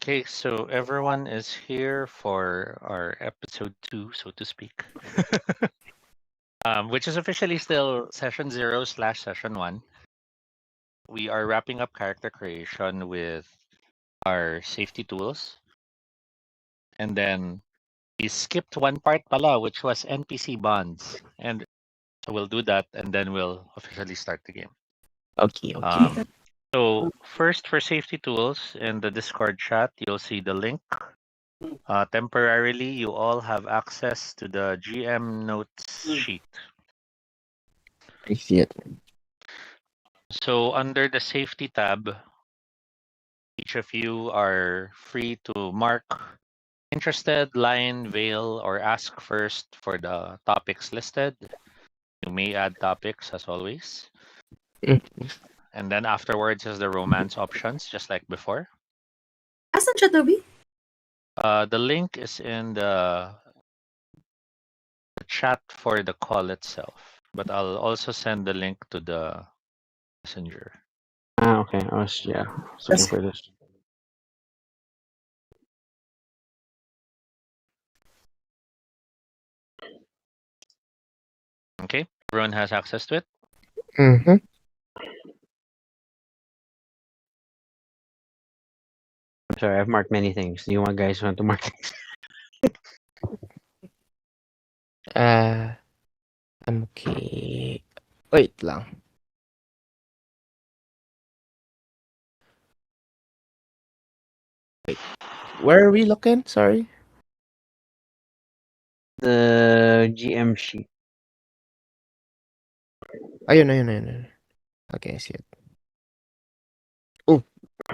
Okay, so everyone is here for our episode 2, so to speak, which is officially still session 0/session 1. We are wrapping up character creation with our safety tools. And then we skipped one part pala, which was NPC bonds. And so we'll do that, and then we'll officially start the game. Okay. So first, for safety tools in the Discord chat, you'll see the link. Temporarily, you all have access to the GM notes sheet. I see it. So under the safety tab, each of you are free to mark interested, line, veil, or ask first for the topics listed. You may add topics as always. Mm. And then afterwards is the romance options, just like before. Asan siya, Toby? The link is in the chat for the call itself, but I'll also send the link to the messenger. Okay. I was looking for this. Okay, everyone has access to it. Mm-hmm. I'm sorry, I've marked many things. Do you guys want to mark things? I'm okay. Wait lang. Wait. Where are we looking? Sorry. The GM sheet. Ayun. Okay, I see it. Oh,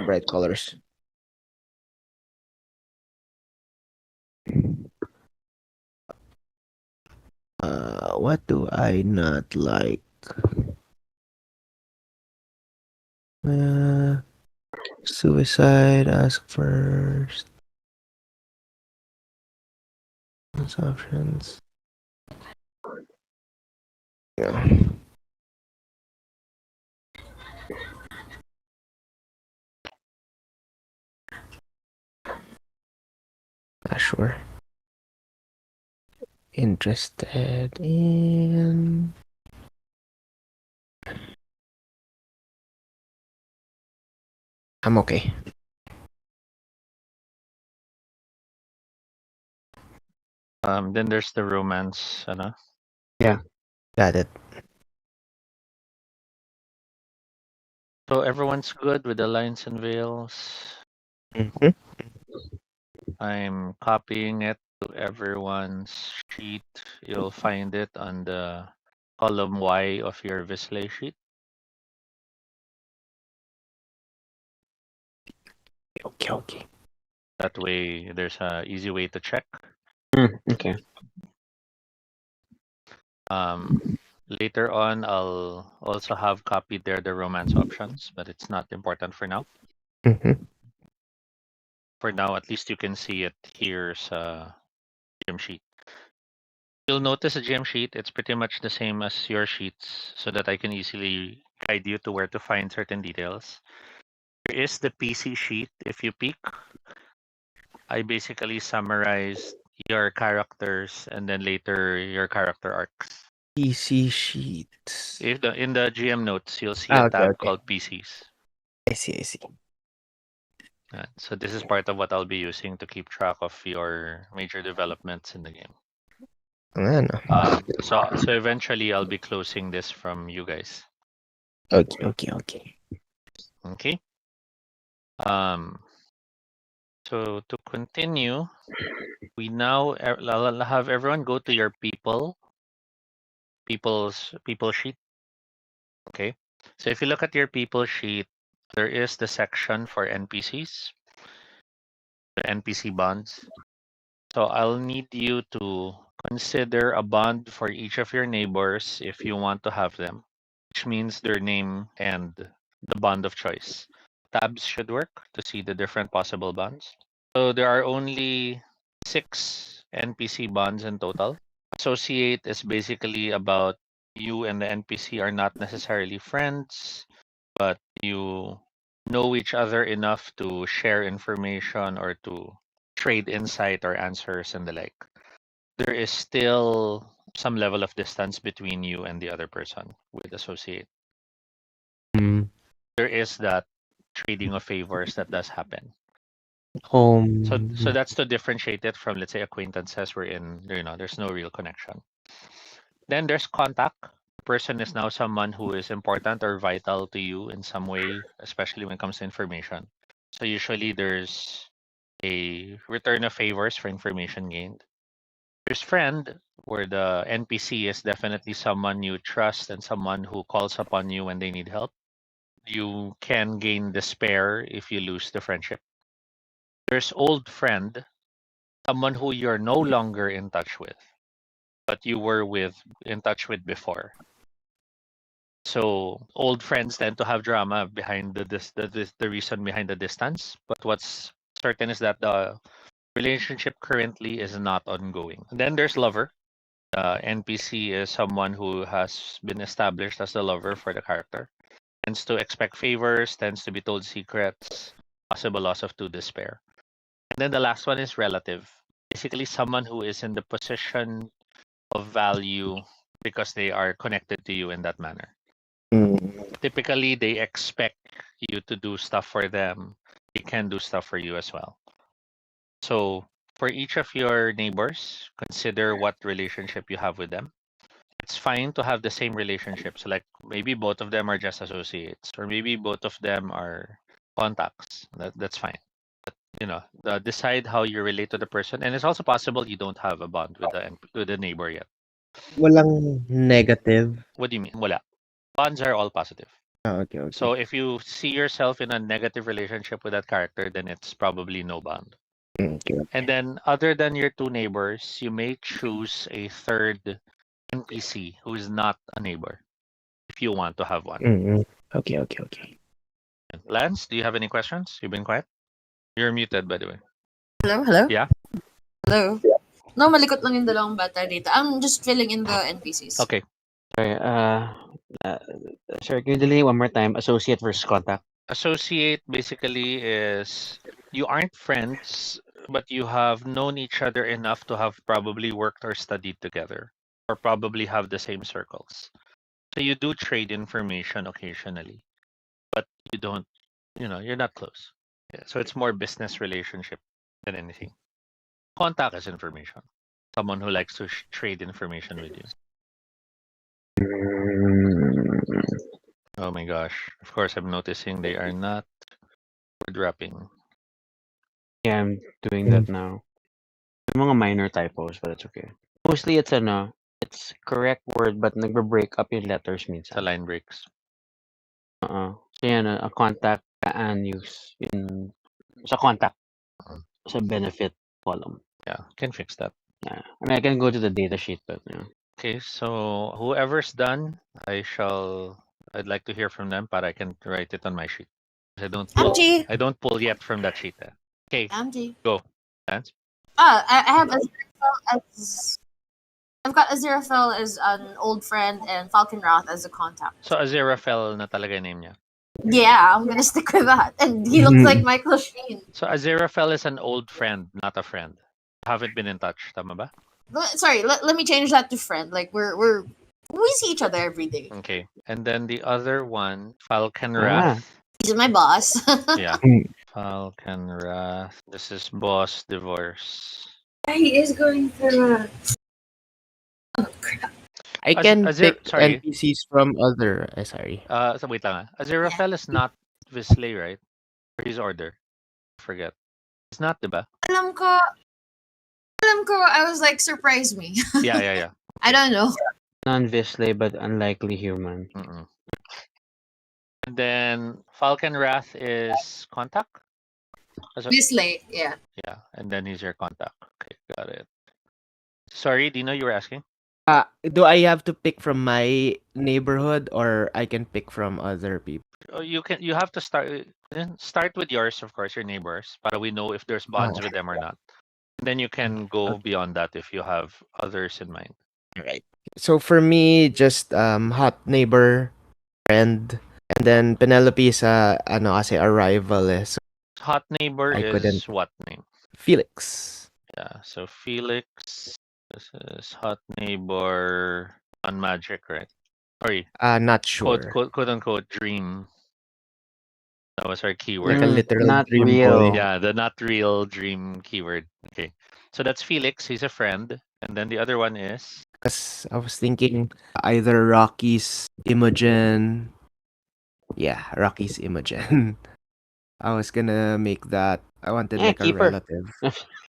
bright colors. What do I not like? Suicide, ask first. Those options. Yeah. Not sure. Interested in... I'm okay. Then there's the romance, Got it. So everyone's good with the lines and veils. Mm-hmm. I'm copying it to everyone's sheet. You'll find it on the column Y of your Visley sheet. Okay. That way, there's a easy way to check. Okay. Later on, I'll also have copied there the romance options, but it's not important for now. Mm-hmm. For now, at least you can see it here's a GM sheet. You'll notice a GM sheet. It's pretty much the same as your sheets, so that I can easily guide you to where to find certain details. There is the PC sheet. If you peek, I basically summarized your characters and then later your character arcs. PC sheets. In the GM notes, you'll see a tab Okay. called PCs. I see. So this is part of what I'll be using to keep track of your major developments in the game. Ano? So eventually I'll be closing this from you guys. Okay. Okay. So to continue, we now I'll have everyone go to your people sheet. Okay. So if you look at your people sheet, there is the section for NPCs, the NPC bonds. So I'll need you to consider a bond for each of your neighbors if you want to have them, which means their name and the bond of choice. Tabs should work to see the different possible bonds. So there are only 6 NPC bonds in total. Associate is basically about you and the NPC are not necessarily friends, but you know each other enough to share information or to trade insight or answers and the like, there is still some level of distance between you and the other person with associate. Mm. There is that trading of favors that does happen. So Home. that's to differentiate it from, let's say, acquaintances wherein there's no real connection. Then there's contact. The person is now someone who is important or vital to you in some way, especially when it comes to information. So usually there's a return of favors for information gained. There's friend, where the NPC is definitely someone you trust and someone who calls upon you when they need help. You can gain despair if you lose the friendship. There's old friend, someone who you're no longer in touch with, but you were in touch with before. So old friends tend to have drama behind the reason behind the distance. But what's certain is that the relationship currently is not ongoing. And then there's lover. NPC is someone who has been established as the lover for the character. Tends to expect favors, tends to be told secrets, possible loss of to despair. And then the last one is relative. Basically, someone who is in the position of value because they are connected to you in that manner. Mm. Typically, they expect you to do stuff for them. They can do stuff for you as well. So, for each of your neighbors, consider what relationship you have with them. It's fine to have the same relationship. So, like maybe both of them are just associates, or maybe both of them are contacts. That's fine. Decide how you relate to the person, and it's also possible you don't have a bond with the neighbor yet. Walang negative. What do you mean? Wala. Bonds are all positive. Okay, okay. So if you see yourself in a negative relationship with that character, then it's probably no bond. Okay. And then other than your two neighbors, you may choose a third NPC who is not a neighbor if you want to have one. Mm. Okay, okay, okay. Lance, do you have any questions? You've been quiet? You're muted, by the way. Hello, hello? Yeah? Hello? No, malikot lang yung dalawang bata dito. I'm just filling in the NPCs. Okay. Sorry, sorry, can you delay one more time? Associate versus contact. Associate basically is you aren't friends, but you have known each other enough to have probably worked or studied together, or probably have the same circles. So you do trade information occasionally, but you don't, you're not close. Yeah, so it's more business relationship than anything. Contact is information. Someone who likes to trade information with you. Mm. Oh my gosh. Of course, I'm noticing they are not word wrapping. Yeah, I'm doing that now. May mga minor typos, but it's okay. Mostly it's correct word but nagbe-break up yung letters Sa minsan. line breaks. Oo. So yan, a contact and use in sa contact sa benefit column. Yeah, can fix that. Yeah. I mean, I can go to the data sheet, but Okay, so whoever's done, I'd like to hear from them, but I can write it on my sheet. MG! I don't pull yet from that sheet. Okay, MG. go. Lance? I have I've got Aziraphale as an old friend and Falcon Wrath as a contact. So Aziraphale na talaga name niya. Yeah, I'm gonna stick with that. And he looks like Michael Sheen. So Aziraphale is an old friend, not a friend. Haven't been in touch, tama ba? Sorry, let me change that to friend. Like we see each other every day. Okay. And then the other one, Falcon Wrath. He's my boss. Yeah. Falcon Wrath. This is boss divorce. He is going through oh crap. I can pick sorry. NPCs from other. Sorry. So wait lang. Aziraphale is not Visley, right? Or his order. I forget. It's not, diba? Alam ko, I was like, surprise me. Yeah. I don't know. non-Visley but unlikely human. Mm-mm. And then Falcon Wrath is contact? Bisley, yeah. Yeah, and then he's your contact. Okay, got it. Sorry, Dino, you were asking? Do I have to pick from my neighborhood or I can pick from other people? You have to start with yours, of course, your neighbors, but we know if there's bonds with them or not. And then you can go beyond that if you have others in mind. All right. So for me, just hot neighbor, friend, And then Penelope is kasi a rival so Hot neighbor I couldn't. is what name? Felix. Yeah, so Felix. This is hot neighbor on Magic, right? Sorry, Not quote, sure. quote, quote unquote dream. That was our Like keyword. a literal Not dream boy. real. Yeah, the not real dream keyword. Okay. So that's Felix. He's a friend. And then the other one is Because I was thinking either Rocky's Imogen. Yeah, Rocky's Imogen. I was gonna make that. I wanted Yeah, like a keep her. relative.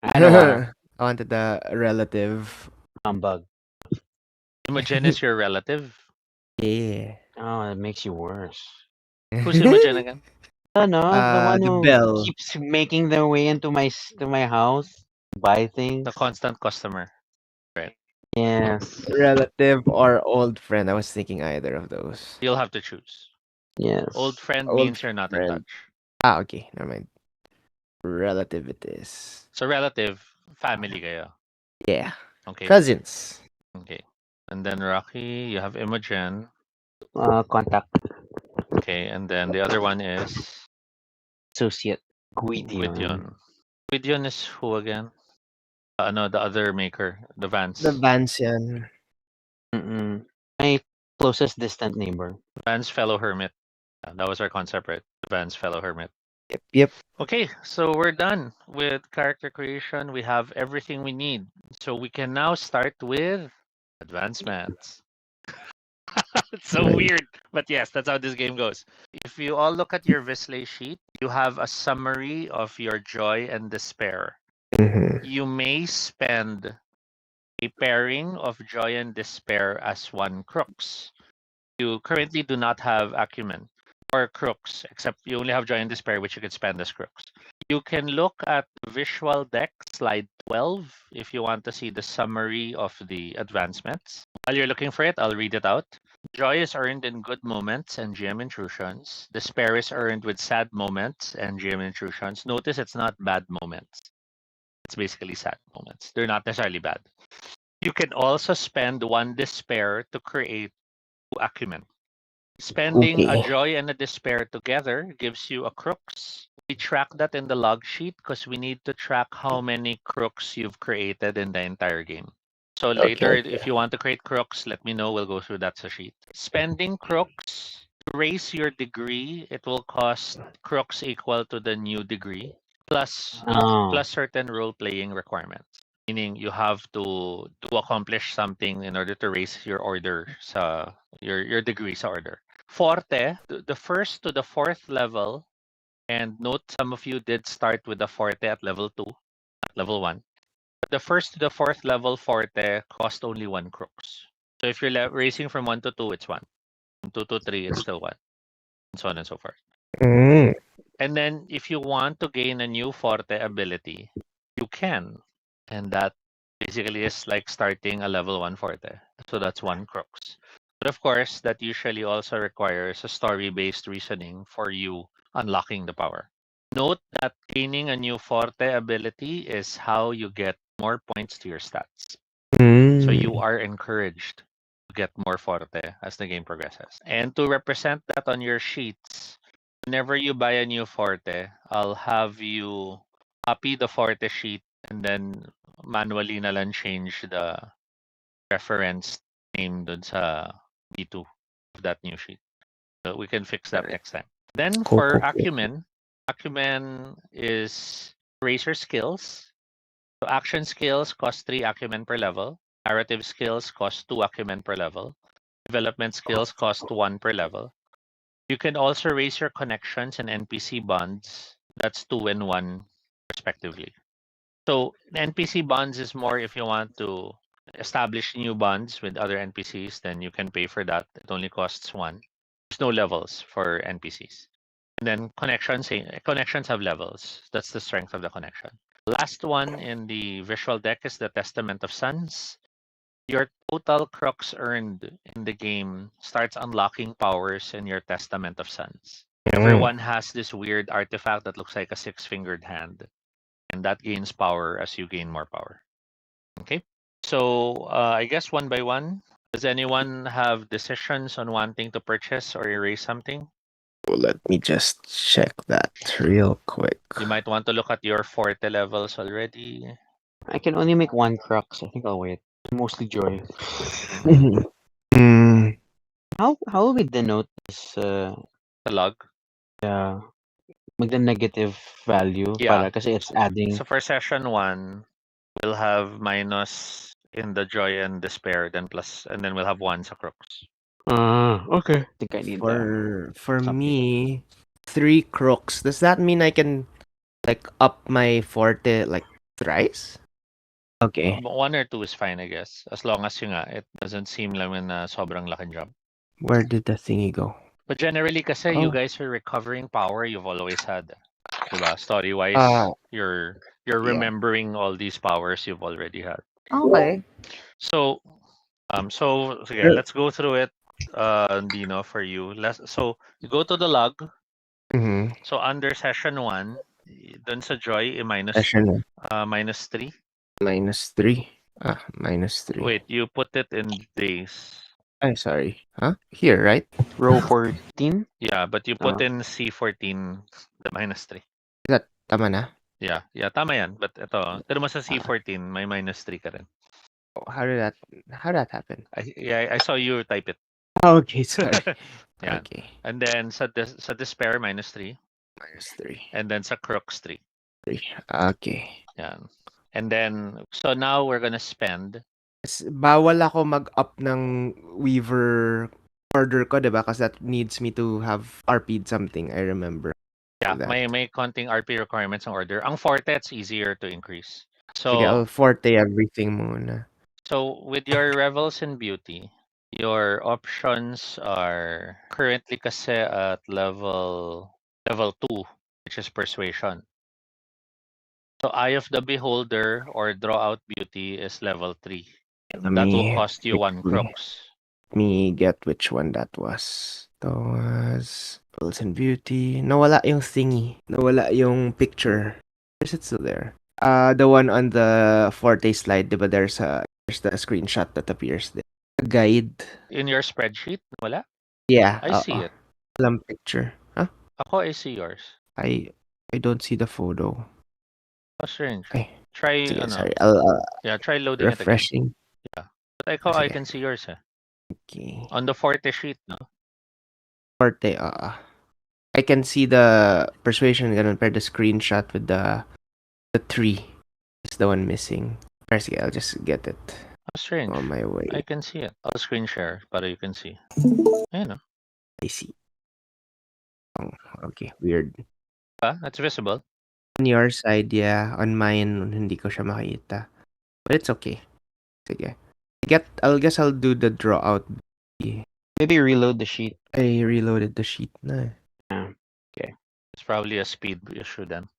I don't want her. I wanted a relative. Humbug. Imogen is your relative. Yeah. Oh, it makes you worse. Who's Imogen again? No, the one The who bell. keeps making their way into to my house, buy The things. constant customer. Right. Yes, Relative or old friend. I was thinking either of those. You'll have to choose. Old yes. friend Old means you're not in friend. touch. Okay. Never mind. Relative it is. So relative, family kayo. Yeah. Okay. Cousins. Okay. And then Rocky, you have Imogen. Contact Okay. And then the other one is associate Guidion. Gwydion. Gwydion is who again? No, the other maker, the The Vance. Vans yan. Mm-mm. My closest distant neighbor. Vance fellow hermit. Yeah, that was our concept, right? Vance fellow hermit. Yep. Okay, so we're done with character creation. We have everything we need. So we can now start with advancements. It's so weird, but yes, that's how this game goes. If you all look at your Visley sheet, you have a summary of your joy and despair. Mhm. You may spend a pairing of joy and despair as one crux. You currently do not have acumen or crux, except you only have joy and despair, which you can spend as crux. You can look at visual deck slide 12 if you want to see the summary of the advancements. While you're looking for it, I'll read it out. Joy is earned in good moments and GM intrusions. Despair is earned with sad moments and GM intrusions. Notice it's not bad moments. It's basically sad moments. They're not necessarily bad. You can also spend one despair to create two acumen. Spending a Okay. joy and a despair together gives you a crux. We track that in the log sheet because we need to track how many crux you've created in the entire game. So later, Okay. if you want to create crux, let me know. We'll go through that sheet. Spending crux to raise your degree, it will cost crux equal to the new degree plus Oh, certain role playing requirements. Meaning you have to accomplish something in order to raise your order sa your degree sa order. Forte, the first to the fourth level, and note some of you did start with the Forte at level 2, at level 1. The first to the fourth level Forte cost only 1 crux. So if you're racing from 1 to 2, it's 1. From 2 to 3, it's still 1. And so on and so forth. Mm. And then if you want to gain a new Forte ability, you can. And that basically is like starting a level 1 Forte. So that's 1 crux. But of course, that usually also requires a story-based reasoning for you unlocking the power. Note that gaining a new Forte ability is how you get more points to your stats. So you Mm. are encouraged to get more Forte as the game progresses. And to represent that on your sheets, whenever you buy a new Forte, I'll have you copy the Forte sheet and then manually na lang change the reference name dun sa B2 of that new sheet. So we can fix that next time. Then Cool, for cool, cool. Acumen, Acumen is Racer skills. So action skills cost 3 Acumen per level. Narrative skills cost 2 Acumen per level. Development skills cost 1 per level. You can also raise your connections and NPC bonds. That's 2 and 1 respectively. So NPC bonds is more if you want to establish new bonds with other NPCs, then you can pay for that. It only costs 1. There's no levels for NPCs. And then connections have levels. That's the strength of the connection. Last one in the visual deck is the Testament of Suns. Your total crux earned in the game starts unlocking powers in your Testament of Suns. Mm. Everyone has this weird artifact that looks like a six-fingered hand, and that gains power as you gain more power. Okay, so I guess one by one, does anyone have decisions on wanting to purchase or erase something? let me just check that real quick. You might want to look at your forte levels already. I can only make one crux. I think I'll wait. Mostly joy. Mm, How will we denote this? The log. Mag negative value Yeah. para kasi it's adding. So for session 1, we'll have minus in the joy and despair, then plus, and then we'll have 1 sa crux. Okay. I think I need for something. me, 3 crooks. Does that mean I can like up my forte like thrice? Okay. 1 or 2 is fine, I guess. As long as yun nga, it doesn't seem naman na sobrang laking jump. Where did the thingy go? But generally kasi you Oh. guys are recovering power you've always had. Diba? Story-wise, you're yeah. remembering all these powers you've already had. Okay. So, sige, let's go through it, Dino, for you. So, you go to the log. Mm-hmm. So, under session 1, dun sa joy, minus Session minus 3. minus 3. Minus 3. Wait, you put it in days. Ay, sorry. Huh? Here, right? row 14. Yeah, but you put in C14, the minus 3. Is that tama na? Yeah, tama yan. But ito, pero mo sa C14, may minus 3 ka rin. How did that happen? I saw you type it. Okay, sorry. Yeah. Okay. And then sa despair, minus 3. Minus 3. And then sa crux, 3. 3. Okay. Yan. And then, so now we're gonna spend. Bawal ako mag-up ng Weaver order ko, diba? Because that needs me to have RP'd something, I remember. Yeah, that. may konting RP requirements ng order. Ang forte, it's easier to increase. So, Sige, I'll forte everything muna. So, with your revels in beauty, your options are currently kasi at level 2, which is persuasion. So, Eye of the Beholder or Draw Out Beauty is level 3. That will cost you 1 crux. Let me get which one that was. That was Revels in Beauty. Nawala yung thingy. Nawala yung picture. Is it still there? The one on the forte slide, diba? There's the screenshot that appears there. A guide. In your spreadsheet, wala? Yeah. I see it. Walang picture. Huh? Ako, I see yours. I don't see the photo. Oh, strange. Ay, Try, sige, ano. sorry. I'll Yeah, try loading it again. refreshing. Yeah. But I Sige. can see yours, eh. Okay. On the forte sheet, no? Forte, I can see the persuasion ganun, pero the screenshot with the 3 is the one missing. Pero sige, I'll just get it Oh, strange. on my way. I can see it. I'll screen share para you can see. Ayun, no? I see. Oh, okay, weird. That's visible. On your side, yeah. On mine, hindi ko siya makita. But it's okay. Sige. I'll guess I'll do the draw out. Maybe reload the sheet. I reloaded the sheet na. It's probably a speed issue then.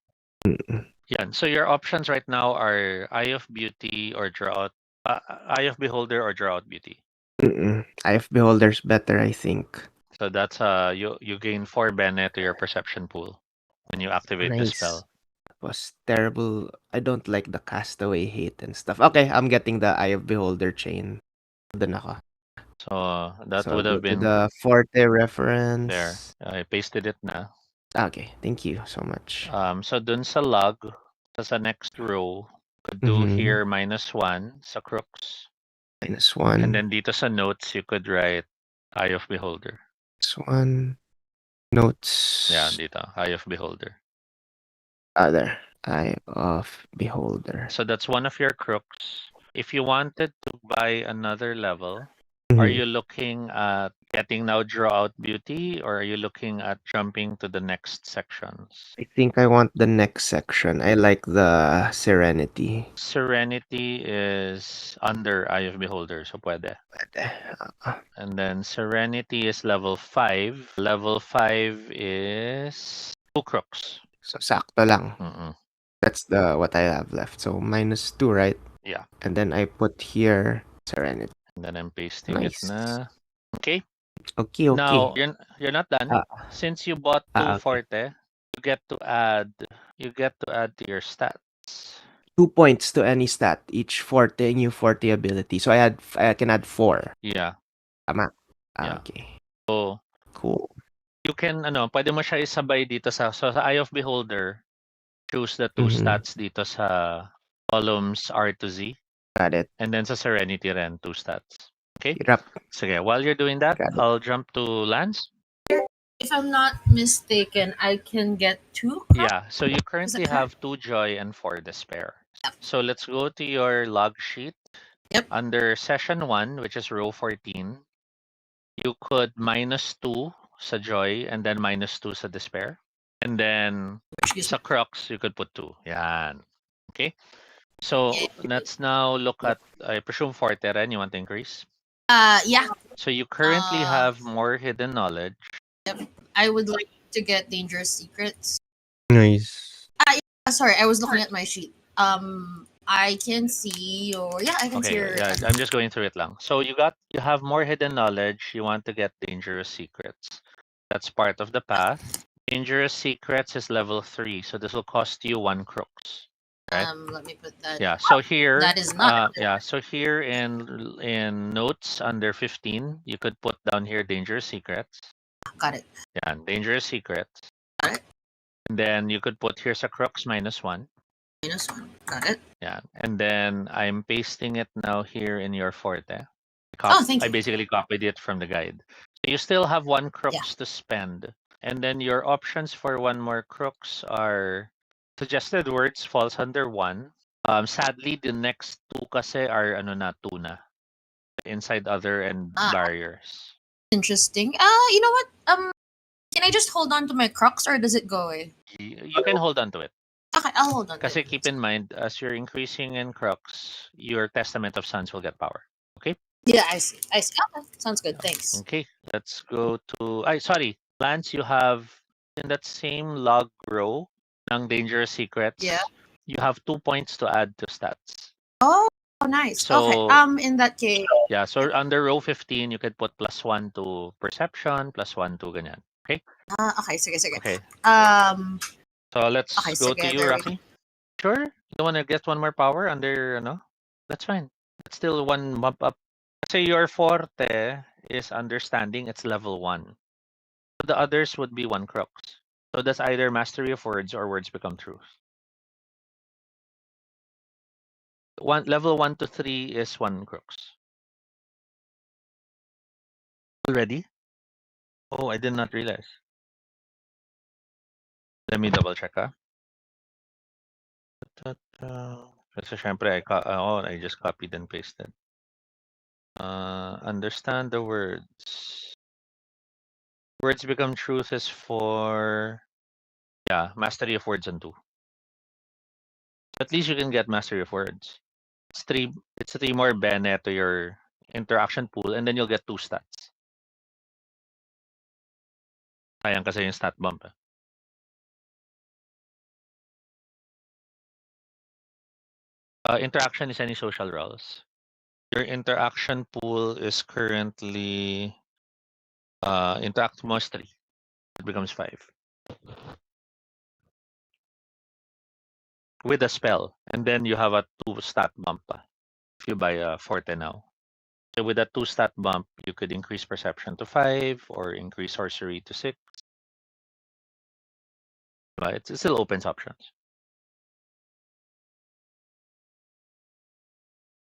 Mm-mm. Yeah. So your options right now are Eye of Beauty or Draw Out. Eye of Beholder or Draw Out Beauty. Eye of Beholder's better, I think. So that's you gain 4 bene to your perception pool when you activate the Nice. spell. It was terrible. I don't like the castaway hate and stuff. Okay, I'm getting the Eye of Beholder chain. Dun ako. So that So would I'll have go to been the Forte reference. there. I pasted it na. Okay, thank you so much. So dun sa log, sa next row, could do here -1 sa crux. -1. And then dito sa notes, you could write Eye of Beholder. -1. Notes. Yeah, dito. Eye of Beholder. There. Eye of Beholder. So that's one of your crooks. If you wanted to buy another level, are you looking at getting now Draw Out Beauty, or are you looking at jumping to the next sections? I think I want the next section. I like the Serenity. Serenity is under Eye of Beholder, so pwede. And then Serenity is level 5. Level 5 is 2 crooks. So sakto lang. Mm-mm. That's what I have left. So -2, right? Yeah. And then I put here Serenity. And then I'm pasting Nice. it na. Okay. Okay. Now you're not done. Since you bought 2 okay. forte, you get to add to your stats. 2 points to any stat, each new forte ability. So I can add 4. Yeah. Tama. Yeah. Okay. So Cool. You can pwede mo siya isabay dito sa Eye of Beholder, choose the two Mhm. stats dito sa columns R to Z. Got it. And then sa Serenity rin, 2 stats. Okay? Hirap. Sige, while you're doing that, Got it. I'll jump to Lance. If I'm not mistaken, I can get 2 crops. Yeah, so you currently correct? have 2 Joy and 4 Despair. So let's go to your log sheet. Yep. Under session 1, which is row 14, you could -2 sa Joy and then -2 sa Despair. And then Excuse sa me. Crux, you could put 2. Yan. Okay? So let's now look at, I presume Forte rin, you want to increase? Yeah. So you currently have more hidden knowledge. I would like to get dangerous secrets. Nice. Sorry, I was looking at my sheet. I can see your I can see Okay, your yeah, I'm just going through it lang. So you have more hidden knowledge. You want to get dangerous secrets. That's part of the path. Dangerous secrets is level 3, so this will cost you 1 crooks. Right? let me put that. Yeah. So here, That is not yeah. So here in notes under 15, you could put down here dangerous secrets. got it. Yeah, dangerous secrets. Got it. And then you could put here's a crux -1. -1. Got it. Yeah, and then I'm pasting it now here in your Forte. Thank I you. basically copied it from the guide. So you still have 1 crux to spend. And then your options for 1 more crux are suggested words falls under 1. Sadly, the next 2 kasi are tuna. Inside other and barriers. Interesting. You know what? Can I just hold on to my Crocs or does it go away? You can hold on to it. Okay, I'll hold on to Kasi it. keep in mind, as you're increasing in crux, your Testament of Suns will get power. Okay? Yeah, I see. I see. Okay, sounds good. Thanks. Okay, let's go to... sorry. Lance, you have in that same log row ng dangerous secrets, Yeah. you have 2 points to add to stats. Oh, nice. So, okay. In that case. Yeah, so under row 15, you could put +1 to perception, +1 to ganyan. Okay? Okay, sige. Okay. So let's go to you, Rocky. Sure? You want to get 1 more power under, That's fine. It's still 1 bump up. Say your forte is understanding, it's level 1. The others would be 1 crux. So that's either mastery of words or words become truth. Level 1 to 3 is 1 crux. Already? Oh, I did not realize. Let me double check, Kasi syempre, I just copied and pasted. Understand the words. Words become truth is for, mastery of words and 2. At least you can get mastery of words. It's 3 more bene to your interaction pool, and then you'll get 2 stats. Sayang kasi yung stat bump. Interaction is any social roles. Your interaction pool is currently interact most 3. It becomes 5. With a spell, and then you have a 2 stat bump if you buy a Forte now. So with a 2 stat bump, you could increase perception to 5 or increase sorcery to 6. It still opens options.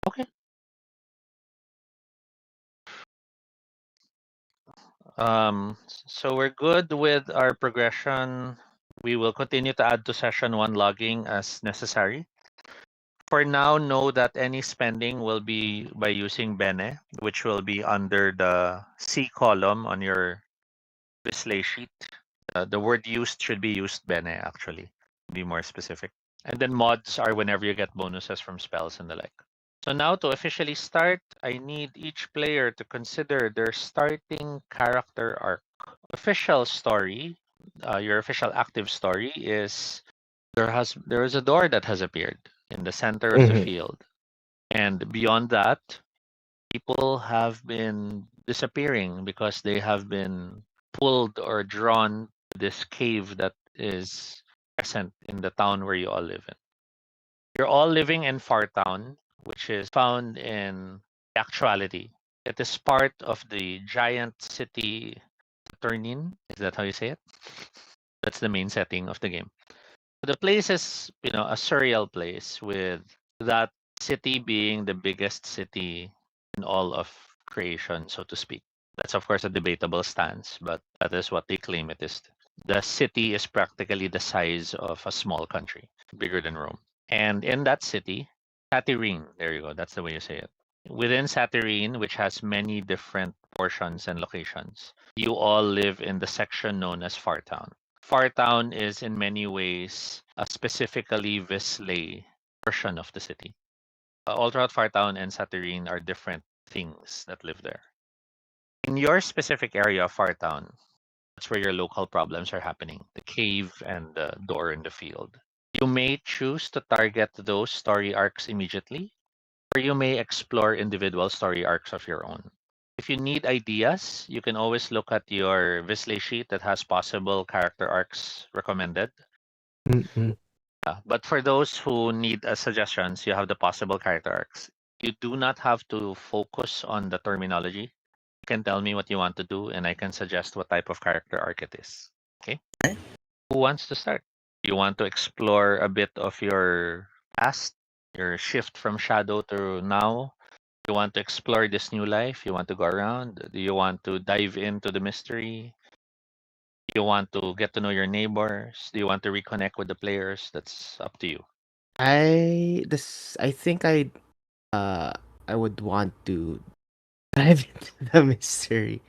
Okay. So we're good with our progression. We will continue to add to session 1 logging as necessary. For now, know that any spending will be by using Bene, which will be under the C column on your display sheet. The word used should be used Bene, actually, to be more specific. And then mods are whenever you get bonuses from spells and the like. So now to officially start, I need each player to consider their starting character arc. Official story, your official active story is there is a door that has appeared in the center of the field. And beyond that, people have been disappearing because they have been pulled or drawn to this cave that is present in the town where you all live in. You're all living in Fartown, which is found in actuality. It is part of the giant city Saturnin. Is that how you say it? That's the main setting of the game. The place is, a surreal place with that city being the biggest city in all of creation, so to speak. That's of course a debatable stance, but that is what they claim it is. The city is practically the size of a small country, bigger than Rome. And in that city, Satyrine, there you go, that's the way you say it. Within Satyrine, which has many different portions and locations, you all live in the section known as Fartown. Fartown is in many ways a specifically Vislay portion of the city. All throughout Fartown and Satyrine are different things that live there. In your specific area of Fartown, that's where your local problems are happening, the cave and the door in the field. You may choose to target those story arcs immediately, or you may explore individual story arcs of your own. If you need ideas, you can always look at your Visley sheet that has possible character arcs recommended. Mm-mm. But for those who need suggestions, you have the possible character arcs. You do not have to focus on the terminology. You can tell me what you want to do, and I can suggest what type of character arc it is. Okay? Who wants to start? You want to explore a bit of your past, your shift from shadow to now? You want to explore this new life? You want to go around? Do you want to dive into the mystery? Do you want to get to know your neighbors? Do you want to reconnect with the players? That's up to you. I think uh I would want to dive into the mystery.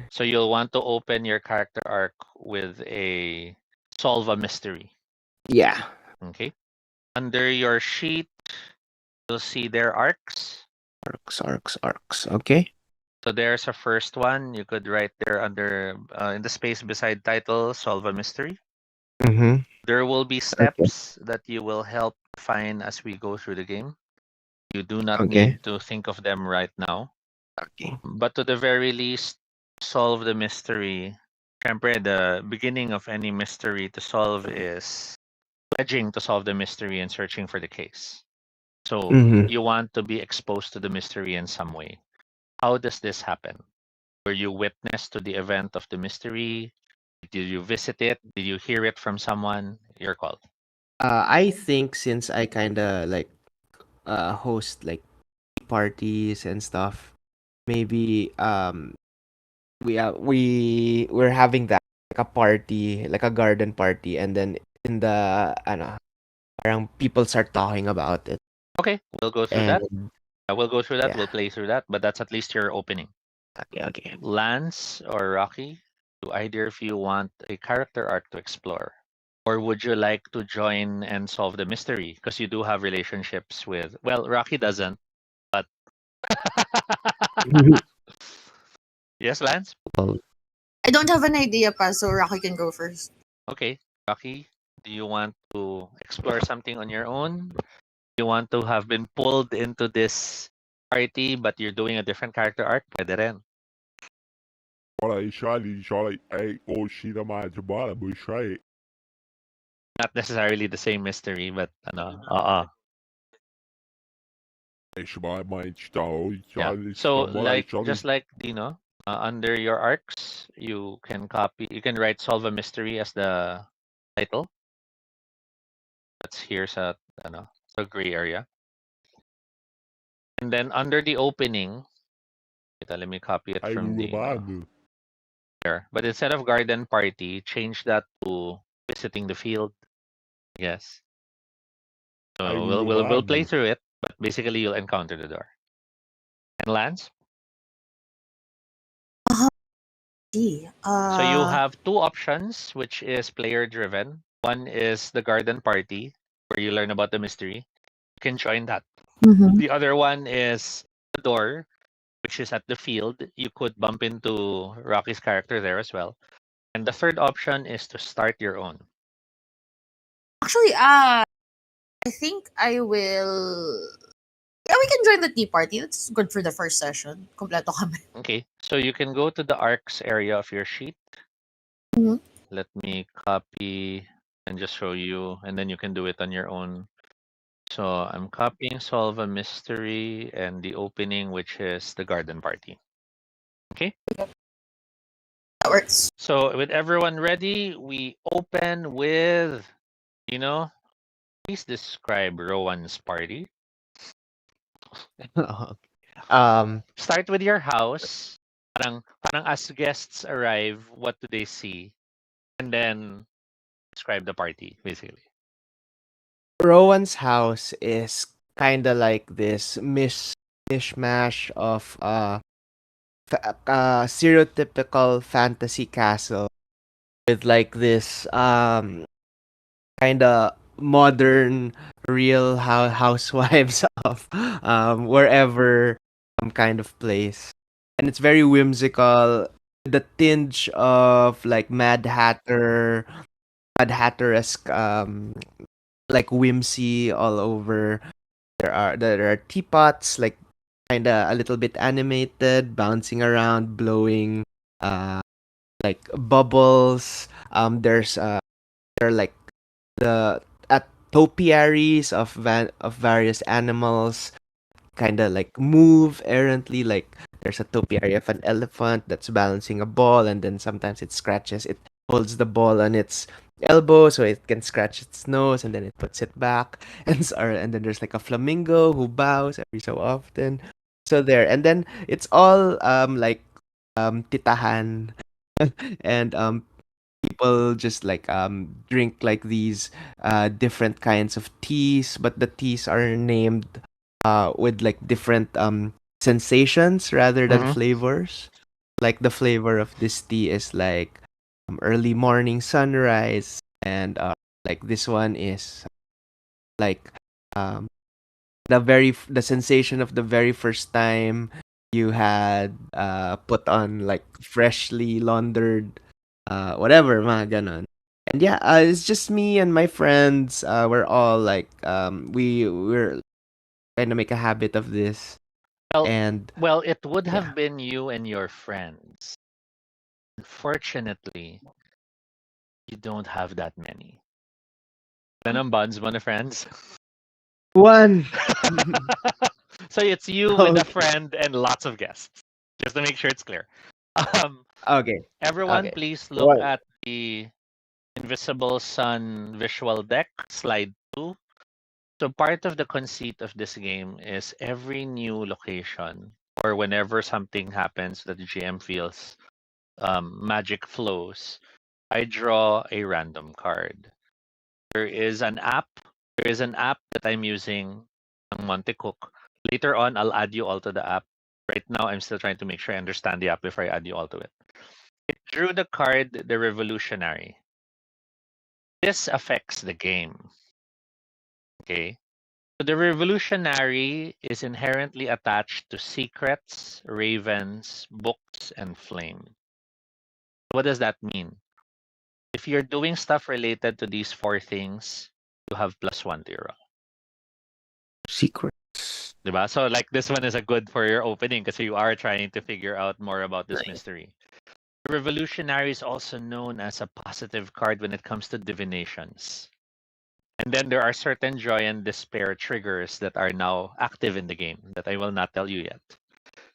So you'll want to open your character arc with a solve a mystery. Yeah. Okay. Under your sheet, you'll see their arcs. Arcs. Okay. So there's a first one. You could write there under in the space beside title, solve a mystery. Mm-hmm. There will be Okay. steps that you will help find as we go through the game. You do not Okay. need to think of them right now. Okay. But to the very least, solve the mystery. Siyempre, the beginning of any mystery to solve is pledging to solve the mystery and searching for the case. So Mm-hmm. you want to be exposed to the mystery in some way. How does this happen? Were you witness to the event of the mystery? Did you visit it? Did you hear it from someone? Your call. I think since I kinda like host like parties and stuff, maybe we're having that like a party, like a garden party, and then in the ano, parang people start talking about it, Okay, we'll go through that. and We'll go through that. yeah. We'll play through that. But that's at least your opening. Okay. Lance or Rocky, do either of you want a character arc to explore? Or would you like to join and solve the mystery? Because you do have relationships with, well, Rocky doesn't, but. Yes, Lance? Well, I don't have an idea pa, so Rocky can go first. Okay. Rocky, do you want to explore something on your own? You want to have been pulled into this party, but you're doing a different character arc? Pwede rin. Wala Charlie, ay, oh, shit, bala, bullshit. Not necessarily the same mystery, but ano, Ich mein Stau, yeah. Charlie, So like Charlie. just like Dino, under your arcs, you can write solve a mystery as the title. That's here's a ano, a gray area. And then under the opening, let me copy it Ay, from Dino. Lubano. There. But instead of garden party, change that to visiting the field. Yes. Ay, So we'll play Lubano. through it, but basically you'll encounter the door. And Lance? See, So you have two options, which is player driven. One is the garden party, where you learn about the mystery. You can join that. mhm. The other one is the door, which is at the field. You could bump into Rocky's character there as well. And the third option is to start your own. Actually, I think I will. Yeah, we can join the tea party. That's good for the first session. Kompleto kami. Okay, so you can go to the arcs area of your sheet. Mhm. Let me copy and just show you, and then you can do it on your own. So I'm copying solve a mystery and the opening, which is the garden party. Okay. That works. So with everyone ready, we open with, you know, please describe Rowan's party. Start with your house. Parang as guests arrive, what do they see? And then describe the party, basically. Rowan's house is kind of like this mishmash of stereotypical fantasy castle with like this kind of modern real housewives of wherever kind of place, and it's very whimsical, the tinge of like Mad Hatter-esque like whimsy all over. There are teapots like kind of a little bit animated, bouncing around, blowing uh like bubbles. There are like the topiaries of various animals kind of like move errantly, like there's a topiary of an elephant that's balancing a ball, and then sometimes it holds the ball on its elbow so it can scratch its nose, and then it puts it back and then there's like a flamingo who bows every so often. So there, and then it's all like titahan and people just like drink like these different kinds of teas, but the teas are named with like different sensations rather than Mm-hmm. flavors. Like the flavor of this tea is like early morning sunrise, and like this one is like um the sensation of the very first time you had put on like freshly laundered whatever, mga ganon. And yeah, it's just me and my friends. We're all like we're trying to make a habit of this. Well, And well, it would yeah. have been you and your friends. Unfortunately, you don't have that many. Then bonds, one of friends. One. So it's you with a Okay. friend and lots of guests. Just to make sure it's clear. Um, Okay. everyone, Okay. please look One. at the Invisible Sun visual deck, slide 2. So part of the conceit of this game is every new location or whenever something happens that the GM feels magic flows, I draw a random card. There is an app. There is an app that I'm using, ang Monte Cook. Later on, I'll add you all to the app. Right now, I'm still trying to make sure I understand the app before I add you all to it. It drew the card, the Revolutionary. This affects the game. Okay. So the Revolutionary is inherently attached to secrets, ravens, books, and flame. What does that mean? If you're doing stuff related to these four things, you have +1 to your roll. Secrets. Diba? So like this one is a good for your opening because you are trying to figure out more about this Right. mystery. The Revolutionary is also known as a positive card when it comes to divinations. And then there are certain joy and despair triggers that are now active in the game that I will not tell you yet.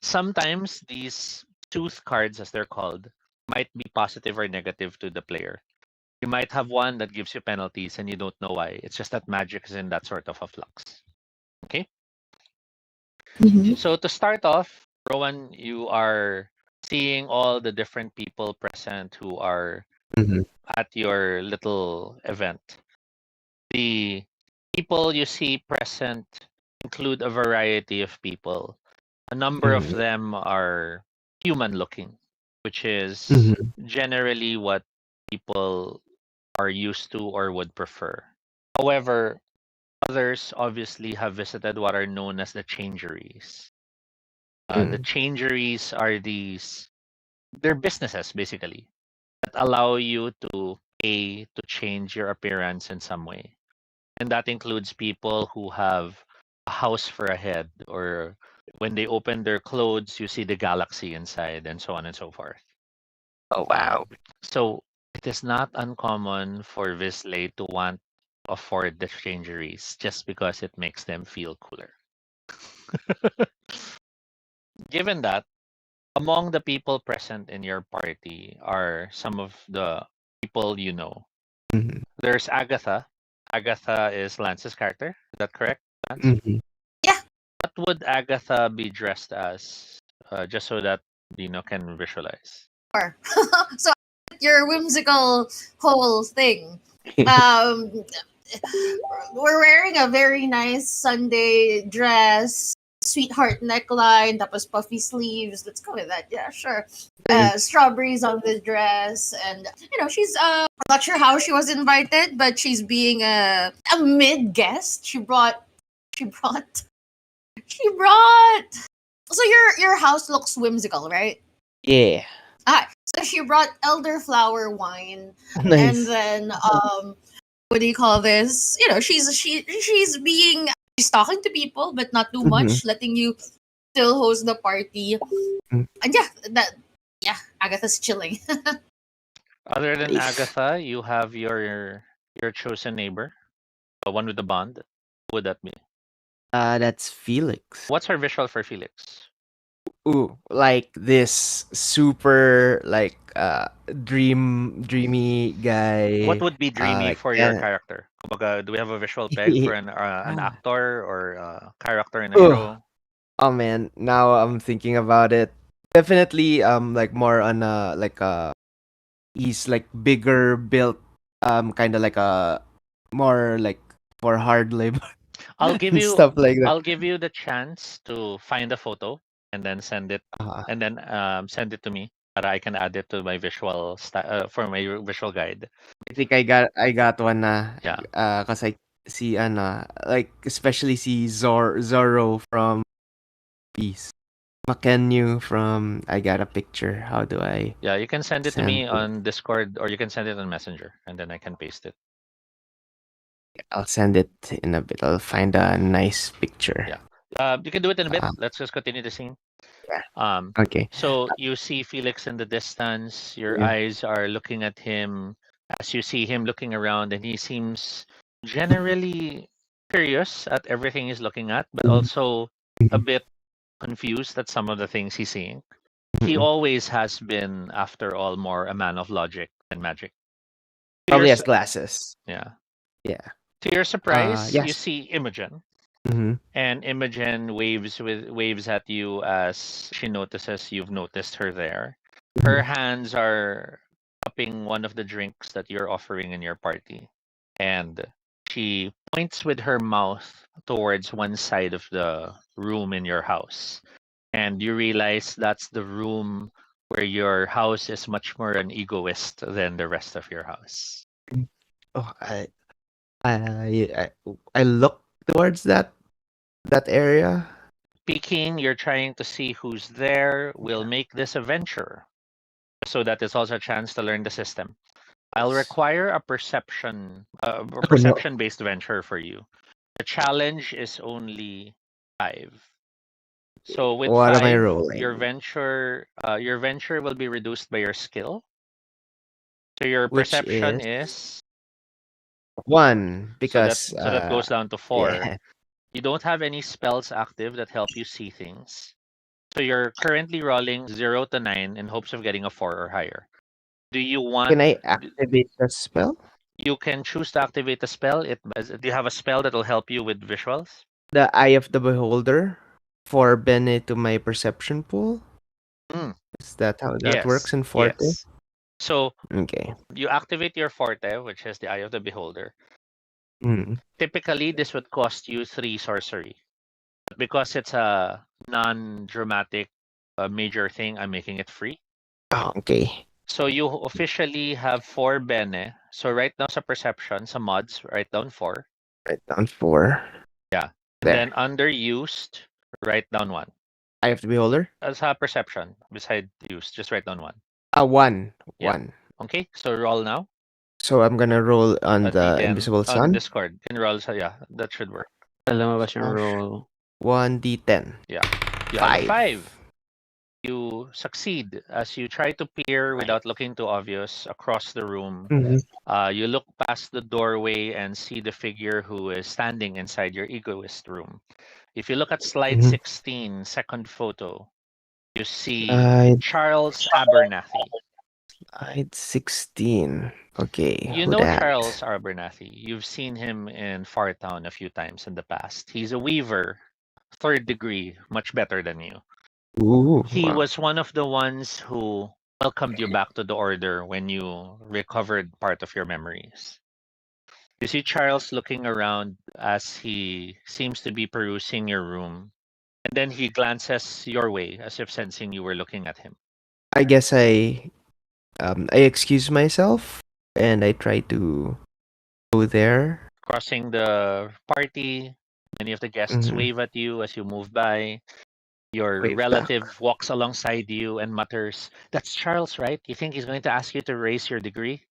Sometimes these tooth cards, as they're called, might be positive or negative to the player. You might have one that gives you penalties and you don't know why. It's just that magic is in that sort of a flux. Okay? Mm-hmm. So to start off, Rowan, you are seeing all the different people present who are Mhm. at your little event. The people you see present include a variety of people. A number of Mhm. them are human looking, which is Mhm. generally what people are used to or would prefer. However, others obviously have visited what are known as the changeries. The Mhm. changeries are they're businesses basically that allow you to pay to change your appearance in some way. And that includes people who have a house for a head, or when they open their clothes, you see the galaxy inside, and so on and so forth. Oh wow. So it is not uncommon for Visley to want to afford the changeries just because it makes them feel cooler. Given that, Among the people present in your party are some of the people you know. Mhm. There's Agatha. Agatha is Lance's character. Is that correct, Lance? Mhm. Yeah. What would Agatha be dressed as? Just so that Dino can visualize. Sure. So your whimsical whole thing. Um, we're wearing a very nice Sunday dress, sweetheart neckline, tapos puffy sleeves. Let's go with that. Yeah, sure. Nice. Strawberries on the dress, and she's I'm not sure how she was invited, but she's being a mid guest. She brought she brought. So your house looks whimsical, right? Yeah. Ah, so she brought elderflower wine, and Nice. then what do you call this? She's talking to people, but not too Mhm. much, letting you still host the party. Mm. And yeah, Agatha's chilling. Other than Nice. Agatha, you have your chosen neighbor, the one with the bond. Who would that be? That's Felix. What's her visual for Felix? Ooh, like this super like dreamy What guy. would be dreamy Like for your yeah. character? Kumbaga, do we have a visual peg for an Ah. actor or a character in a Oh, show? oh man, now I'm thinking about it. Definitely like more on he's like bigger built, kind of like a more like for hard labor I'll give and you stuff like that. I'll give you the chance to find a photo and then Uh, send it to me that I can add it to my for my visual guide. I think I got one na Yeah. cause I see like especially see Zorro from Peace. Makenyu from I Got a Picture. How do I Yeah, you can send it to send me it? on Discord or you can send it on Messenger and then I can paste it. I'll send it in a bit. I'll find a nice picture. Yeah. You can do it in a bit. Uh, Let's just continue the scene. yeah. Um, Okay. so you see Felix in the distance. Your Yeah. eyes are looking at him as you see him looking around, and he seems generally curious at everything he's looking at, but Mhm, also a mhm, bit confused at some of the things he's seeing. He mhm. always has been, after all, more a man of logic than magic. To your Probably has s- glasses. yeah. Yeah. To your surprise, you Yes. see Imogen. Mhm, And Imogen waves at you as she notices you've noticed her there. Her mhm, hands are cupping one of the drinks that you're offering in your party. And she points with her mouth towards one side of the room in your house. And you realize that's the room where your house is much more an egoist than the rest of your house. mhm. Oh, I I look towards that area. Peeking, you're trying to see who's there, will make this a venture so that it's also a chance to learn the system. I'll Yes. require a Oh no. perception based venture for you. The challenge is only 5. So with What am I 5, rolling? your venture will be reduced by your skill. So your Which perception is is 1 because so that goes down to 4. yeah. You don't have any spells active that help you see things. So you're currently rolling 0 to 9 in hopes of getting a 4 or higher. Do you Can want I activate the spell? You can choose to activate a spell. Do you have a spell that will help you with visuals? The Eye of the Beholder for Bene to my perception pool? Mm, Is that how that yes, works in Forte? yes. So Okay. you activate your forte, which is the Eye of the Beholder. Mm. Typically, this would cost you 3 sorcery. But because it's a non-dramatic major thing, I'm making it free. Oh, okay. So you officially have 4 bene. So right now sa perception, sa mods, write down 4. Write down 4. Yeah. And There. then under used, write down 1. Eye of the Beholder? Sa perception, beside used, just write down 1. 1. Yeah. 1. Okay, so roll now. So I'm gonna roll on A the D10 Invisible on Sun. Discord. Can roll sa yeah, that should work. Lumabas yung Gosh. roll. 1d10. Yeah. You add a 5. 5. You succeed as you try to peer without looking too obvious across the room. Mhm. You look past the doorway and see the figure who is standing inside your egoist room. If you look at slide Mhm. 16, second photo, you see I Charles Abernathy. I'd 16. Okay, You who know that? Charles Abernathy. You've seen him in Fartown a few times in the past. He's a weaver, third degree, much better than you. Ooh, He wow. was one of the ones who welcomed you back to the order when you recovered part of your memories. You see Charles looking around as he seems to be perusing your room, and then he glances your way as if sensing you were looking at him. I guess I excuse myself and I try to go there. Crossing the party, many of the guests Mhm. wave at you as you move by. Your Wave back. relative walks alongside you and mutters, "That's Charles, right? You think he's going to ask you to raise your degree?"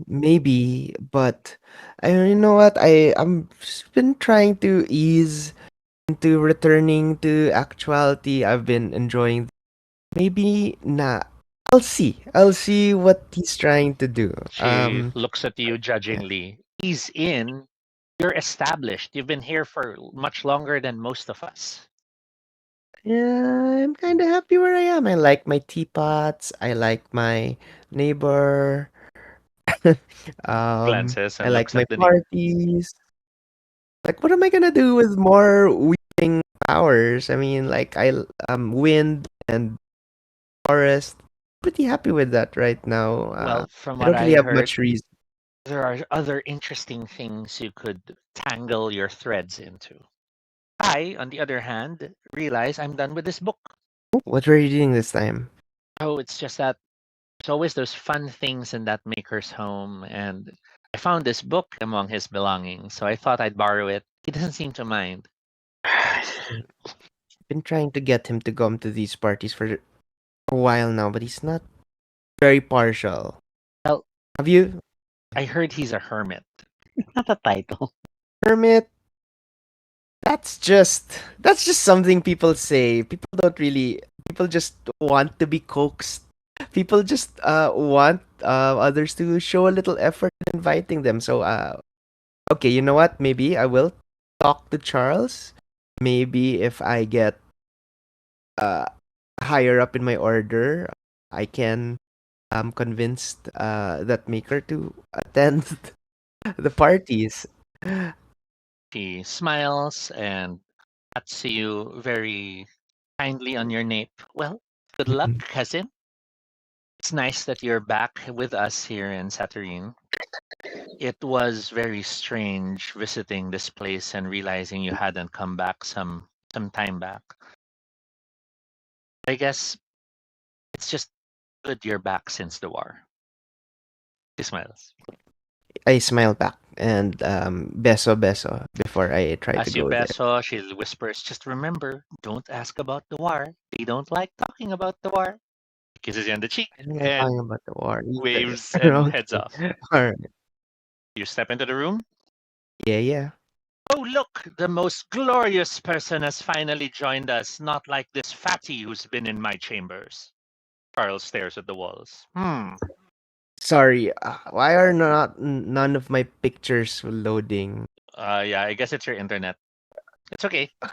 Maybe, but you know what? I'm just been trying to ease into returning to actuality. I've been enjoying. Maybe not. I'll see what he's trying to do. She looks at you Yeah. judgingly. Ease in. You're established. You've been here for much longer than most of us. Yeah, I'm kind of happy where I am. I like my teapots. I like my neighbor. Glances I and like looks my at the neighbor. parties. Like, what am I gonna do with more weaving powers? I mean, like, wind and forest. Pretty happy with that right now. Well, from I what don't I really have heard, much reason. there are other interesting things you could tangle your threads into. I, on the other hand, realize I'm done with this book. What were you doing this time? Oh, it's just that there's always those fun things in that maker's home, and I found this book among his belongings, so I thought I'd borrow it. He doesn't seem to mind. Been trying to get him to come to these parties for a while now, but he's not very partial. Well, Have you, I heard he's a hermit. Not a title. hermit? That's just something people say. People just want to be coaxed. People just want others to show a little effort in inviting them. So okay, you know what? Maybe I will talk to Charles. Maybe if I get uh higher up in my order, I can convince that maker to attend the parties. He smiles and pats you very kindly on your nape. Well, good luck, cousin. It's nice that you're back with us here in Saturnine. It was very strange visiting this place and realizing you hadn't come back some time back. I guess it's just good you're back since the war. He smiles. I smile back and beso beso before I try to As you go there. beso, she whispers, "Just remember, don't ask about the war. They don't like talking about the war." Kisses you on the cheek I don't like and talking about the war either. waves and heads Okay. off. All right. You step into the room. Yeah, yeah. Oh, look, the most glorious person has finally joined us, not like this fatty who's been in my chambers. Charles stares at the walls. Sorry. Why are none of my pictures loading? Yeah, I guess it's your internet. It's okay. So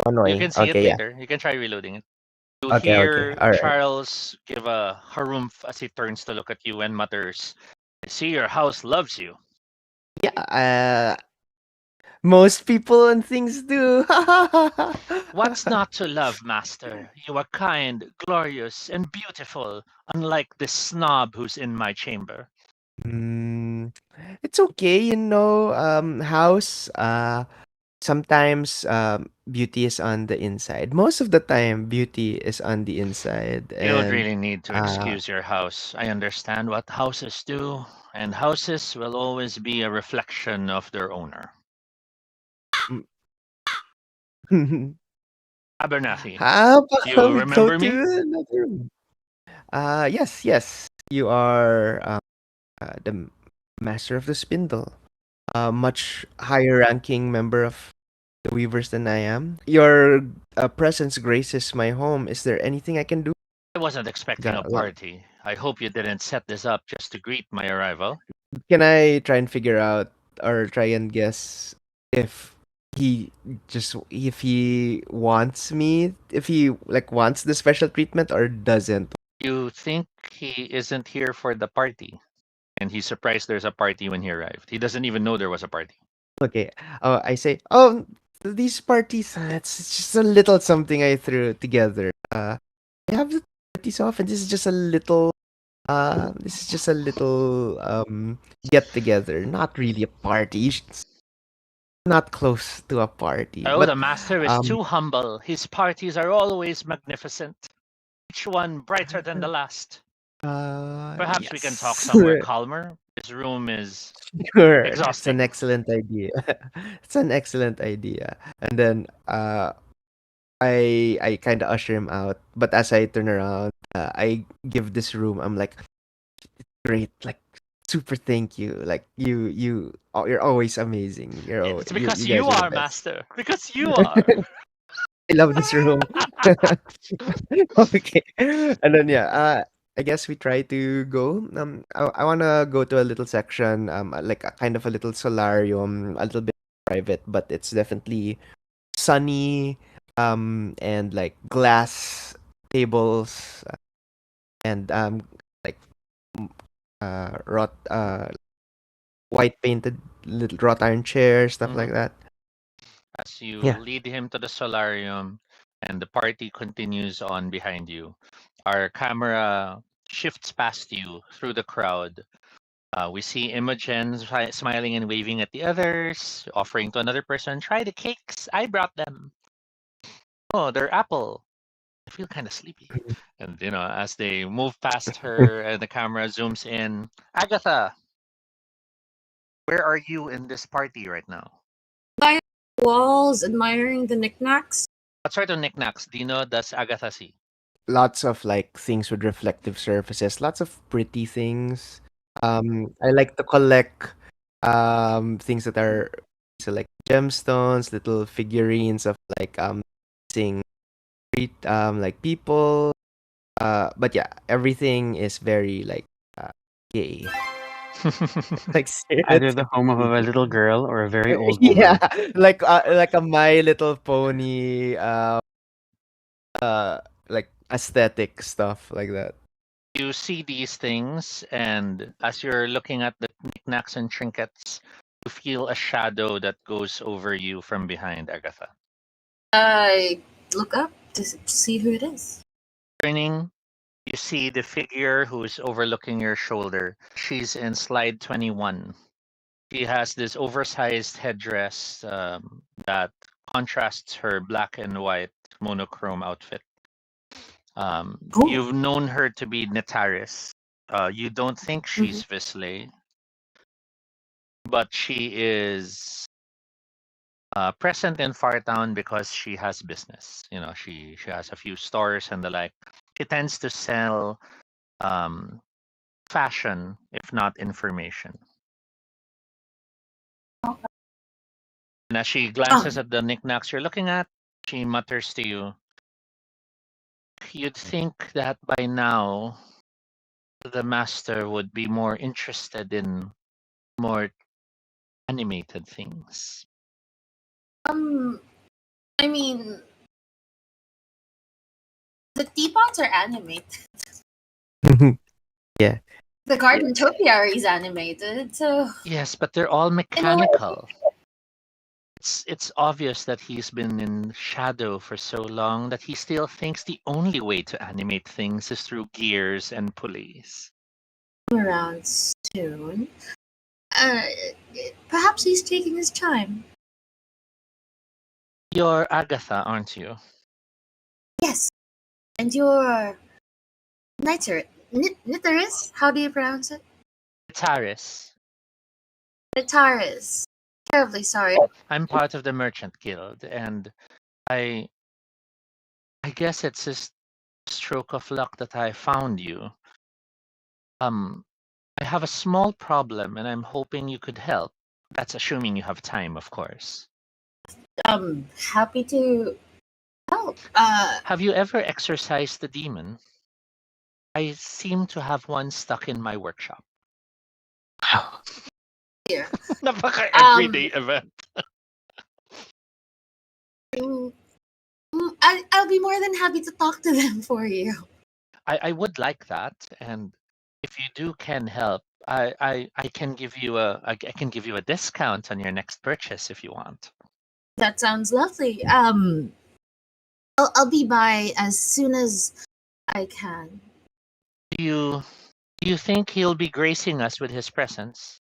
You annoying. can see it Okay, yeah. later. You can try reloading it. You Okay, okay. hear All right. Charles give a harumph as he turns to look at you and mutters, "I see your house loves you." Yeah. Most people and things do. What's not to love, master? You are kind, glorious, and beautiful, unlike this snob who's in my chamber. Mm, it's okay, you know. House. Sometimes beauty is on the inside. Most of the time, beauty is on the inside, You don't and really need to uh, excuse your house. I understand what houses do, and houses will always be a reflection of their owner. Abernathy, how you about we go remember to me? another room? Yes, yes. You are the master of the spindle. A much higher ranking member of the Weavers than I am. Your presence graces my home. Is there anything I can do? I wasn't expecting a Got a lot. party. I hope you didn't set this up just to greet my arrival. Can I try and figure out or try and guess if he just if he wants me, if he like wants the special treatment or doesn't. You think he isn't here for the party, and he's surprised there's a party when he arrived. He doesn't even know there was a party. Okay. I say, oh, these parties, it's just a little something I threw together. I have the parties often. This is just a little get together. Not really a party. Not close to a party. Oh, But the master is um, too humble. His parties are always magnificent, each one brighter than the last. Perhaps we can talk yes. somewhere calmer. This room is Sure, it's an exhausting. excellent idea. It's an excellent idea. And then I kind of usher him out, but as I turn around, I give this room. I'm like, great, like super thank you. Like you're always amazing. It's You because you guys are the are, best. master. Because you are. I love this room. Okay. And then yeah, I guess we try to go. I wanna go to a little section, like a kind of a little solarium, a little bit private, but it's definitely sunny, and like glass tables, and like m- wrought white painted little wrought iron chairs, stuff like Mhm. that. As you Yeah. lead him to the solarium and the party continues on behind you, our camera shifts past you through the crowd. We see Imogen smiling and waving at the others, offering to another person, try the cakes. I brought them. Oh, they're apple. I feel kind of sleepy. And, as they move past her and the camera zooms in, Agatha, where are you in this party right now? By the walls, admiring the knickknacks. What sort of knickknacks Dino does Agatha see? Lots of like things with reflective surfaces, lots of pretty things. I like to collect things that are so like gemstones, little figurines of like seeing like people. But yeah, everything is very like gay. Like Either the home of stereotypically a gay. little girl or a very old Yeah, woman. like a My Little Pony uh like aesthetic stuff like that. You see these things, and as you're looking at the knickknacks and trinkets, you feel a shadow that goes over you from behind Agatha. I look up to see who it is. Turning, you see the figure who's overlooking your shoulder. She's in slide 21. She has this oversized headdress that contrasts her black and white monochrome outfit. Oh. You've known her to be Netaris. You don't think she's Visley, but she is present in Fartown because she has business. She has a few stores and the like. She tends to sell fashion, if not information. And as she glances at the knickknacks you're looking at, she mutters to you, "You'd think that by now the master would be more interested in more animated things." Um, I mean, the teapots are animated. Yeah. The garden topiary is animated, so Yes, but they're all in a way, mechanical. It's obvious that he's been in shadow for so long that he still thinks the only way to animate things is through gears and pulleys. around soon. Uh, Perhaps he's taking his time. You're Agatha, aren't you? Yes, and your Nitaris? How do you pronounce it? Taris. Nitaris. Terribly sorry. I'm part of the Merchant Guild, and I I guess it's a stroke of luck that I found you. Um, I have a small problem, and I'm hoping you could help. That's assuming you have time, of course. Happy to help. Have you ever exorcised the demon? I seem to have one stuck in my workshop. Here. Napaka Um, everyday event. Mm, I'll be more than happy to talk to them for you. I would like that, and if you can help, I can give you I can give you a discount on your next purchase if you want. That sounds lovely. I'll be by as soon as I can. Do you think he'll be gracing us with his presence?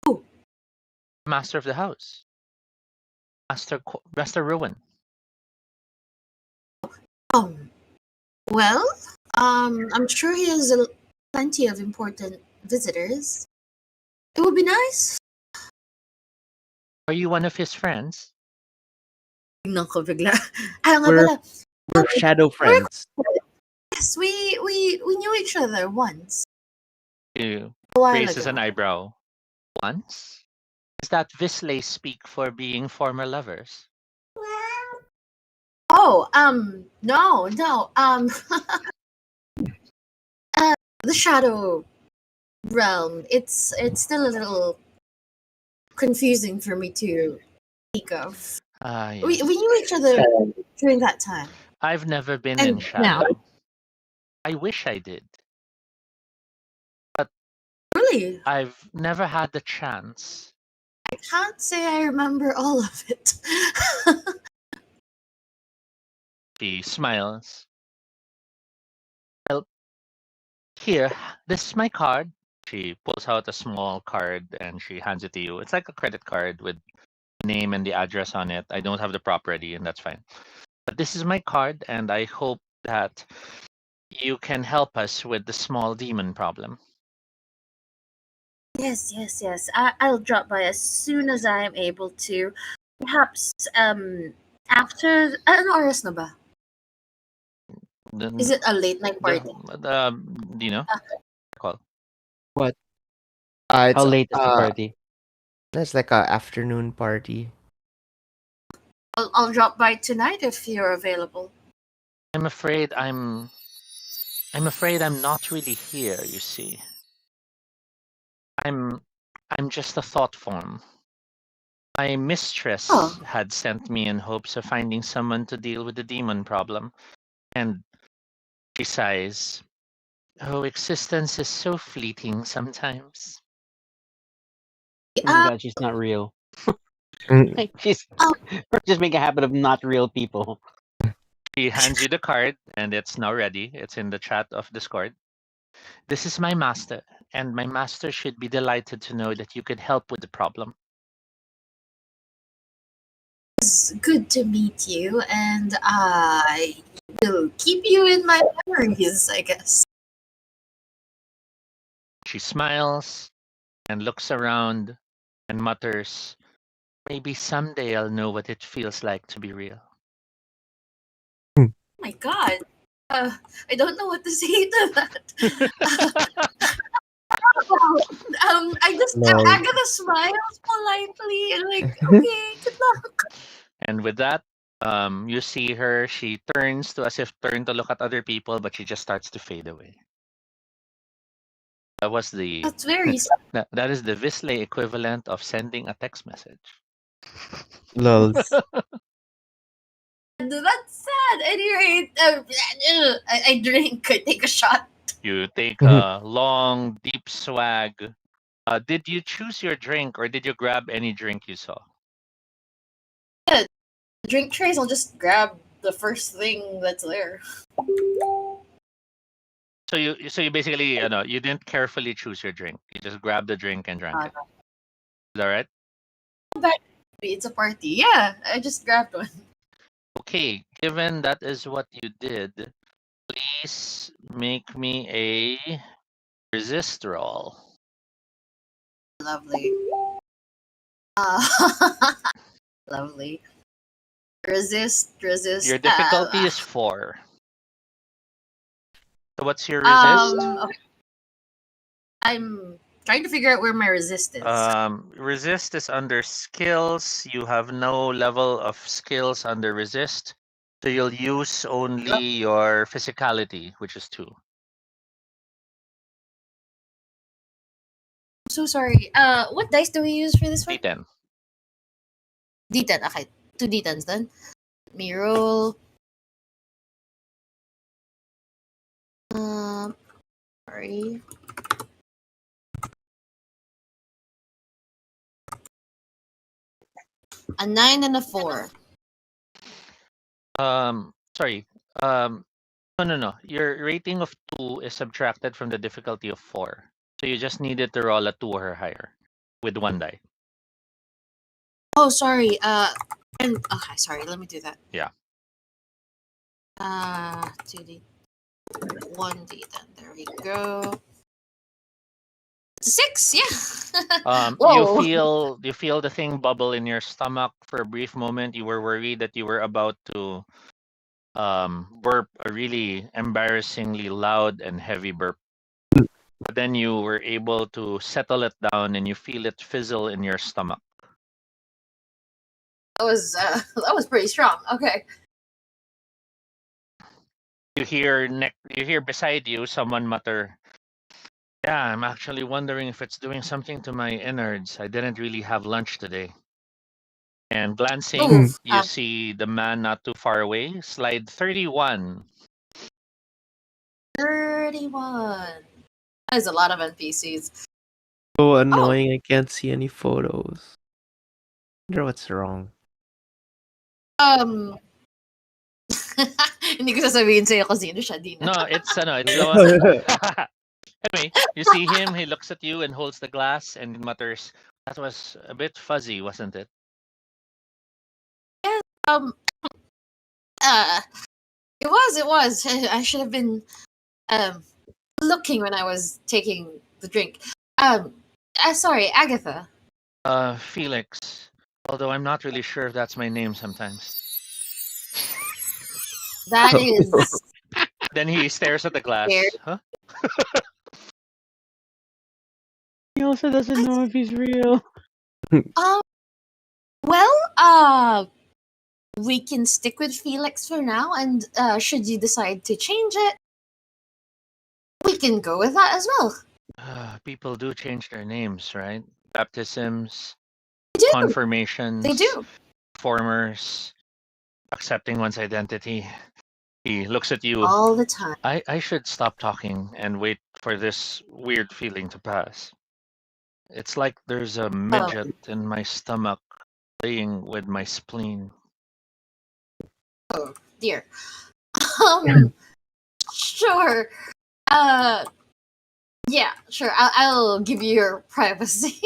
Who? Master of the house, Master Ruin. Um, well, I'm sure he has plenty of important visitors. It would be nice. Are you one of his friends? Tingnan ko bigla. Ah, nga We're pala. we're shadow We're friends. yes, we knew each other once You a while raises an ago. eyebrow. Once? Does that Visley speak for being former lovers? Oh, no. The shadow realm. It's still a little confusing for me to speak of. Ah, We yes. knew each other during that time, I've never been in and now shadow. I wish I did. really, I've never had the chance. I can't say I remember all of it. She smiles. Well, here, this is my card. She pulls out a small card and she hands it to you. It's like a credit card with the name and the address on it. I don't have the prop ready, and that's fine. But this is my card, and I hope that you can help us with the small demon problem. Yes. I'll drop by as soon as I am able to. Perhaps after ano oras na ba? Is Then it a late night party? do you know? Call. What? How It's late is the party? it's like a afternoon party. I'll drop by tonight if you're available. I'm afraid I'm not really here, you see. I'm just a thought form. My mistress Oh. had sent me in hopes of finding someone to deal with the demon problem. And she sighs. Oh, existence is so fleeting sometimes. Oh my Uh, god, she's not real. Mm. Like she's just make a habit of not real people. She hands you the card, and it's now ready. It's in the chat of Discord. This is my master, and my master should be delighted to know that you could help with the problem. it's good to meet you, and I will keep you in my memories, I guess. She smiles and looks around and mutters, maybe someday I'll know what it feels like to be real. Oh my god. I don't know what to say to that. I just No. Agatha smiles politely and like, okay, good luck. And with that, you see her, she turns to as if turn to look at other people, but she just starts to fade away. That was the That's very that is the Visley equivalent of sending a text message. Lols. That's sad. Anyway, I drink. I take a shot. You take a long, deep swag. Did you choose your drink or did you grab any drink you saw? Drink trays. I'll just grab the first thing that's there. So you basically you didn't carefully choose your drink. You just grabbed the drink and drank it. Is that right? It's a party. Yeah, I just grabbed one. Okay, given that is what you did, please make me a resist roll. Lovely. Lovely. Resist. Your difficulty is 4. So what's your resist? Okay. I'm trying to figure out where my resist is. Resist is under skills. You have no level of skills under resist. So you'll use only your physicality, which is 2. I'm so sorry. What dice do we use for this one? D10. D10. Okay, 2 D10s then. me roll. Sorry. A 9 and a 4. Sorry. No. Your rating of 2 is subtracted from the difficulty of 4. So you just needed to roll a 2 or higher with 1 die. Oh, sorry. And okay, sorry. Let me do that. Yeah. 2d, 1d. Then there we go. 6. Yeah. Whoa. You feel the thing bubble in your stomach for a brief moment. You were worried that you were about to burp a really embarrassingly loud and heavy burp. But then you were able to settle it down and you feel it fizzle in your stomach. That was pretty strong. Okay. You hear beside you someone mutter, "Yeah, I'm actually wondering if it's doing something to my innards. I didn't really have lunch today." And glancing, Oof. you see the man not too far away. Slide 31. 31. That is a lot of NPCs. So annoying, I can't see any photos. Wonder what's wrong. Hindi ko sasabihin sa'yo kung sino siya, Dina. No, it's the one. Anyway, you see him, he looks at you and holds the glass and mutters, "That was a bit fuzzy, wasn't it?" Um, it was. I should have been looking when I was taking the drink. Sorry, Agatha. Felix. Although I'm not really sure if that's my name sometimes. That is. Then he stares at the glass. Weird. Huh? He also doesn't know if he's real. Well, we can stick with Felix for now, and should you decide to change it, we can go with that as well. People do change their names, right? Baptisms, They do. confirmations, They do. formers, accepting one's identity. He looks at you. All the time. I should stop talking and wait for this weird feeling to pass. It's like there's a midget in my stomach playing with my spleen. Oh dear. Sure. Yeah, sure. I'll give you your privacy.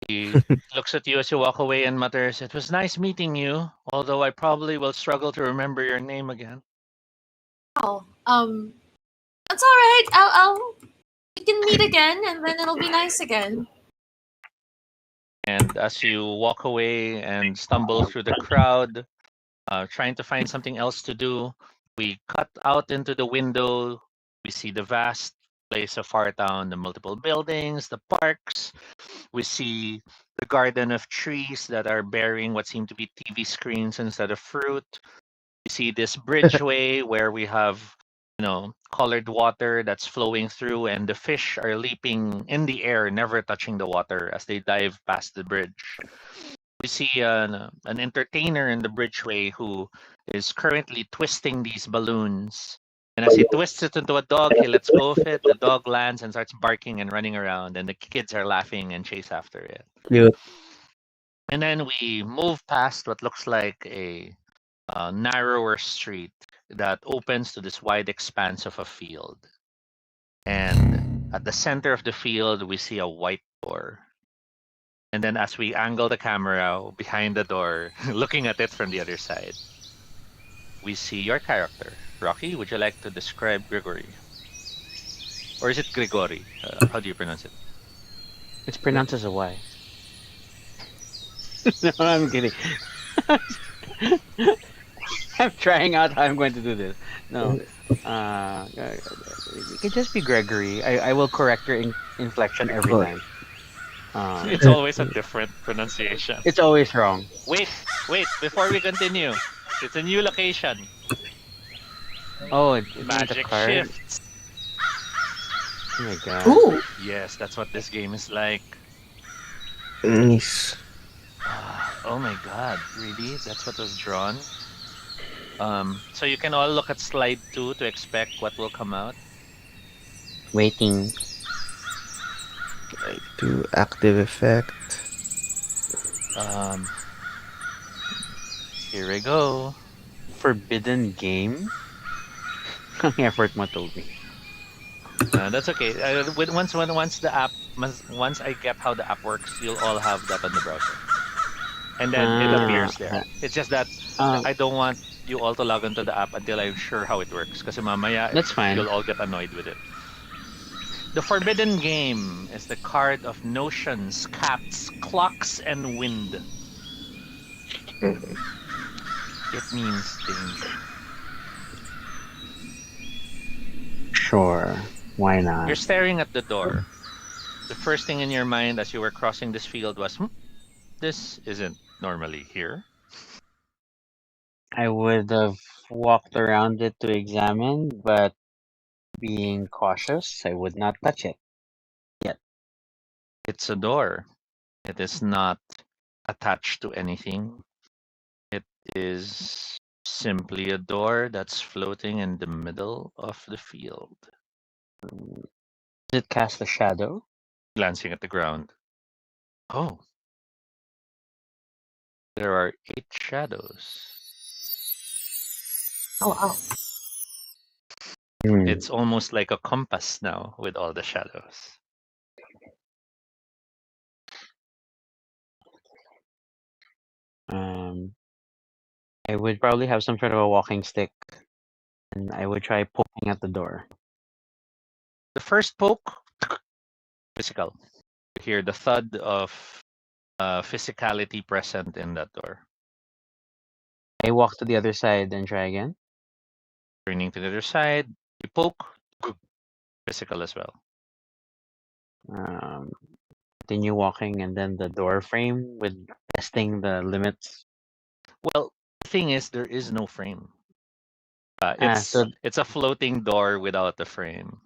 He looks at you as you walk away and mutters, "It was nice meeting you, although I probably will struggle to remember your name again." Oh, that's all right. We can meet again, and then it'll be nice again. And as you walk away and stumble through the crowd, trying to find something else to do, we cut out into the window. We see the vast place of Far Town, the multiple buildings, the parks. We see the garden of trees that are bearing what seem to be TV screens instead of fruit. We see this bridgeway where we have, colored water that's flowing through, and the fish are leaping in the air, never touching the water as they dive past the bridge. We see an entertainer in the bridgeway who is currently twisting these balloons. And as he twists it into a dog, he lets go of it. The dog lands and starts barking and running around, and the kids are laughing and chase after it. Cute. And then we move past what looks like a narrower street that opens to this wide expanse of a field. And at the center of the field, we see a white door. And then as we angle the camera behind the door, looking at it from the other side, we see your character. Rocky, would you like to describe Gregory? Or is it Gregory? How do you pronounce it? It's pronounced as a Y. No, I'm kidding. I'm trying out how I'm going to do this. No. It can just be Gregory. I will correct your inflection every time. It's always a different pronunciation. It's always wrong. Wait, before we continue. It's a new location. Oh, it's Magic a card. shifts. Oh my god. Ooh. Yes, that's what this game is like. Nice. Oh my god, really? That's what was drawn? So you can all look at slide 2 to expect what will come out. Waiting. Like to active effect. Um, here we go. Forbidden game? Ang effort mo, Toby. That's okay. Once the app once I get how the app works, you'll all have that on the browser, and then it Ah, appears there. It's just that uh, I don't want you all to log into the app until I'm sure how it works. Because mamaya that's fine. you'll all get annoyed with it. The Forbidden Game is the card of notions, cats, clocks, and wind. It means danger. Sure. Why not? You're staring at the door. The first thing in your mind as you were crossing this field was, this isn't normally here. I would have walked around it to examine, but being cautious, I would not touch it. It's a door. It is not attached to anything. It is simply a door that's floating in the middle of the field. Does it cast a shadow? Glancing at the ground. Oh, there are 8 shadows. Oh. Hmm. It's almost like a compass now with all the shadows. I would probably have some sort of a walking stick, and I would try poking at the door. The first poke, physical. You hear the thud of physicality present in that door. I walk to the other side and try again. Turning to the other side, you poke, physical as well. Um, Continue walking, and then the door frame with testing the limits. Well, the thing is, there is no frame. So It's a floating door without the frame.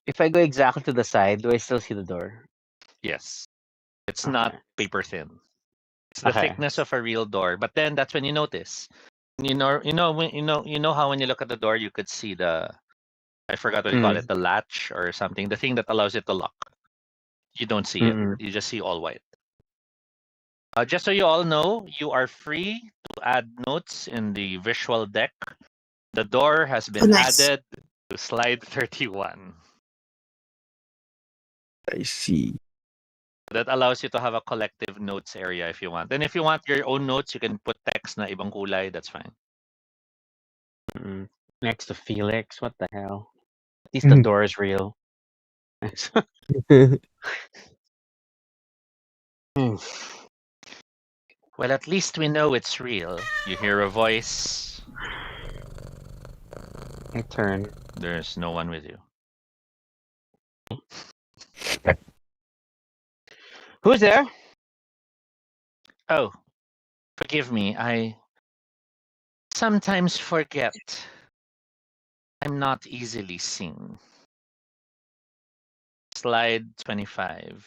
if I go exactly to the side, do I still see the door? Yes, it's not Okay. paper thin. It's the Okay. thickness of a real door. But then that's when you notice. You know how when you look at the door, you could see the, I forgot what you call it, Mm. the latch or something, the thing that allows it to lock. You don't see it. Mm-mm. You just see all white. Just so you all know, you are free to add notes in the visual deck. The door has been Nice. added to slide 31. I see. That allows you to have a collective notes area if you want. And if you want your own notes, you can put text na ibang kulay. That's fine. Mm-mm. Next to Felix, what the hell? At least the door is real. Hmm. Well, at least we know it's real. You hear a voice. I turn. There's no one with you. Who's there? Oh, forgive me. I sometimes forget. I'm not easily seen. Slide 25.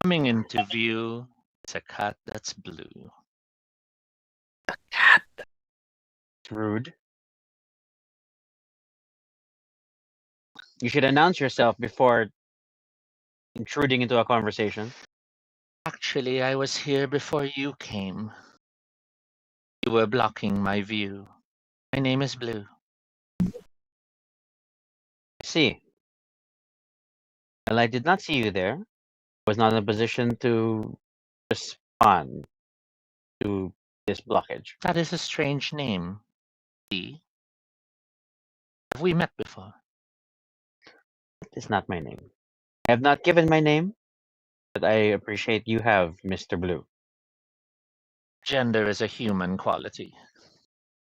Coming into view is a cat that's blue. Rude. You should announce yourself before intruding into a conversation. Actually, I was here before you came. You were blocking my view. My name is Blue. See. Well, I did not see you there. Was not in a position to respond to this blockage. That is a strange name. See? Have we met before? It is not my name. I have not given my name, but I appreciate you have, Mr. Blue. Gender is a human quality.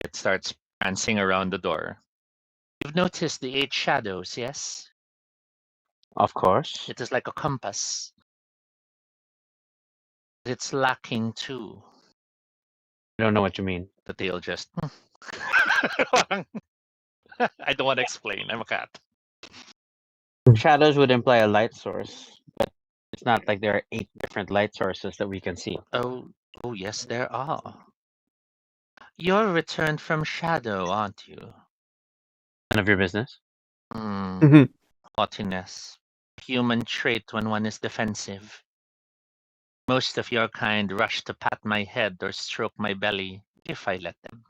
It starts prancing around the door. You've noticed the 8 shadows, yes? Of course. It is like a compass. It's lacking 2. I don't know what you mean. The tail just. I don't want to explain. I'm a cat. Shadows would imply a light source, but it's not like there are 8 different light sources that we can see. Oh, Oh, yes, there are. You're returned from shadow, aren't you? None of your business. Hmm, haughtiness. Human trait when one is defensive. Most of your kind rush to pat my head or stroke my belly, if I let them.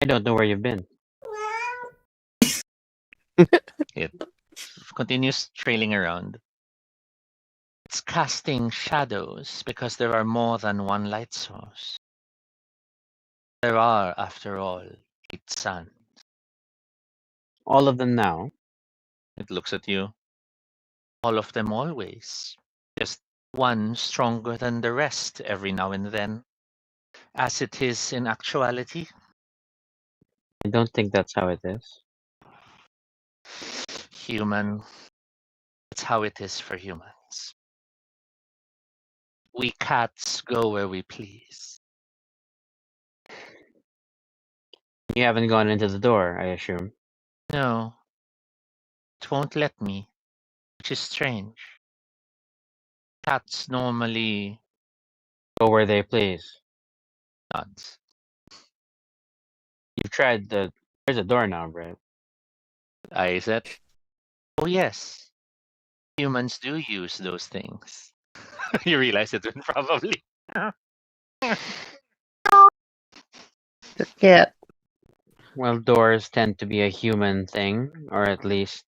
I don't know where you've been. It continues trailing around. It's casting shadows because there are more than one light source. There are, after all, 8 suns. All of them now. It looks at you. All of them always. Just one stronger than the rest every now and then, as it is in actuality. I don't think that's how it is. Human, it's how it is for humans. We cats go where we please. You haven't gone into the door, I assume. No, it won't let me, which is strange. Cats normally Go where they please. nods. You've tried the. There's a doorknob, right? I said, oh yes, humans do use those things. You realize it would probably. The cat. Well, doors tend to be a human thing, or at least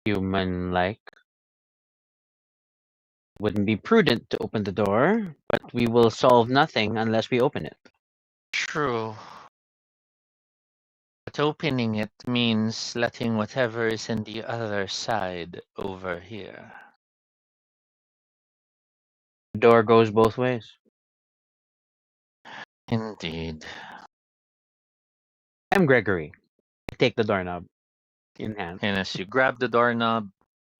human-like. Wouldn't be prudent to open the door, but we will solve nothing unless we open it. True. But opening it means letting whatever is in the other side over here. The door goes both ways. Indeed. I'm Gregory. I take the doorknob in hand. And as you grab the doorknob,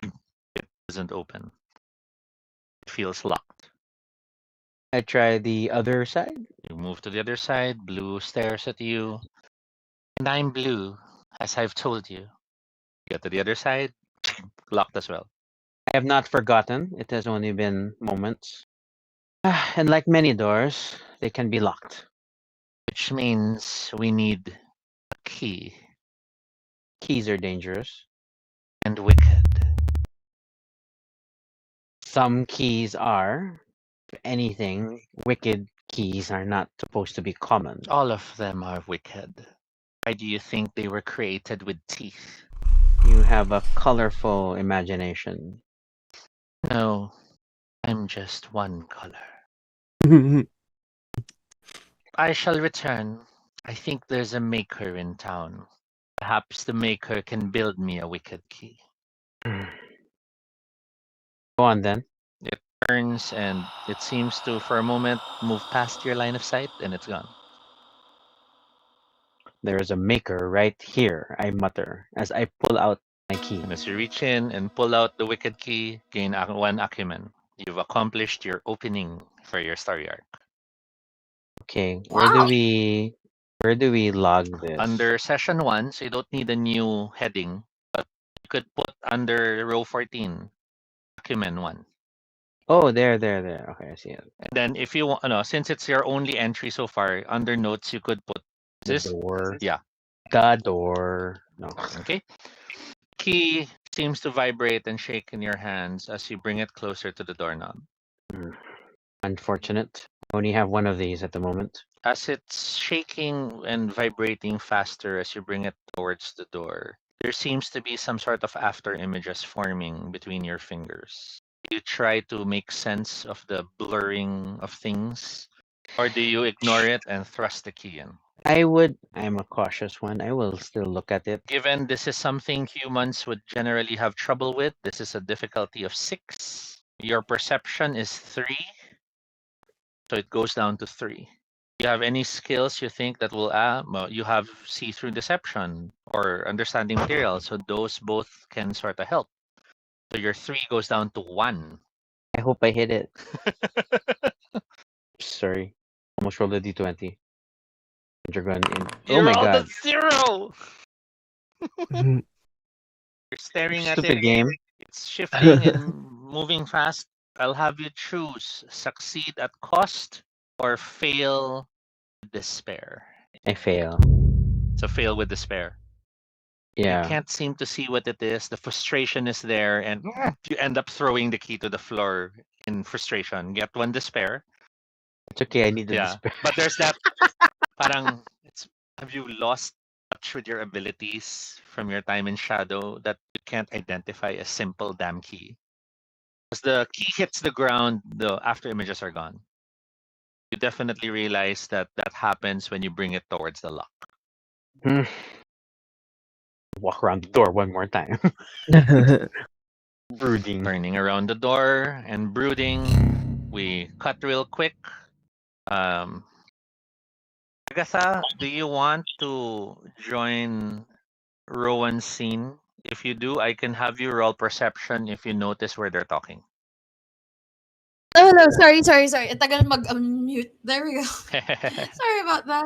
it doesn't open. It feels locked. I try the other side. You move to the other side, Blue stares at you. And I'm Blue, as I've told you. Get to the other side, locked as well. I have not forgotten. It has only been moments. And like many doors, they can be locked. Which means we need a key. Keys are dangerous. And wicked. Some keys are. If anything, wicked keys are not supposed to be common. All of them are wicked. Why do you think they were created with teeth? You have a colorful imagination. No, I'm just one color. I shall return. I think there's a maker in town. Perhaps the maker can build me a wicked key. Go on then. It turns and it seems to, for a moment, move past your line of sight and it's gone. There is a maker right here, I mutter, as I pull out my key. And as you reach in and pull out the wicked key, gain 1 acumen. You've accomplished your opening for your story arc. Okay, Wow. where do we log this? Under session 1, so you don't need a new heading, but you could put under row 14, acumen 1. Oh, there. Okay, I see it. And then if you want, no, since it's your only entry so far, under notes you could put The this. door. Yeah. The door. No. Okay. Key seems to vibrate and shake in your hands as you bring it closer to the doorknob. Unfortunate. I only have one of these at the moment. As it's shaking and vibrating faster as you bring it towards the door, there seems to be some sort of after images forming between your fingers. Do you try to make sense of the blurring of things? Or do you ignore it and thrust the key in? I'm a cautious one. I will still look at it. Given this is something humans would generally have trouble with, this is a difficulty of 6. Your perception is 3. So it goes down to 3. Do you have any skills you think that will well, you have see-through deception or understanding material, so those both can sort of help. So your 3 goes down to 1. I hope I hit it. Sorry. Almost rolled a d20. You're going in. You Oh my rolled god. a 0! You're staring at Stupid it. game. It's shifting and moving fast. I'll have you choose succeed at cost or fail with despair. I fail. So fail with despair. You Yeah. can't seem to see what it is. The frustration is there, and you end up throwing the key to the floor in frustration. Get one despair. It's okay. I need the Yeah. despair. But there's that parang it's have you lost touch with your abilities from your time in shadow that you can't identify a simple damn key? As the key hits the ground, the after images are gone. You definitely realize that that happens when you bring it towards the lock. Hmm. Walk around the door one more time. Brooding. Turning around the door and brooding. We cut real quick. Um, Agatha, do you want to join Rowan's scene? If you do, I can have you roll perception if you notice where they're talking. Oh, no, sorry. Ang tagal mag-unmute. There we go. Sorry about that.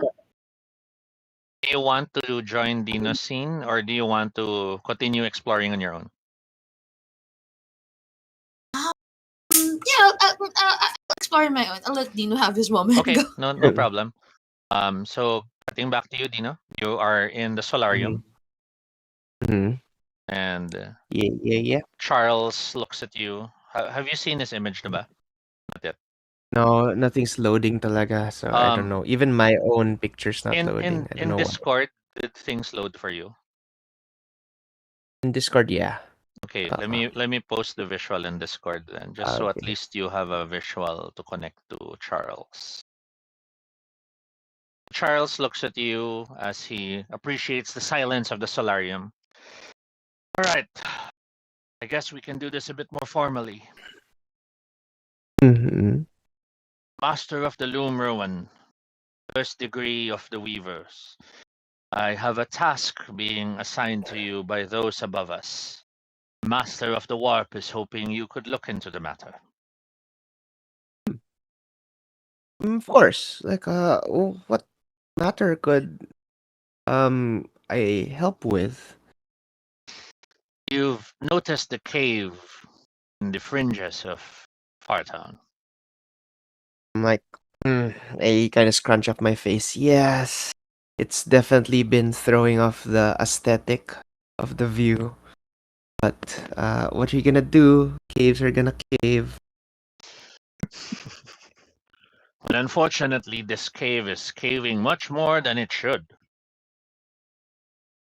Do you want to join Dino's scene or do you want to continue exploring on your own? Yeah, I'll explore on my own. I'll let Dino have his moment. Okay, Go. no problem. So cutting back to you, Dino. You are in the solarium Mhm. and Yeah. Charles looks at you. Have you seen his image, diba? Not yet. No, nothing's loading talaga, so I don't know. Even my own picture's not loading. I don't In know why. Discord, did things load for you? In Discord, yeah. Okay, let me post the visual in Discord then, just so at Okay. least you have a visual to connect to Charles. Charles looks at you as he appreciates the silence of the solarium. All right, I guess we can do this a bit more formally. Mhm. Master of the Loom Rowan, first degree of the Weavers. I have a task being assigned to you by those above us. Master of the Warp is hoping you could look into the matter. Of course. Like, what matter could I help with? You've noticed the cave in the fringes of Fartown. I'm like, I kind of scrunch up my face. Yes, it's definitely been throwing off the aesthetic of the view. But what are you gonna do? Caves are gonna cave. Well, unfortunately, this cave is caving much more than it should.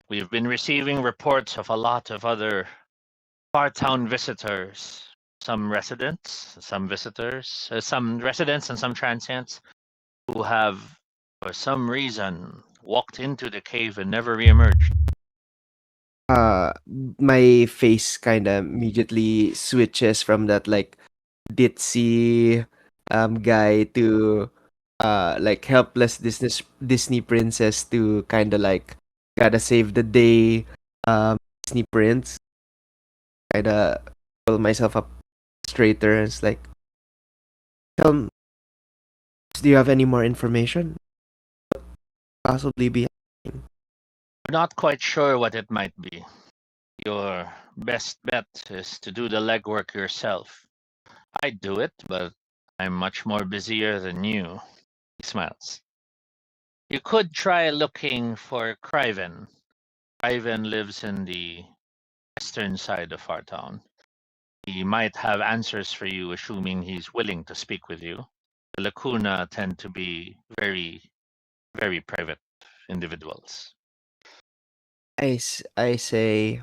We've been receiving reports of a lot of other Fartown visitors. Some residents, some visitors, some residents and some transients who have, for some reason, walked into the cave and never reemerged. Uh, my face kind of immediately switches from that like ditzy guy to like helpless Disney princess to kind of like gotta save the day Disney prince. Kind of pull myself up straighter and it's like, tell, do you have any more information? Possibly be. We're not quite sure what it might be. Your best bet is to do the legwork yourself. I'd do it, but I'm much more busier than you. He smiles. You could try looking for Criven. Criven lives in the western side of our town. He might have answers for you, assuming he's willing to speak with you. The Lacuna tend to be very private individuals. I say,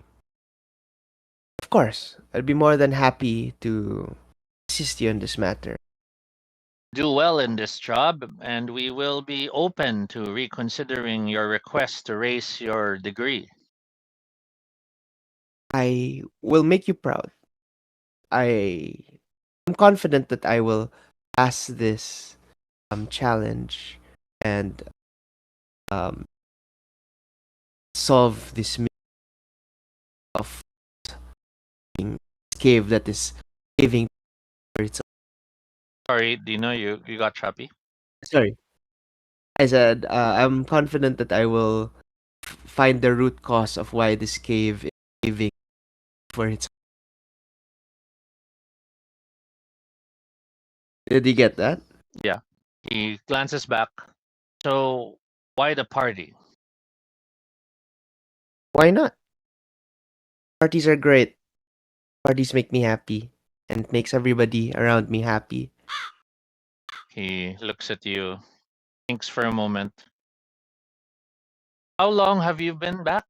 of course, I'd be more than happy to assist you in this matter. Do well in this job, and we will be open to reconsidering your request to raise your degree. I will make you proud. I am confident that I will pass this challenge and um solve this mystery of being cave that is caving for its. Sorry, Dino, you got choppy. Sorry, I said I'm confident that I will find the root cause of why this cave is caving for its. Did you get that? Yeah. He glances back. So, why the party? Why not? Parties are great. Parties make me happy, and it makes everybody around me happy. He looks at you, thinks for a moment. How long have you been back?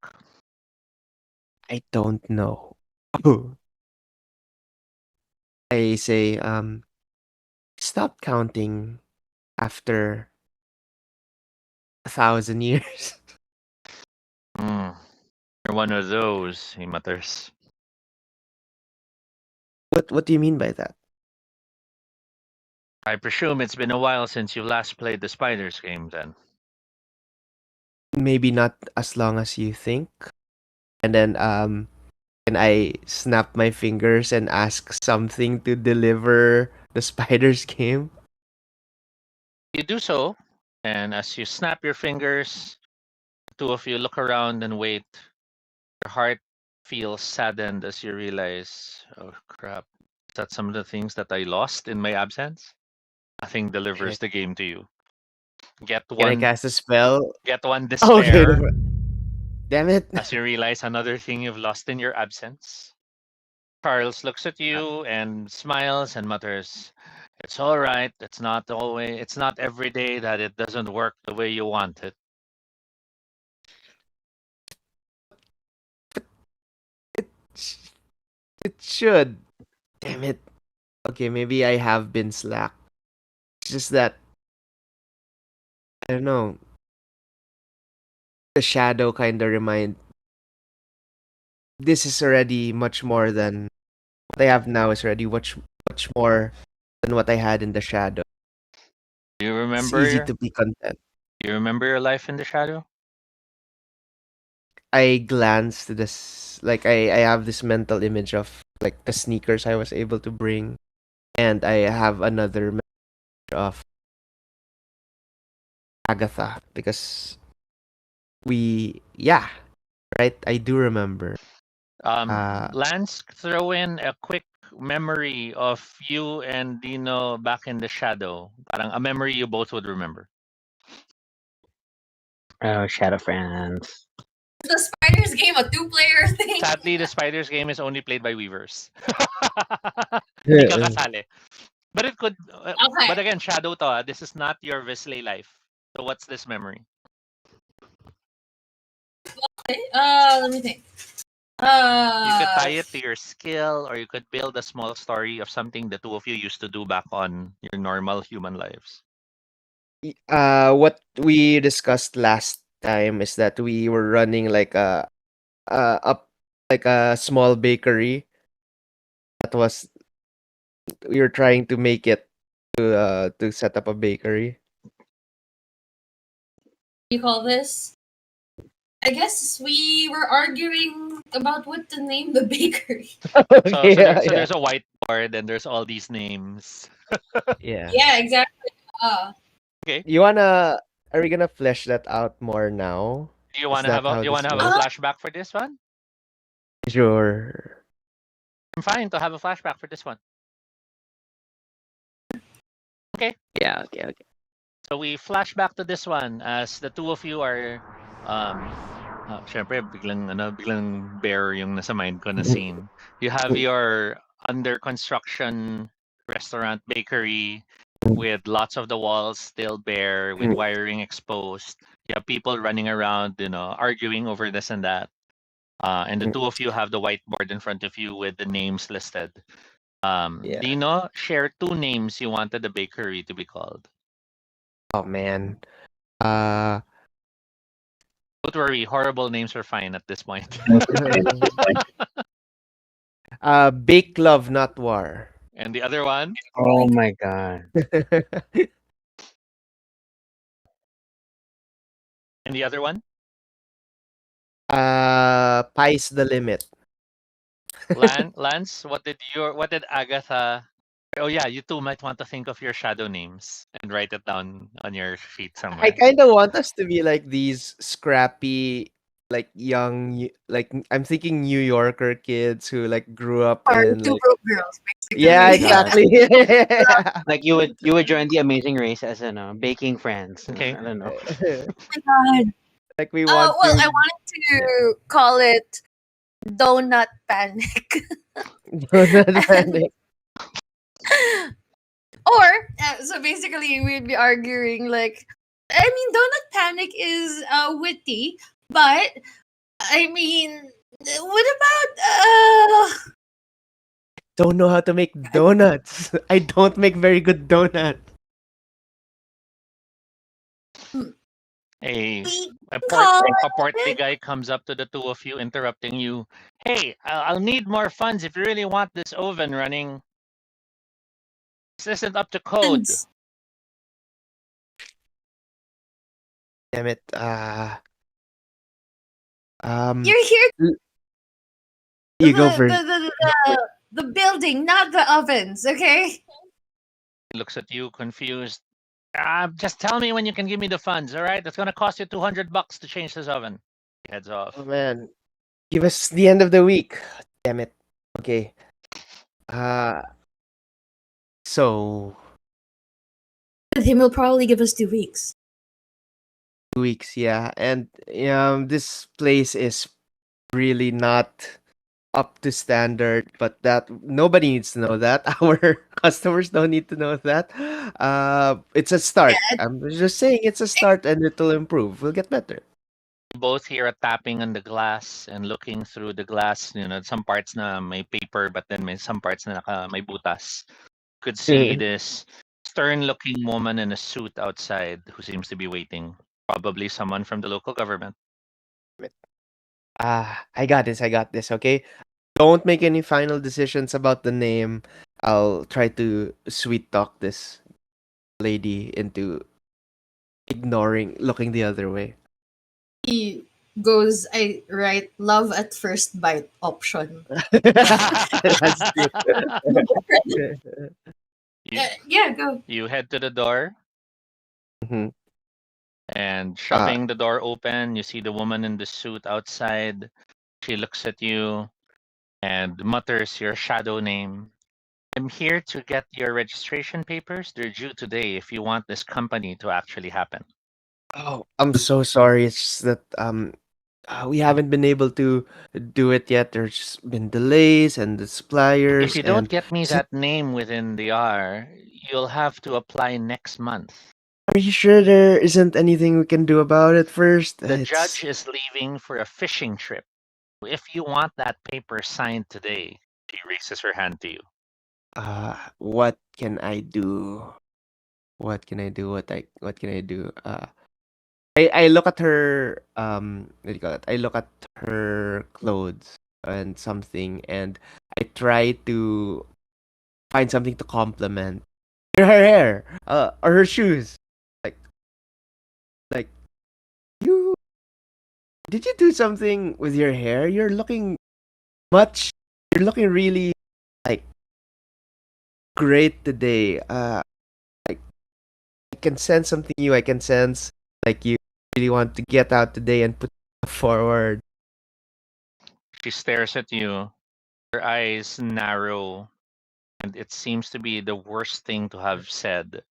I don't know. I say, stop counting after 1,000 years. Hmm. You're one of those, he mutters. What do you mean by that? I presume it's been a while since you last played the Spiders game, then. Maybe not as long as you think. And then can I snap my fingers and ask something to deliver the spider's game? You do so, and as you snap your fingers, the two of you look around and wait. Your heart feels saddened as you realize, oh crap, is that some of the things that I lost in my absence? Nothing Damn delivers it. the game to you. Get Can I one cast a spell? get one Okay. despair Damn it. as you realize another thing you've lost in your absence. Charles looks at you and smiles and mutters, "It's all right. It's not every day that it doesn't work the way you want it." It should. Damn it. Okay, maybe I have been slack. It's just that I don't know. The shadow kind of remind. This is already much more than what I have now. Is already much more than what I had in the shadow. Do you It's remember easy your to be content. do you remember your life in the shadow? I glanced to this, like I have this mental image of like the sneakers I was able to bring, and I have another image of Agatha because yeah, right. I do remember. Lance, throw in a quick memory of you and Dino back in the shadow. Parang a memory you both would remember. Oh, Shadow Friends. The Spiders game, a two-player thing. Sadly, the Spiders game is only played by Weavers. Hindi ka kasali. But it could. But Okay. again, Shadow to. This is not your Visley life. So what's this memory? Okay. Let me think. You could tie it to your skill, or you could build a small story of something the two of you used to do back on your normal human lives. What we discussed last time is that we were running like up like a small bakery that was we were trying to make it to set up a bakery. You call this? I guess we were arguing about what to name the bakery. So yeah, so yeah, there's a whiteboard and there's all these names. yeah. Yeah, exactly. Okay. You wanna? Are we gonna flesh that out more now? Do you Is want to that have a how do you this want to have a works? flashback for this one? Sure. I'm fine to have a flashback for this one. Okay. Yeah. Okay. Okay. So we flash back to this one as the two of you are syempre biglang bare yung nasa mind ko na scene. You have your under construction restaurant bakery with lots of the walls still bare with wiring exposed. You have people running around, arguing over this and that. And the two of you have the whiteboard in front of you with the names listed. Yeah. Dino, share two names you wanted the bakery to be called. Oh man. Uh. Don't worry, horrible names are fine at this point. Bake love, not war. And the other one? Oh my god. And the other one? Pies the limit. Lance, what did Agatha? Oh yeah, you two might want to think of your shadow names and write it down on your sheet I somewhere. kind of want us to be like these scrappy, like I'm thinking New Yorker kids who like grew up Or in two like broke girls. Yeah, My God. exactly. Like you would join the Amazing Race as baking friends. Okay. I don't know. God. Like we want Well, I to. wanted Yeah. to call it Donut Panic. Donut And panic. or so basically we'd be arguing like, I mean, Donut Panic is witty, but I mean, what about Don't know how to make donuts. I don't make very good donuts. A we a port call a portly it? guy comes up to the two of you, interrupting you. Hey, I'll need more funds if you really want this oven running. This isn't up to code. Damn it. Um, You're here l- the you go the, first. the the building, not the ovens, okay? He looks at you confused. Just tell me when you can give me the funds, all right? It's gonna cost you $200 to change this oven. He heads Oh off. man, give us the end of the week. Damn it. Okay. Uh, so Him will probably give us 2 weeks. 2 weeks, yeah, and this place is really not up to standard, but that nobody needs to know that. Our customers don't need to know that. It's a start. Yeah, I'm just saying it's a start and it'll improve. We'll get better. Both hear a tapping on the glass and looking through the glass. Some parts na may paper, but then some parts na may butas. Could see this stern-looking woman in a suit outside who seems to be waiting. Probably someone from the local government. I got this. I got this. Okay. Don't make any final decisions about the name. I'll try to sweet talk this lady into ignoring, looking the other way. he goes, I write love at first bite option. That's true. You, Yeah, go. you head to the door, Mhm. and Uh, shoving the door open, you see the woman in the suit outside. She looks at you and mutters your shadow name. I'm here to get your registration papers. They're due today if you want this company to actually happen. oh, I'm so sorry. It's just that we haven't been able to do it yet. There's been delays and the If suppliers you don't and get me is it, that name within the hour, you'll have to apply next month. are you sure there isn't anything we can do about it first? The It's judge is leaving for a fishing trip. If you want that paper signed today, she raises her hand to you. what can I do? What can I do? What can I do? I look at her what do you call it? I look at her clothes and something and I try to find something to compliment her hair, or her shoes. Like like you did you do something with your hair? Much you're looking really like great today. Like I can sense something new. I can sense like you really want to get out today and put forward. She stares at you. Her eyes narrow, and it seems to be the worst thing to have said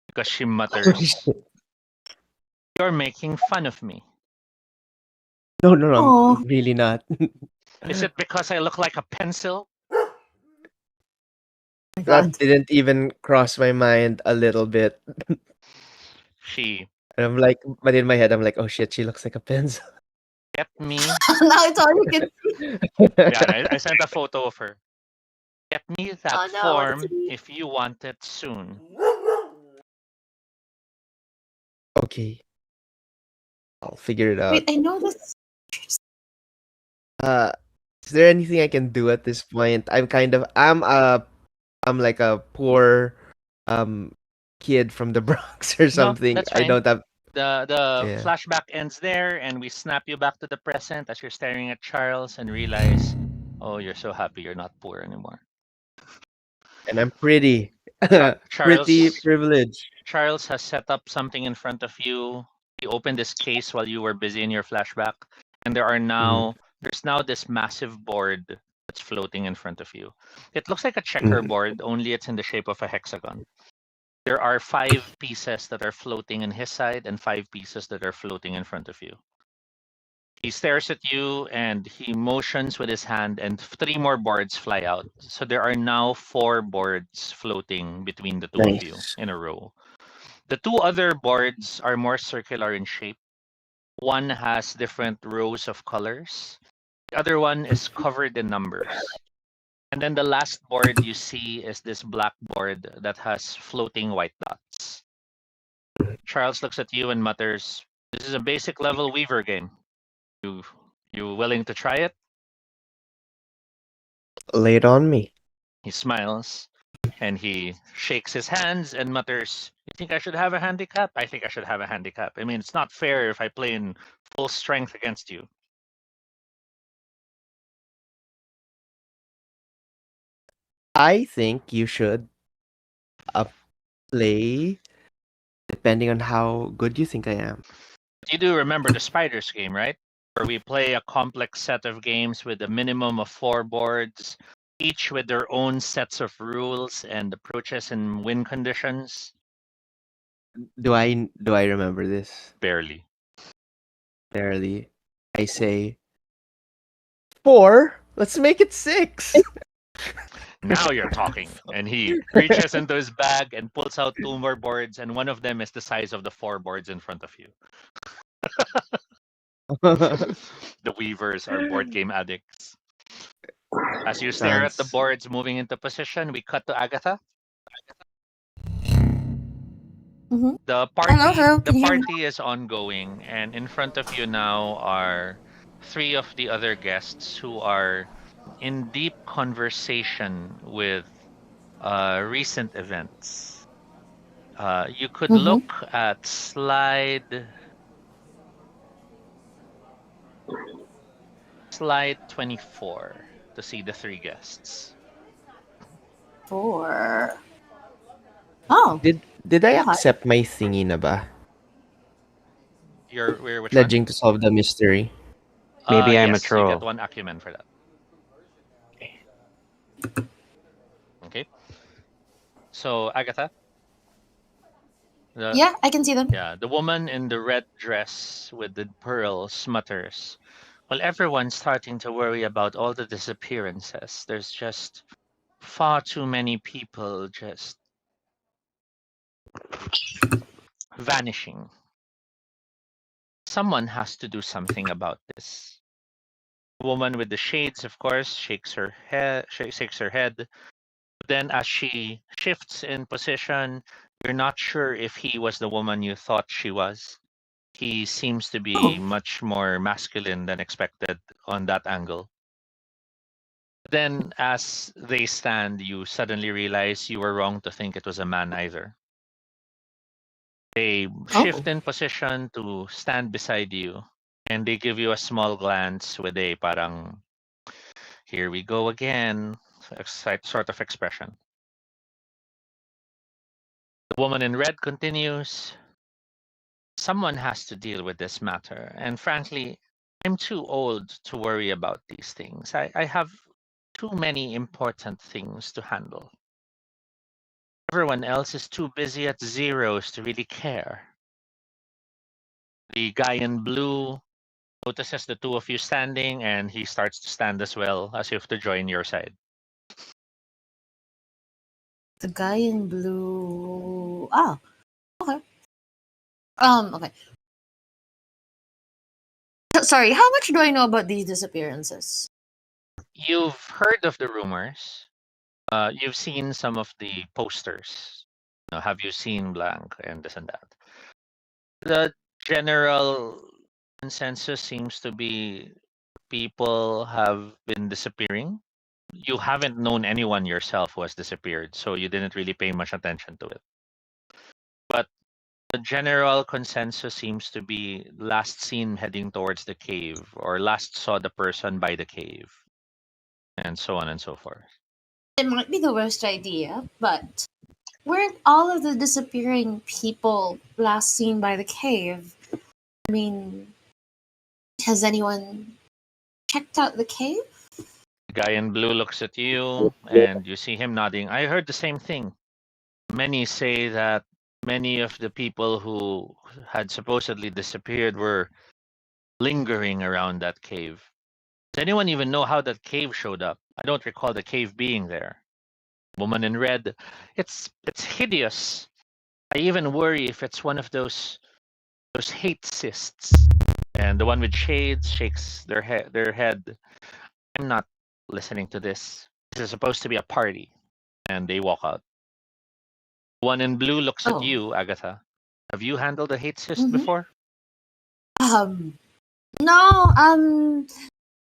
because she mutters, "You're making fun of me. No, no, no, I'm Oh really not. Is it because I look like a pencil?" my That god. didn't even cross my mind a little bit. She And I'm like, but in my head, I'm like, oh shit, she looks like a pencil. get me. Now it's all you can. Yeah, I sent a photo of her. Get me that Oh no, that's form me. if you want it soon. Okay, I'll figure it Wait, out. I know this. Uh, is there anything I can do at this point? I'm like a poor um kid from the Bronx or No, something. that's I fine. don't have The yeah. flashback ends there, and we snap you back to the present as you're staring at Charles and realize, oh, you're so happy you're not poor anymore. And I'm pretty. Pretty Charles privileged. Charles has set up something in front of you. He opened this case while you were busy in your flashback, and Mhm. there's now this massive board that that's floating in front of you. It looks like a checkerboard, only it's in the shape of a hexagon. There are 5 pieces that are floating in his side and 5 pieces that are floating in front of you. He stares at you and he motions with his hand, and 3 more boards fly out. So there are now 4 boards floating between the two of you Nice. in a row. The 2 other boards are more circular in shape. One has different rows of colors. The other one is covered in numbers. And then the last board you see is this black board that has floating white dots. Charles looks at you and mutters, "This is a basic level Weaver game. You willing to try it?" Lay it on me. He smiles and he shakes his hands and mutters, "You think I should have a handicap? I think I should have a handicap. I mean, it's not fair if I play in full strength against you." I think you should play depending on how good you think I am. You do remember the Spiders game, right? Where we play a complex set of games with a minimum of 4 boards, each with their own sets of rules and approaches and win conditions. Do I remember this? Barely. Barely. I say 4. Let's make it 6. Now you're talking. And he reaches into his bag and pulls out 2 more boards, and one of them is the size of the 4 boards in front of you. The Weavers are board game addicts. As you stare at the Sounds- boards moving into position, we cut to Agatha. Mhm. The Hello, hello, the can you hear me? party is ongoing, and in front of you now are 3 of the other guests who are in deep conversation with recent events. You could Mhm. look at slide 24 to see the 3 guests. 4. Oh, Did I God. accept my thingy na ba? You're which one? Pledging to solve the mystery. Maybe I'm a Yes, you get troll. 1 acumen for that. Okay. So Agatha, the Yeah, I can see them. yeah, the woman in the red dress with the pearls mutters, "Well, everyone's starting to worry about all the disappearances. There's just far too many people just vanishing. Someone has to do something about this." The woman with the shades, of course, shakes her head. Then, as she shifts in position, you're not sure if he was the woman you thought she was. He seems to be Oh. much more masculine than expected on that angle. Then, as they stand, you suddenly realize you were wrong to think it was a man either. They shift Oh. in position to stand beside you, and they give you a small glance with a parang, "Here we go again," sort of expression. The woman in red continues, "Someone has to deal with this matter, and frankly, I'm too old to worry about these things. I have too many important things to handle. Everyone else is too busy at zeros to really care." The guy in blue notices the 2 of you standing, and he starts to stand as well, as if to join your side. The guy in blue. Oh, okay. Okay. Sorry, how much do I know about these disappearances? You've heard of the rumors. You've seen some of the posters. Have you seen blank and this and that? The general consensus seems to be people have been disappearing. You haven't known anyone yourself who has disappeared, so you didn't really pay much attention to it. But the general consensus seems to be last seen heading towards the cave, or last saw the person by the cave, and so on and so forth. It might be the worst idea, but weren't all of the disappearing people last seen by the cave? I mean, has anyone checked out the cave? Guy in blue looks at you, and you see him nodding. I heard the same thing. Many say that many of the people who had supposedly disappeared were lingering around that cave. Does anyone even know how that cave showed up? I don't recall the cave being there. Woman in red, it's hideous. I even worry if it's one of those hate cysts. And the one with shades shakes their head. I'm not listening to this. This is supposed to be a party. And they walk out. One in blue looks at Oh. you, Agatha. Have you handled a hate cyst Mhm. before? No,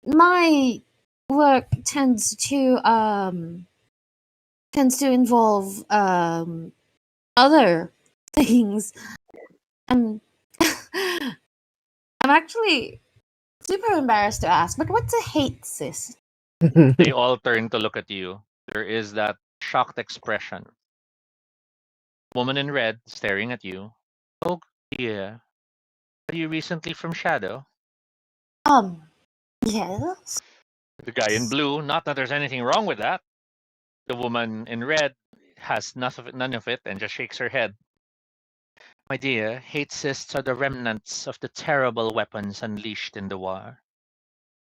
my work tends to involve other things. I'm I'm actually super embarrassed to ask, but what's a hate cyst? They all turn to look at you. There is that shocked expression. Woman in red staring at you. Oh, yeah. Are you recently from Shadow? Yes. The guy in blue, not that there's anything wrong with that. The woman in red has none of it and just shakes her head. My dear, hate cysts are the remnants of the terrible weapons unleashed in the war.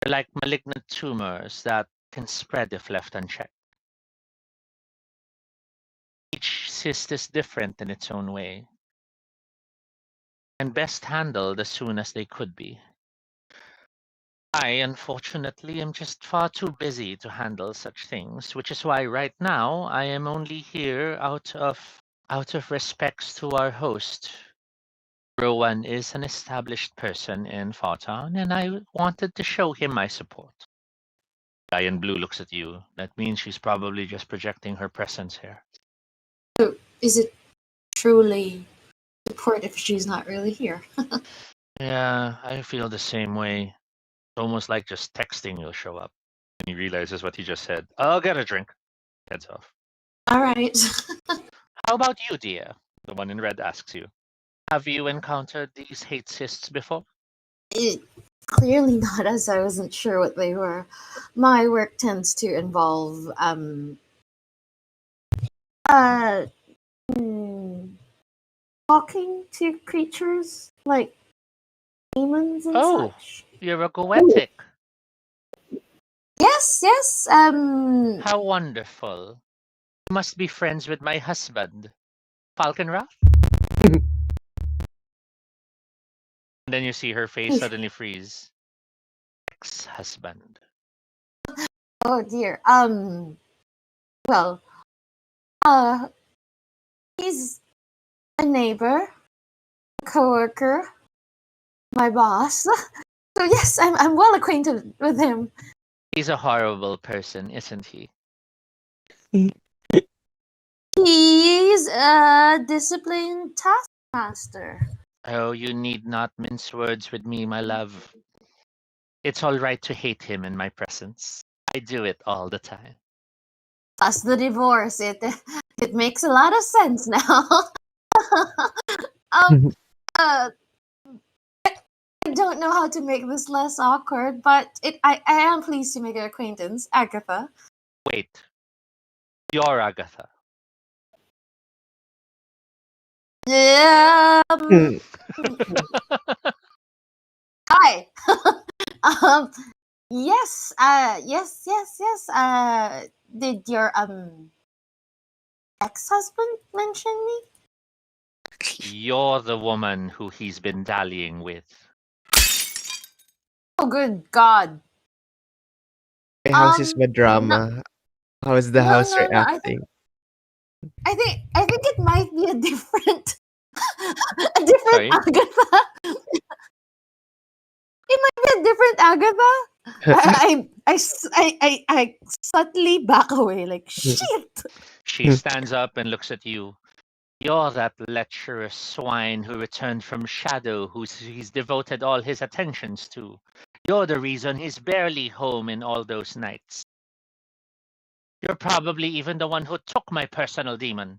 They're like malignant tumors that can spread if left unchecked. Each cyst is different in its own way, and best handled as soon as they could be. I, unfortunately, am just far too busy to handle such things, which is why right now I am only here out of respects to our host. Rowan is an established person in Fartown, and I wanted to show him my support. Guy in blue looks at you. That means she's probably just projecting her presence here. So is it truly support if she's not really here? Yeah, I feel the same way. It's almost like just texting you'll show up. And he realizes what he just said. I'll get a drink. Heads off. All right. How about you, dear? The one in red asks you. Have you encountered these hate cysts before? Clearly not, as I wasn't sure what they were. My work tends to involve uh mm, talking to creatures like demons and Oh, such. you're a goetic. Yes. How wonderful. You must be friends with my husband, Falconrath? And then you see her face suddenly freeze. Ex-husband. Oh dear. Well, uh, he's a neighbor, coworker, my boss. So yes, I'm well acquainted with him. He's a horrible person, isn't he? He's a disciplined taskmaster. Oh, you need not mince words with me, my love. It's all right to hate him in my presence. I do it all the time. Plus the divorce, it makes a lot of sense now. um, uh, I don't know how to make this less awkward, but I am pleased to make your acquaintance, Agatha. Wait, you're Agatha. Um, hi. um, yes. Yes. Did your ex-husband mention me? You're the woman who he's been dallying with. Oh, good God. How's his No, drama? How's the house no. reacting? I think it might be a different a different Sorry? Agatha. It might be a different Agatha. I subtly back away like shit. She stands up and looks at you. You're that lecherous swine who returned from Shadow, he's devoted all his attentions to. You're the reason he's barely home in all those nights. You're probably even the one who took my personal demon.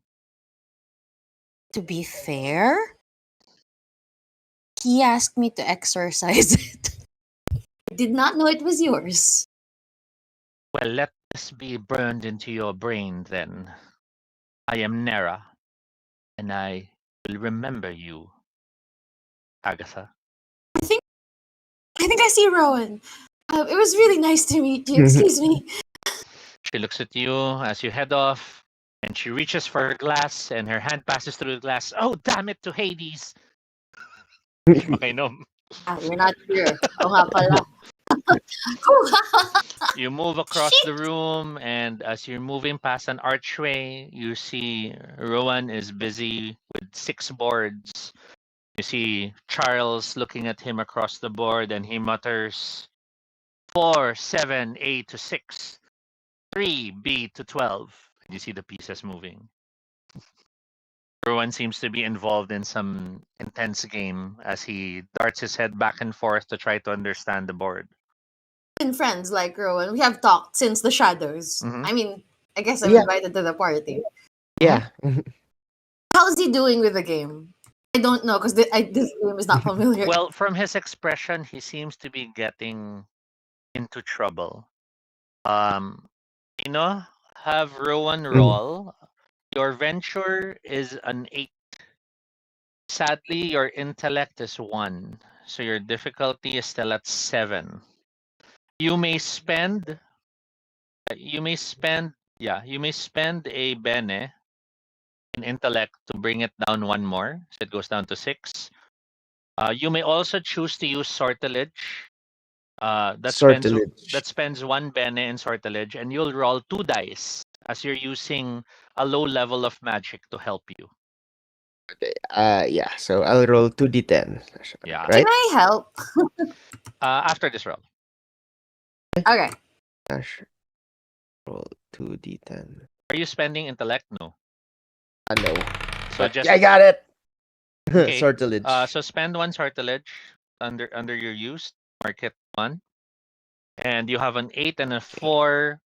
To be fair, he asked me to exorcise it. I did not know it was yours. Well, let this be burned into your brain then. I am Nera, and I will remember you, Agatha. I think I see Rowan. It was really nice to meet you. Excuse me. She looks at you as you head off, and she reaches for her glass, and her hand passes through the glass. Oh, damn it to Hades! Mainom. You're not here. Oo nga pala. You move across the room, and as you're moving past an archway, you see Rowan is busy with 6 boards. You see Charles looking at him across the board, and he mutters 4, 7, A to 6, 3, B to 12. And you see the pieces moving. Rowan seems to be involved in some intense game as he darts his head back and forth to try to understand the board. Been friends like Rowan. We have talked since the shadows. Mhm. I mean, I guess I'm Yeah. invited to the party. Yeah. How's he doing with the game? I don't know because this game is not familiar. Well, from his expression, he seems to be getting into trouble. You know, have Rowan roll. Your venture is an 8. Sadly, your intellect is 1. So your difficulty is still at 7. You may spend you may spend a bene in intellect to bring it down 1 more. So it goes down to 6. You may also choose to use sortilege. Sortilege. That spends 1 bene in sortilege, and you'll roll 2 dice as you're using a low level of magic to help you. Yeah. So I'll roll 2d10. Yeah. Right? Can I help? After this roll. Okay. Sure. Roll 2d10. Are you spending intellect? No. No. So But just I got it. Okay. Sortilege. So spend 1 sortilege under your use. Mark it 1. And you have an 8 and a 4.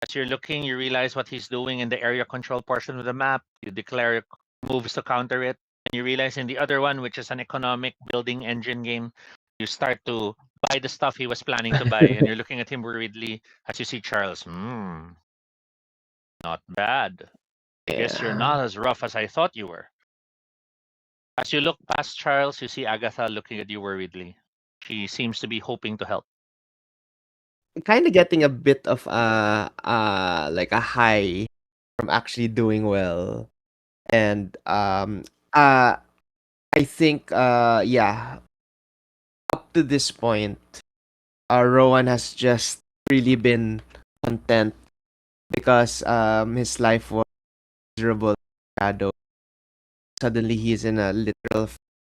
As you're looking, you realize what he's doing in the area control portion of the map. You declare moves to counter it. And you realize in the other one, which is an economic building engine game, you start to buy the stuff he was planning to buy. And you're looking at him worriedly as you see Charles. Not bad. I guess you're not as rough as I thought you were. As you look past Charles, you see Agatha looking at you worriedly. She seems to be hoping to help. Kind of getting a bit of like a high from actually doing well. And I think yeah, up to this point, Rowan has just really been content because his life was miserable shadow. Suddenly he's in a literal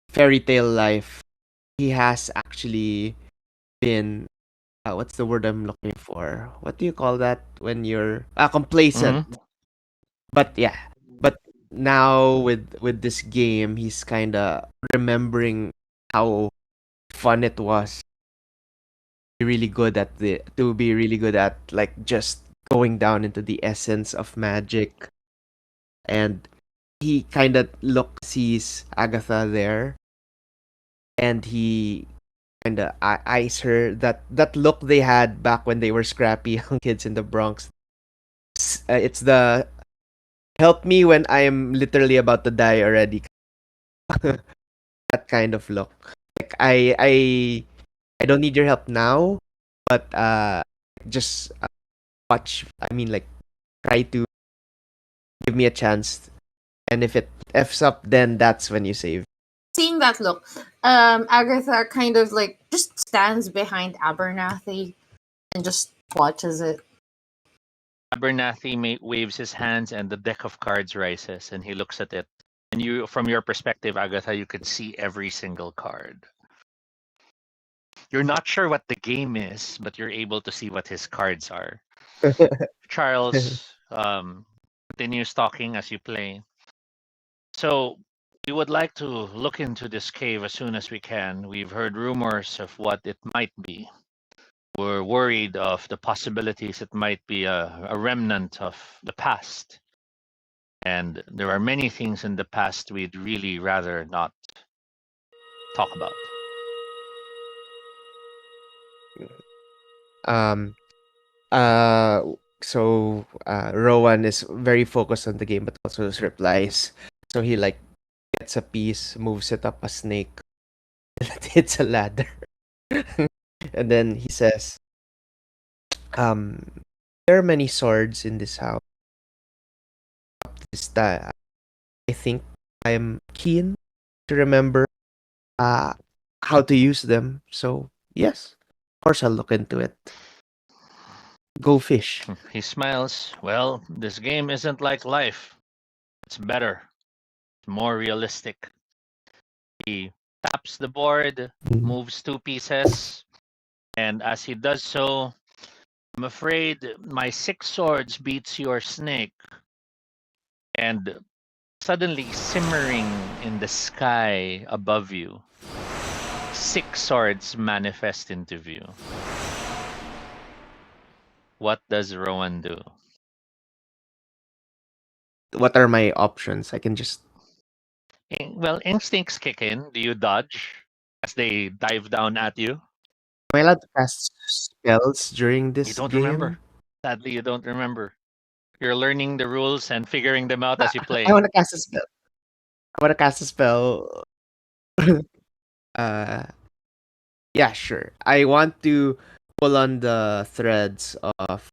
fairy tale life. He has actually been what's the word I'm looking for? What do you call that when you're complacent? But yeah, but now with this game, he's kind of remembering how fun it was. Really good at the to be really good at like just going down into the essence of magic, and he kind of sees Agatha there, and he kind of eyes her that look they had back when they were scrappy young kids in the Bronx. It's the help me when I am literally about to die already. That kind of look. Like I don't need your help now, but just watch. I mean, like try to give me a chance, and if it f's up, then that's when you save. Seeing that look, Agatha kind of like just stands behind Abernathy and just watches it. Abernathy waves his hands, and the deck of cards rises, and he looks at it. And you, from your perspective, Agatha, you could see every single card. You're not sure what the game is, but you're able to see what his cards are. Charles continues talking as you play. So we would like to look into this cave as soon as we can. We've heard rumors of what it might be. We're worried of the possibilities it might be a remnant of the past. And there are many things in the past we'd really rather not talk about. Um, Rowan is very focused on the game, but also his replies. So he like gets a piece, moves it up a snake, and it hits a ladder. And then he says, there are many swords in this house. This time, I think I'm keen to remember uh how to use them. So yes, of course I'll look into it. Go fish. He smiles. Well, this game isn't like life. It's better, more realistic. He taps the board, moves 2 pieces, and as he does so, I'm afraid my 6 swords beats your snake. And suddenly, simmering in the sky above you, 6 swords manifest into view. What does Rowan do? What are my options? I can just Well, instincts kick in. Do you dodge as they dive down at you? Am I allowed to cast spells during You this don't game? remember. Sadly, you don't remember. You're learning the rules and figuring them out as you I play. want to cast a spell. I want to cast a spell. uh, yeah, sure. I want to pull on the threads of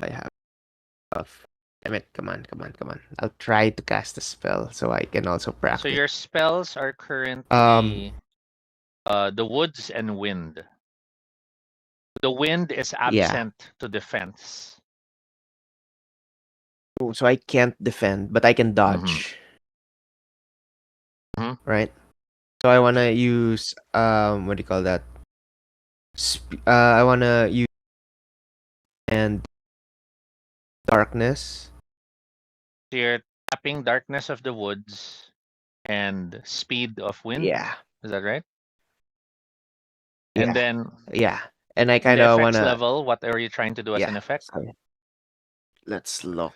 I have of. Damn it! Come on, come on, come on. I'll try to cast a spell so I can also So practice. your spells are currently the woods and wind. The wind is absent to defense. So I can't defend, but I can dodge. Mhm. Right? So I wanna use what do you call that? I wanna use and darkness. So you're tapping darkness of the woods and speed of wind. Yeah. Is that right? Yeah. And then Yeah. And I the kind of effects wanna level, what are you trying to do as an effect? sorry. Let's look.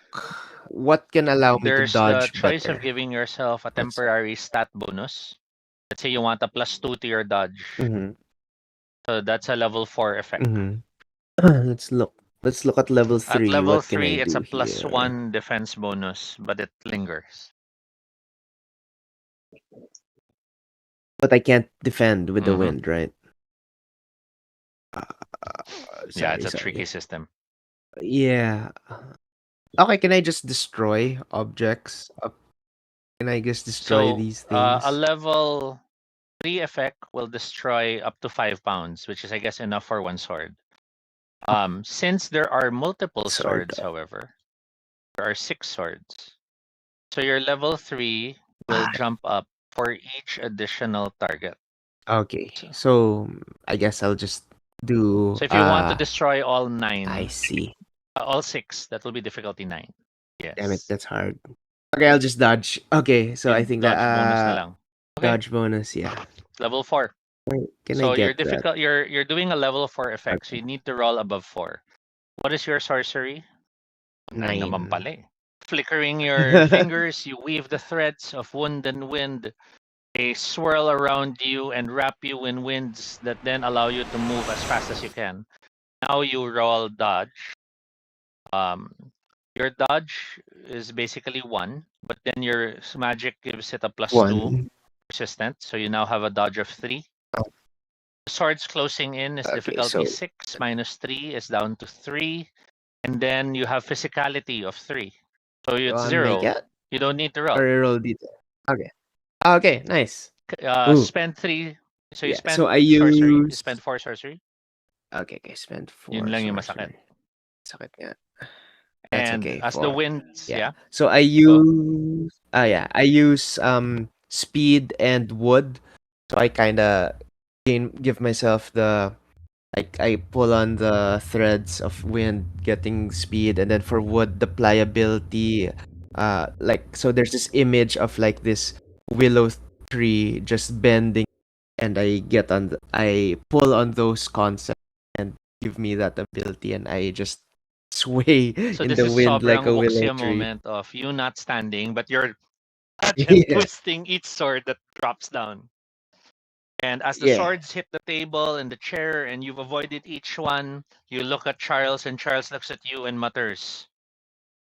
What can allow me to There's the dodge choice better? of giving yourself a temporary stat bonus. Let's say you want a +2 to your dodge. Mm-hmm. So that's a level 4 effect. Mm-hmm. Let's look. Let's look at level 3. At level What can 3, I it's do a here? +1 defense bonus, but it lingers. But I can't defend with the Mhm. wind, right? Yeah, it's a Sorry. tricky system. Yeah. Okay, can I just destroy objects? Can I just destroy So these things? a level 3 effect will destroy up to 5 pounds, which is, I guess, enough for 1 sword. Since there are multiple Sword. swords, however, there are 6 swords. So your level 3 will jump up for each additional target. Okay. So I guess I'll just do So if you want to destroy all 9, I see. all 6, that will be difficulty 9. Yes. Damn it, that's hard. Okay, I'll just dodge. Okay, so I think that Dodge bonus na lang. Okay. dodge bonus, yeah. Level 4. Can So I you're get that? you're doing a level 4 effect, so you need to roll above 4. What is your sorcery? 9 naman 9. pala eh. Flickering your fingers, you weave the threads of wood and wind. They swirl around you and wrap you in winds that then allow you to move as fast as you can. Now you roll dodge. Your dodge is basically 1, but then your magic gives it a +2 1. persistent. So you now have a dodge of 3. Oh. Swords closing in is Okay, difficulty so 6 minus 3 is down to 3. And then you have physicality of 3. So it's I 0. make it You don't need to roll. or roll detail. Okay. Okay, nice. Ooh. Spend 3. So you Yeah, spend so I sorcery. You use spend 4 sorcery. Okay, spend 4 Yun lang yung masakit. sorcery. Sakit nga. That's And okay. as the 4. winds, yeah. So I use I use speed and wood. So I kind of give myself the like I pull on the threads of wind getting speed, and then for wood the pliability, like so there's this image of like this willow tree just bending, and I pull on those concepts and give me that ability, and I just sway So in this the is wind like sobrang a willow wuxia tree. moment of you not standing, but you're touch and twisting each sword that drops down. And as the Yeah. swords hit the table and the chair and you've avoided each one, you look at Charles and Charles looks at you and mutters,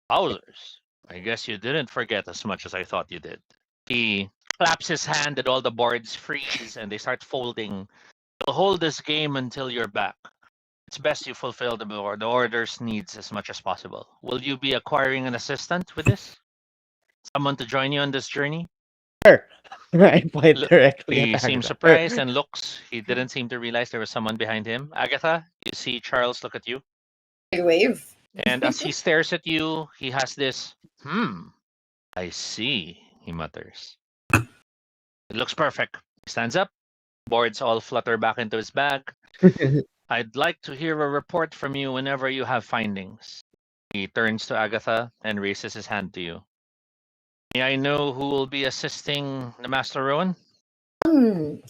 "Wowzers, I guess you didn't forget as much as I thought you did." He claps his hand and all the boards freeze and they start folding. "You'll hold this game until you're back. It's best you fulfill the order's needs as much as possible. Will you be acquiring an assistant with this? Someone to join you on this journey?" Her. I point Look, directly at he seems Agatha. Her. surprised and looks. He didn't seem to realize there was someone behind him. Agatha, you see Charles look at you. I wave. And as he stares at you, he has this, I see, he mutters. "It looks perfect." He stands up, boards all flutter back into his bag. "I'd like to hear a report from you whenever you have findings." He turns to Agatha and raises his hand to you. "May I know who will be assisting the Master Rowan?"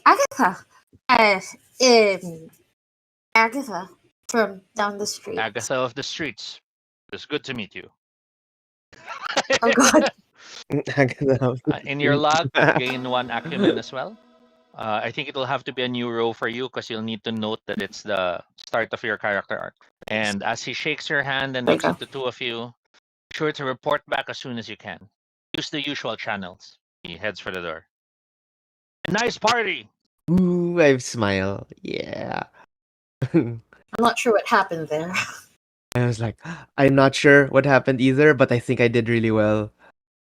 Agatha. Agatha from down the street. "Agatha of the Streets. It's good to meet you." Oh God. Agatha. In your log, gain 1 acumen as well. I think it'll have to be a new row for you because you'll need to note that it's the start of your character arc. And as he shakes your hand and looks Okay. at the two of you, be sure to report back as soon as you can. Use the usual channels. He heads for the door. "A nice party!" Ooh, I smile. Yeah. I'm not sure what happened there. I was like, I'm not sure what happened either, but I think I did really well.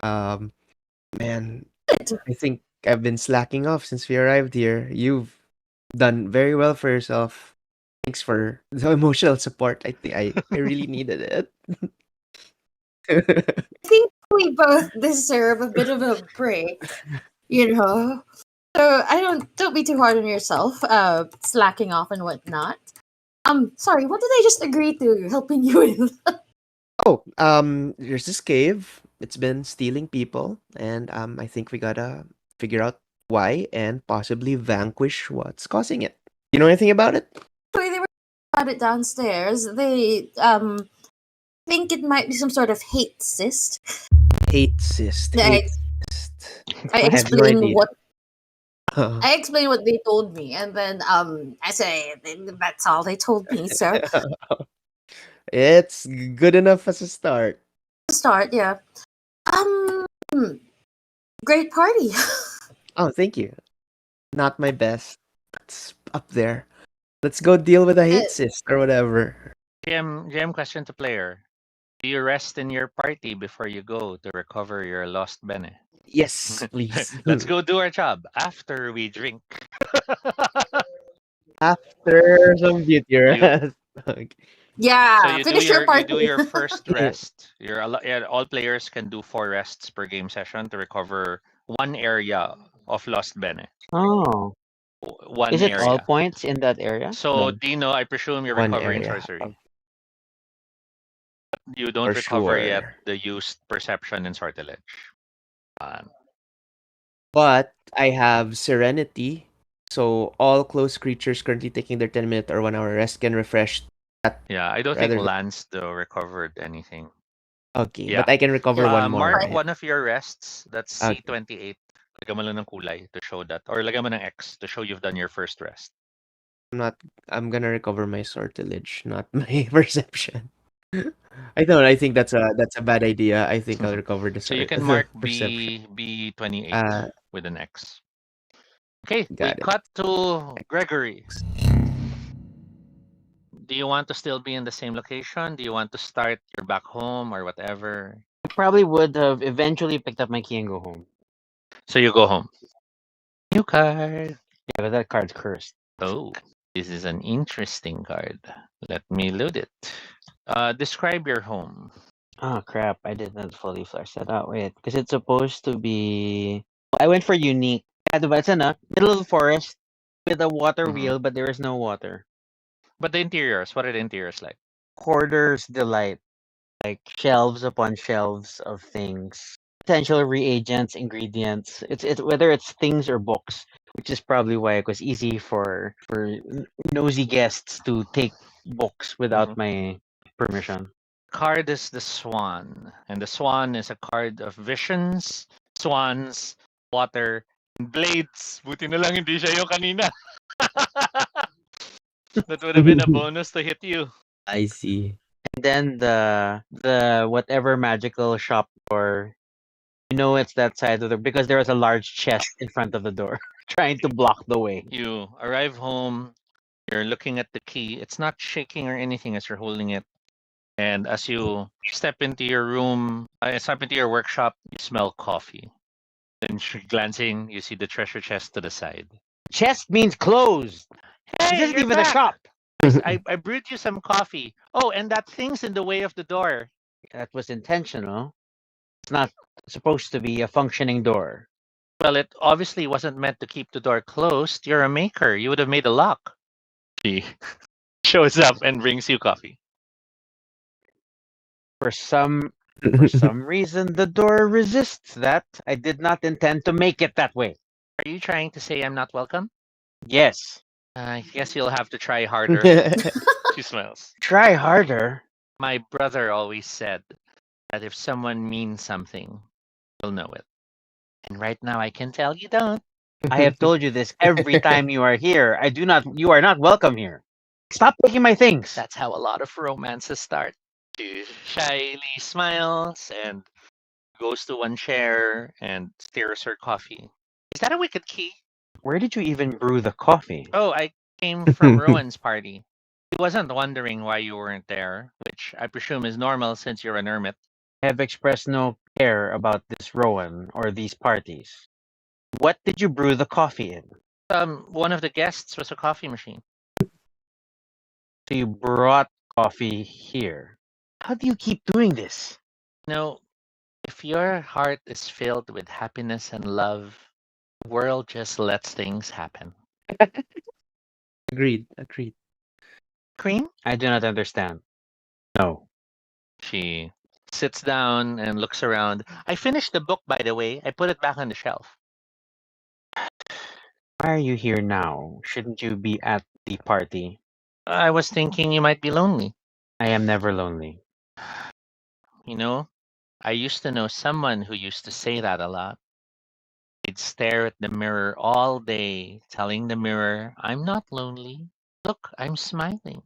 Man, I think I've been slacking off since we arrived here. You've done very well for yourself. Thanks for the emotional support. I think I really needed it. I think we both deserve a bit of a break, you know. So I don't be too hard on yourself, slacking off and whatnot. Sorry, what did I just agree to helping you with? Oh, there's this cave. It's been stealing people, and I think we gotta figure out why and possibly vanquish what's causing it. You know anything about it? They were about it downstairs. They think it might be some sort of hate cyst. Hate cyst. I, Hate cyst. I I have no explained idea. what Uh, I explained what they told me, and then I say that's all they told me, sir. it's good enough as a start. To start, yeah. Um, great party. Oh, thank you. Not my best. It's up there. Let's go deal with a hate cyst or whatever. GM question to player. Do you rest in your party before you go to recover your lost bene? Yes, please. Let's go do our job after we drink. After some beauty rest. Okay. Yeah, So you do finish your your party. first rest. All players can do 4 rests per game session to recover 1 area of lost bene. Oh, 1 is it all area. points in that area? So Then Dino, I presume you're One recovering area. sorcery. You don't For recover yet sure. the used perception and sortilege. But I have Serenity. So all close creatures currently taking their 10-minute or 1-hour rest can refresh that. Yeah, I don't think Rather than- Lance though recovered anything. Okay, Yeah. but I can recover Yeah. one more. Mark right? one of your rests. That's Okay. C28. Lagyan mo lang ng kulay to show that. Or lagyan mo ng X to show you've done your first rest. I'm gonna recover my sortilege, not my perception. I think that's a bad idea. I think I'll recover the So you can the mark perception. B28 Uh, with an X. Okay, we got it. cut to Gregory. Do you want to still be in the same location? Do you want to start your back home or whatever? I probably would have eventually picked up my key and go home. So you go home. New card. Yeah, but that card's cursed. Oh, this is an interesting card. Let me load it. Describe your home. Oh crap! I didn't fully flesh that out. Wait, because it's supposed to be. I went for unique. Yeah, diba? It's a middle of the forest with a water Mhm. wheel, but there is no water. But the interiors, what are the interiors like? Hoarder's delight, like shelves upon shelves of things, potential reagents, ingredients. It's whether it's things or books, which is probably why it was easy for nosy guests to take books without my permission. Card is the swan, and the swan is a card of visions, swans, water, Blades. Buti na lang hindi siya yung kanina. That would have been a bonus to hit you. I see. And then the whatever magical shop door, you know it's that side of the because there was a large chest in front of the door trying to block the way. You arrive home, you're looking at the key. It's not shaking or anything as you're holding it. And as you step into your room, step into your workshop, you smell coffee. Then glancing, you see the treasure chest to the side. Chest means closed. This Hey, isn't you're even a back. shop. I brewed you some coffee. Oh, and that thing's in the way of the door. That was intentional. It's not supposed to be a functioning door. Well, it obviously wasn't meant to keep the door closed. You're a maker. You would have made a lock. She shows up and brings you coffee. For some reason, the door resists that. I did not intend to make it that way. Are you trying to say I'm not welcome? Yes. I guess you'll have to try harder. She smiles. Try harder. My brother always said that if someone means something, you'll know it. And right now I can tell you don't. I have told you this every time you are here. You are not welcome here. Stop taking my things. That's how a lot of romances start. She shyly smiles and goes to one chair and stirs her coffee. Is that a wicked key? Where did you even brew the coffee? Oh, I came from Rowan's party. He wasn't wondering why you weren't there, which I presume is normal since you're an hermit. I have expressed no care about this Rowan or these parties. What did you brew the coffee in? One of the guests was a coffee machine. So you brought coffee here. How do you keep doing this? No, if your heart is filled with happiness and love, the world just lets things happen. Agreed. Agreed. Cream? I do not understand. No. She sits down and looks around. I finished the book, by the way. I put it back on the shelf. Why are you here now? Shouldn't you be at the party? I was thinking you might be lonely. I am never lonely. You know, I used to know someone who used to say that a lot. They'd stare at the mirror all day, telling the mirror, I'm not lonely. Look, I'm smiling.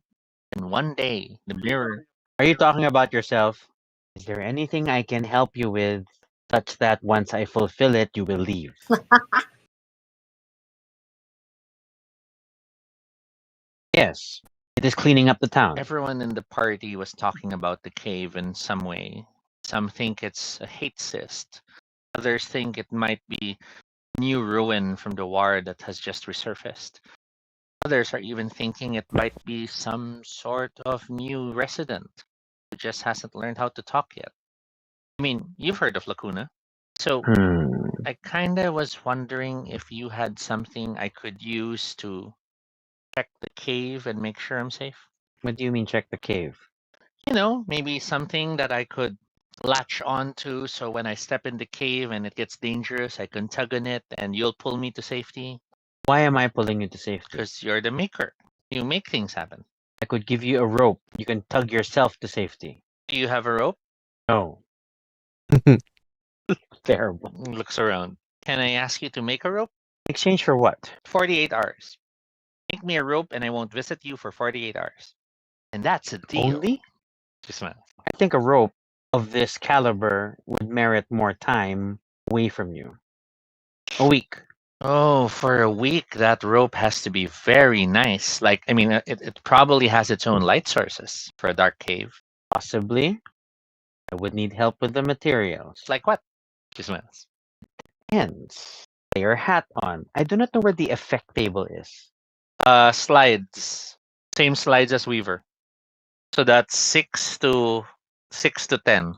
And one day, the mirror. Are you talking about yourself? Is there anything I can help you with such that once I fulfill it, you will leave? Yes. It is cleaning up the town. Everyone in the party was talking about the cave in some way. Some think it's a hate cyst. Others think it might be new ruin from the war that has just resurfaced. Others are even thinking it might be some sort of new resident who just hasn't learned how to talk yet. I mean, you've heard of Lacuna. So I kinda was wondering if you had something I could use to check the cave and make sure I'm safe. What do you mean check the cave? You know, maybe something that I could latch onto so when I step in the cave and it gets dangerous, I can tug on it and you'll pull me to safety Why am I pulling you to safety? because you're the maker. You make things happen. I could give you a rope. You can tug yourself to safety. Do you have a rope? No. Terrible. Looks around. Can I ask you to make a rope? In exchange for what? 48 hours. Make me a rope and I won't visit you for 48 hours. And that's a deal. Only? She smiles. I think a rope of this caliber would merit more time away from you. A week. Oh, for a week, that rope has to be very nice. Like, I mean, it probably has its own light sources for a dark cave. Possibly. I would need help with the materials. Like what? She smiles. Depends. Lay your hat on. I do not know where the effect table is. Slides. Same slides as Weaver. So that's 6 to 10.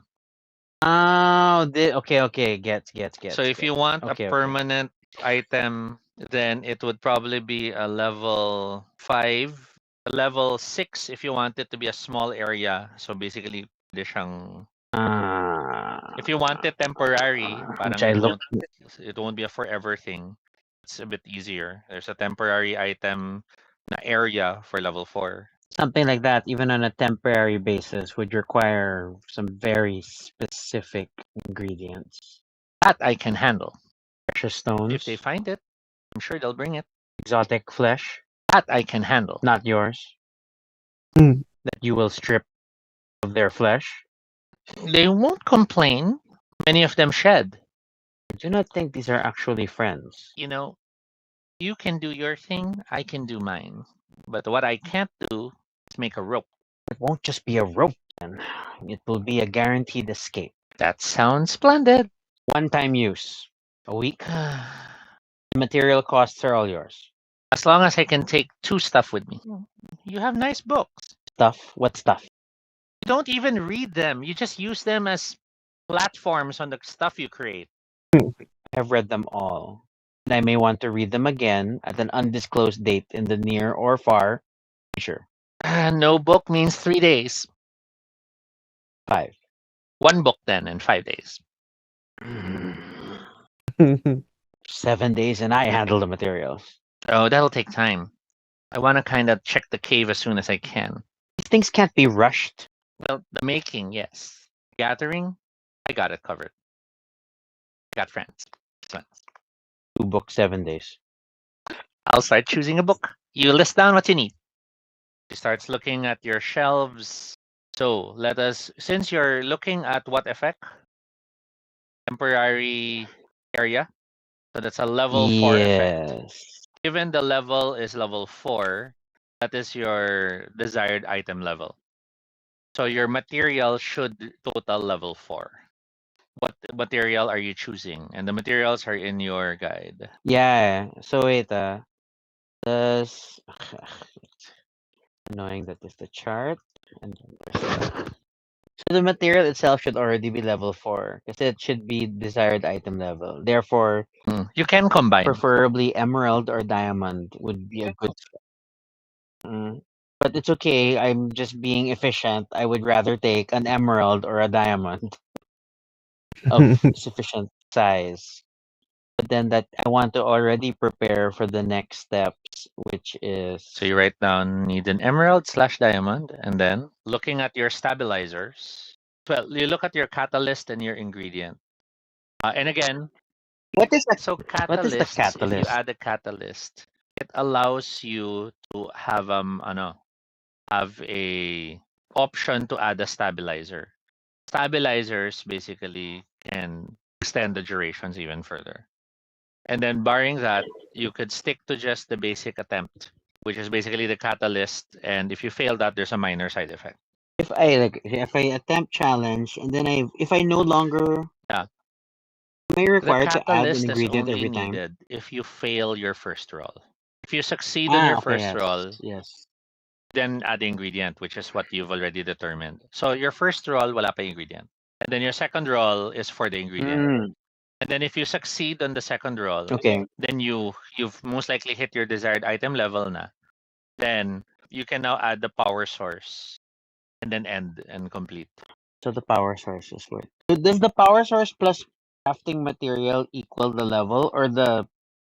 Oh, okay. Gets. So if you want Okay, a okay. permanent item, then it would probably be a level 5. A level 6 if you want it to be a small area. So basically, pwede siyang if you want it temporary, parang which I look it won't be a forever thing. It's a bit easier. There's a temporary item na area for level 4. something like that, even on a temporary basis, would require some very specific ingredients. That I can handle. Precious stones. If they find it, I'm sure they'll bring it. Exotic flesh. That I can handle. Not yours. Hmm. That you will strip of their flesh. They won't complain. Many of them shed. I do not think these are actually friends. You know, you can do your thing, I can do mine. But what I can't do is make a rope. It won't just be a rope then. It will be a guaranteed escape. That sounds splendid. One-time use. A week. The material costs are all yours. As long as I can take 2 stuff with me. You have nice books. Stuff? What stuff? You don't even read them. You just use them as platforms on the stuff you create. I have read them all. And I may want to read them again at an undisclosed date in the near or far future. No book means 3 days. 5. 1 book then in 5 days. 7 days and I handle the materials. Oh, that'll take time. I want to kind of check the cave as soon as I can. These things can't be rushed. Well, the making, yes. Gathering, I got it covered. Got friends. 2 books, 7 days. I'll start choosing a book. You list down what you need. She starts looking at your shelves. So let us, since you're looking at what effect? Temporary area. So that's a level 4 effect. Yes. Given the level is level 4, that is your desired item level. So your material should total level 4. What material are you choosing? And the materials are in your guide. Yeah. So wait, does annoying that is the chart and then there's the so the material itself should already be level 4 because it should be desired item level. Therefore, You can combine. preferably emerald or diamond would be a good. But it's okay. I'm just being efficient. I would rather take an emerald or a diamond of sufficient size. But then that I want to already prepare for the next steps, which is So you write down need an emerald/diamond, and then looking at your stabilizers. Well, you look at your catalyst and your ingredient. And again, what is so what is the catalysts, if you catalyst? add a catalyst, it allows you to have a option to add a stabilizer. Stabilizers basically can extend the durations even further. And then barring that, you could stick to just the basic attempt, which is basically the catalyst. And if you fail that, there's a minor side effect. If I attempt challenge and then if I no longer Yeah. am I The required to add an catalyst is ingredient only every time? needed if you fail your first roll. If you succeed on your Okay, first roll, yes. then add the ingredient, which is what you've already determined. So your first roll, wala pa ingredient. And then your second roll is for the ingredient. Mm, And then if you succeed on the second roll, okay. then you've most likely hit your desired item level na. Then you can now add the power source and then end and complete. So the power source is what? Does the power source plus crafting material equal the level, or the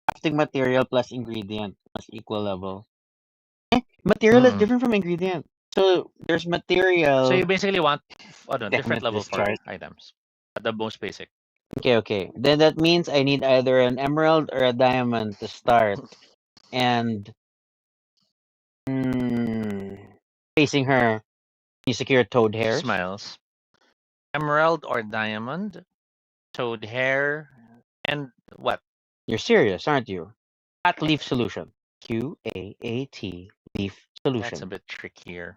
crafting material plus ingredient plus equal level? Material is Mm. different from ingredient. So there's material. So you basically want Damn different it, level this 4 chart. items. At the most basic. Okay. Then that means I need either an emerald or a diamond to start. And facing her, you secure toad She hairs. smiles. Emerald or diamond, toad hair, and what? You're serious, aren't you? At leaf solution. QAAT leaf solution. That's a bit trickier.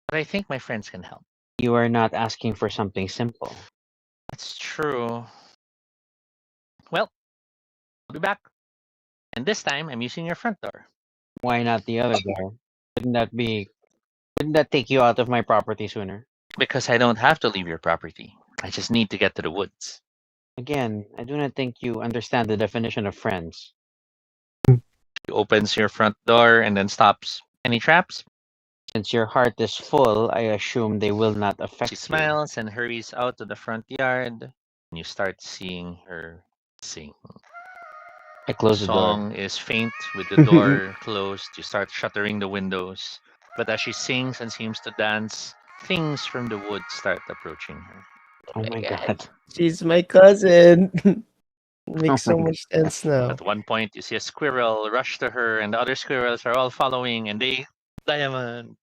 But I think my friends can help. You are not asking for something simple. That's true. Well, I'll be back. And this time I'm using your front door. Why not the other door? Wouldn't that take you out of my property sooner? Because I don't have to leave your property. I just need to get to the woods. Again, I do not think you understand the definition of friends. She opens your front door and then stops. Any traps? Since your heart is full, I assume they will not affect She you. smiles and hurries out to the front yard. And you start seeing her sing. I close the door. Song is faint with the door closed. You start shuttering the windows. But as she sings and seems to dance, things from the woods start approaching her. Oh my god. She's my cousin. Makes so much sense now. At one point, you see a squirrel rush to her, and the other squirrels are all following, and they Diamond.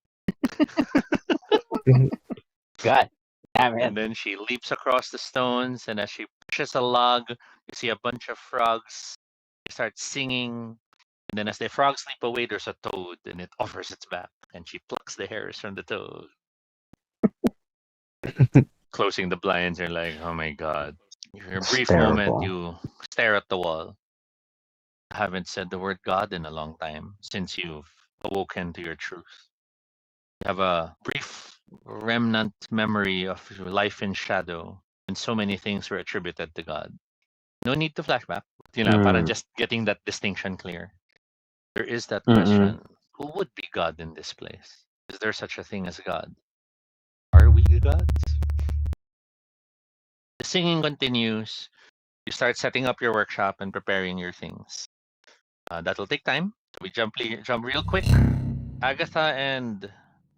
God damn it. And then she leaps across the stones, and as she pushes a log, you see a bunch of frogs. They start singing, and then as the frogs leap away, there's a toad, and it offers its back, and she plucks the hairs from the toad. Closing the blinds, you're like, oh my god. For a It's brief moment, terrible. you stare at the wall. I haven't said the word God in a long time since you've awoken to your truth. You have a brief remnant memory of your life in shadow, and so many things were attributed to God. No need to flashback. Parang Mm. just getting that distinction clear. There is that Mm-mm. question: who would be God in this place? Is there such a thing as God? Are we gods? The singing continues. You start setting up your workshop and preparing your things. That'll take time. We jump real quick. Agatha and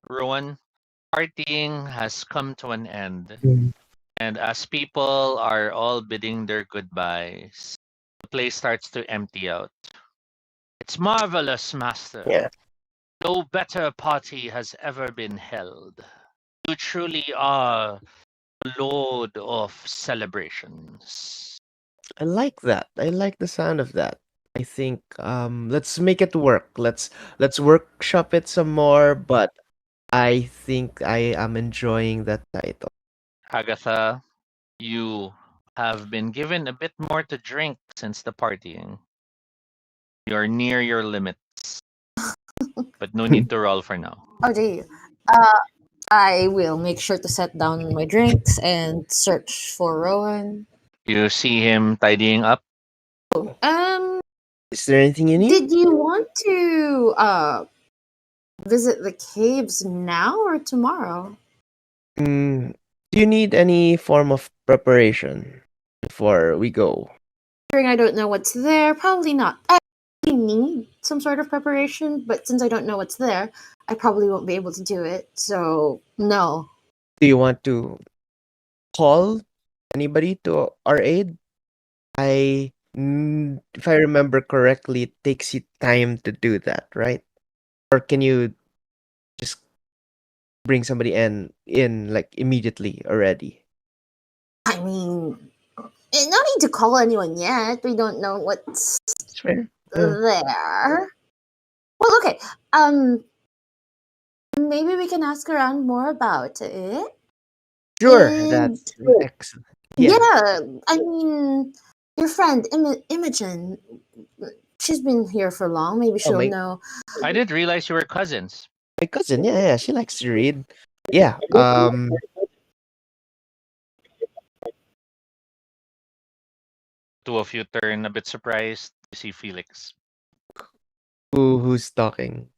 Rowan, partying has come to an end. And as people are all bidding their goodbyes, the place starts to empty out. It's marvelous, Master. Yeah. No better party has ever been held. You truly are the Lord of celebrations. I like that. I like the sound of that. I think let's make it work. Let's workshop it some more, but I think I am enjoying that title. Agatha, you have been given a bit more to drink since the partying. You're near your limits, but no need to roll for now. Oh, gee. Uh, I will make sure to set down my drinks and search for Rowan. You see him tidying up. Um, Is there anything you need? did you want to visit the caves now or tomorrow? Do you need any form of preparation before we go? Considering I don't know what's there, probably not. I need some sort of preparation, but since I don't know what's there, I probably won't be able to do it. So no. Do you want to call anybody to our aid? If I remember correctly, it takes you time to do that, right? Or can you just bring somebody in like immediately already? I mean, no need to call anyone yet. We don't know what's It's fair. there. Well, okay. Um, maybe we can ask around more about it. Sure, And that's excellent. Yeah. yeah, I mean, your friend Imogen, she's been here for long. Maybe Oh, she'll know. I didn't realize you were cousins. my cousin, yeah, she likes to read. Yeah. Two of you turn a bit surprised to see Felix. Who's talking?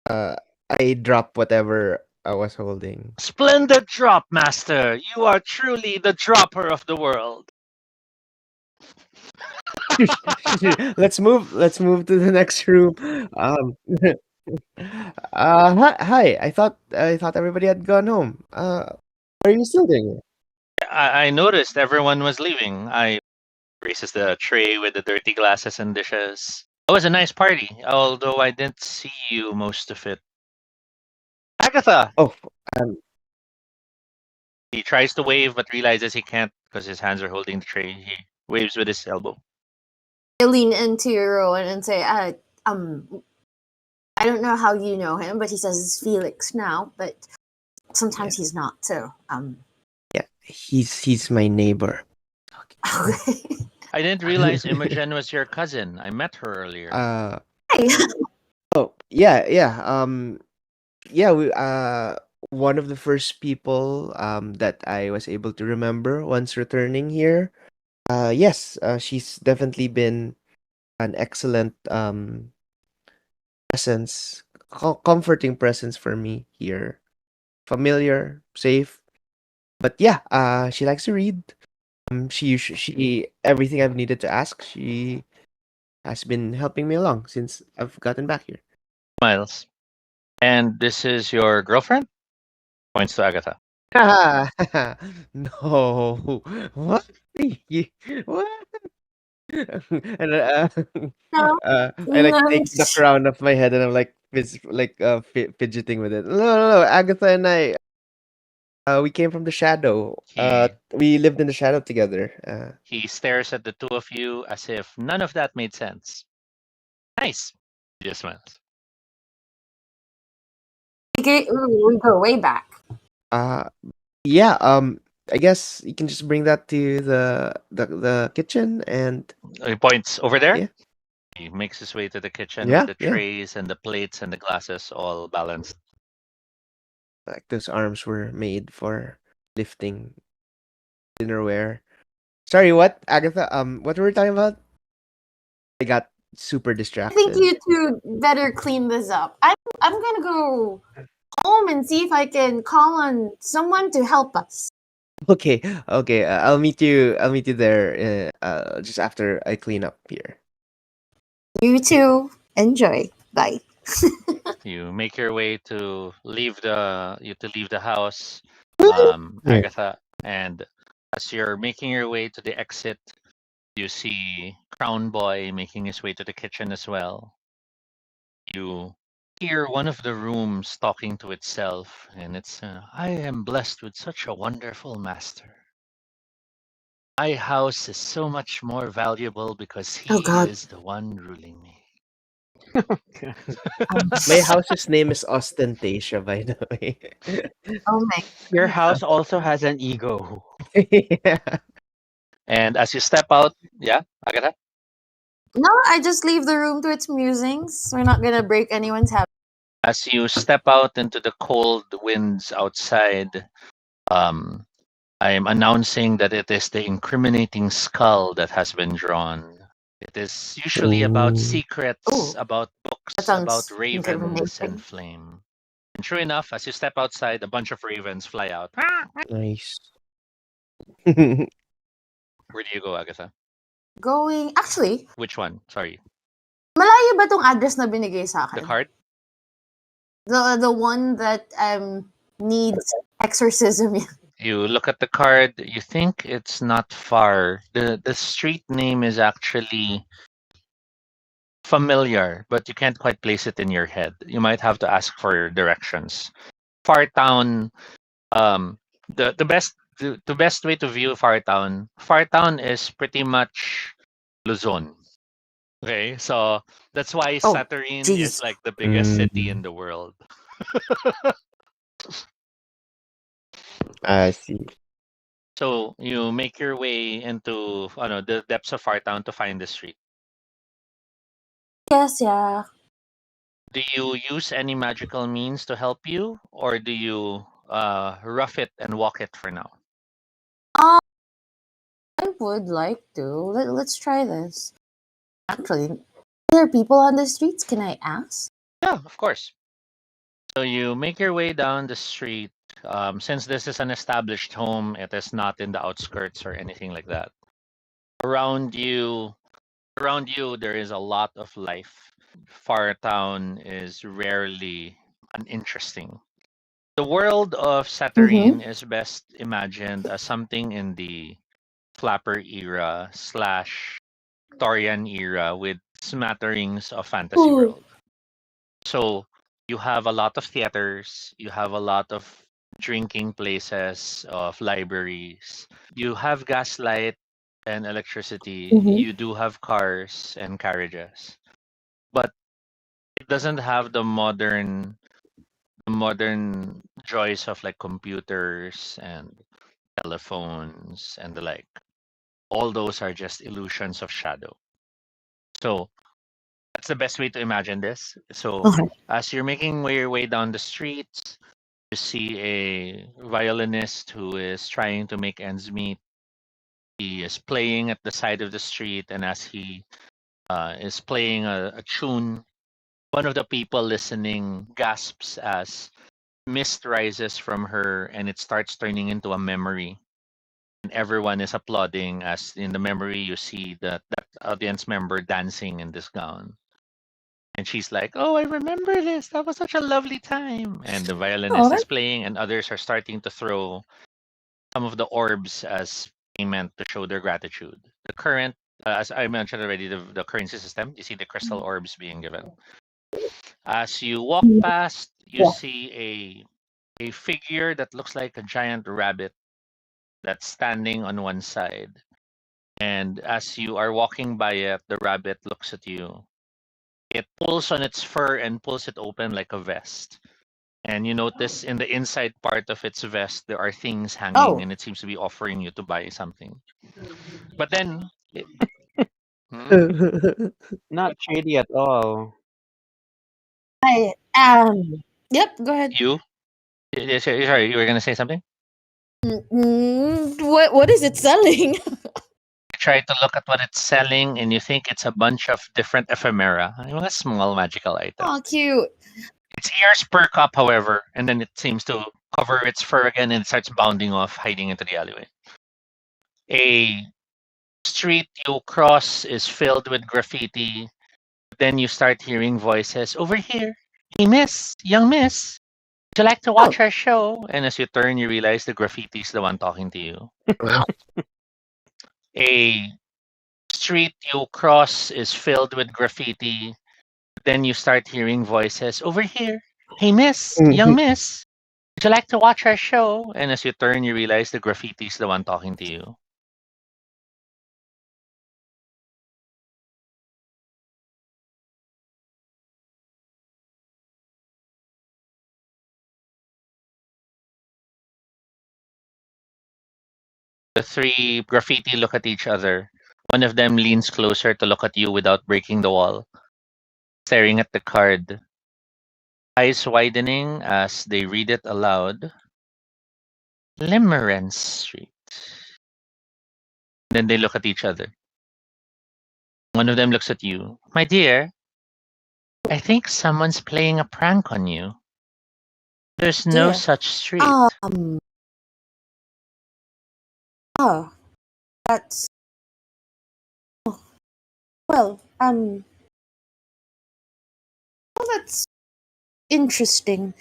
Uh, I drop whatever I was holding. Splendid drop, Master! You are truly the dropper of the world. Let's move. Let's move to the next room. Hi. I thought everybody had gone home. What are you still doing? I noticed everyone was leaving. I raises the tray with the dirty glasses and dishes. It was a nice party, although I didn't see you most of it. Agatha! Oh, um, He tries to wave but realizes he can't because his hands are holding the tray. He waves with his elbow. I lean into Rowan and say, I don't know how you know him, but he says it's Felix now, but sometimes he's not. So, yeah, he's my neighbor. okay. I didn't realize Imogen was your cousin. I met her earlier. Hi. Oh, yeah. Yeah, one of the first people that I was able to remember once returning here. Yes, she's definitely been an excellent presence, comforting presence for me here. Familiar, safe, but yeah, she likes to read. She everything I've needed to ask, she has been helping me along since I've gotten back here. Miles. And this is your girlfriend? Points to Agatha. No, what? What? And No, I like no, take the crown off my head and I'm like fidgeting with it. No, no, no. Agatha and I, we came from the shadow. He We lived in the shadow together. he stares at the two of you as if none of that made sense. Nice. He just smiles. we go way back. Uh, yeah. I guess you can just bring that to the kitchen and He points over there. yeah, He makes his way to the kitchen with yeah, the yeah. trays and the plates and the glasses all balanced. Like those arms were made for lifting dinnerware. Sorry, what, Agatha? What were we talking about? I got super I think distracted. you two better clean this up. I'm gonna go home and see if I can call on someone to help us. Okay, okay. I'll meet you. I'll meet you there. Just after I clean up here. You two enjoy. Bye. You make your way to leave the house, Yeah. Agatha, and as you're making your way to the exit, you see Crown Boy making his way to the kitchen as well. You hear one of the rooms talking to itself, and it's, I am blessed with such a wonderful master. My house is so much more valuable because Oh he God. is the one ruling me. My house's name is Ostentation, by the way. Oh my. Your house also has an ego. Yeah. And as you step out, yeah, Agatha, No, I just leave the room to its musings. We're not gonna break anyone's habit. as you step out into the cold winds outside, um, I am announcing that it is the incriminating skull that has been drawn. It is usually about Ooh, secrets, Oh, about that books, about sounds ravens and incriminating. flame. And true enough, as you step outside, a bunch of ravens fly out. nice. Where do you go, Agatha? Going, actually, Which one? Sorry. malayo ba tong address na binigay sa The akin? card? The one that needs exorcism. You look at the card, you think it's not far. The street name is actually familiar, but you can't quite place it in your head. You might have to ask for directions. Fartown, the best way to view Fartown is pretty much Luzon. Okay, so that's why Oh, Saturn is jeez. like the biggest city Mm, in the world. I see. So you make your way into the depths of Fartown to find the street. Yes, yeah. Do you use any magical means to help you, or do you rough it and walk it for now? Um, I would like to. Let's try this. Actually, are there people on the streets? Can I ask? Yeah, of course. So you make your way down the street. Since this is an established home, it is not in the outskirts or anything like that. Around you, around you, there is a lot of life. Fartown is rarely uninteresting. The world of Mm-hmm. Saturn is best imagined as something in the Flapper era slash Victorian era with smatterings of fantasy Ooh. world. So you have a lot of theaters, you have a lot of drinking places, of libraries. You have gaslight and electricity. Mm-hmm. You do have cars and carriages, but it doesn't have the modern joys of like computers and telephones and the like. All those are just illusions of shadow. So that's the best way to imagine this. So Okay. as you're making your way down the streets, you see a violinist who is trying to make ends meet. He is playing at the side of the street, and as he is playing a tune, one of the people listening gasps as mist rises from her and it starts turning into a memory. And everyone is applauding as in the memory you see that audience member dancing in this gown. And she's like, "Oh, I remember this. That was such a lovely time." And the Oh, violinist is playing, and others are starting to throw some of the orbs as payment to show their gratitude. The current as I mentioned already, the currency system. You see the crystal orbs being given. As you walk past, you see a figure that looks like a giant rabbit that's standing on one side. And as you are walking by it, the rabbit looks at you. It pulls on its fur and pulls it open like a vest. And you notice in the inside part of its vest, there are things hanging, Oh. and it seems to be offering you to buy something. But then, Hmm? Not shady at all. I Yep. Go ahead. You? Sorry, you were gonna say something? What is it selling? You try to look at what it's selling, and you think it's a bunch of different ephemera, yung mga small magical items. Oh, cute. Its ears perk up, however, and then it seems to cover its fur again and it starts bounding off, hiding into the alleyway. A street you cross is filled with graffiti. Then you start hearing voices over here. Hey, miss, young miss, would you like to watch our show? And as you turn, you realize the graffiti's the one talking to you. A street you cross is filled with graffiti. Then you start hearing voices over here. Hey, miss, young miss, would you like to watch our show? And as you turn, you realize the graffiti's the one talking to you. The three graffiti look at each other. One of them leans closer to look at you without breaking the wall, staring at the card, eyes widening as they read it aloud. Limerence Street. Then they look at each other. One of them looks at you. My dear, I think someone's playing a prank on you. There's no Dear. such street. Oh, that's well, well, that's interesting.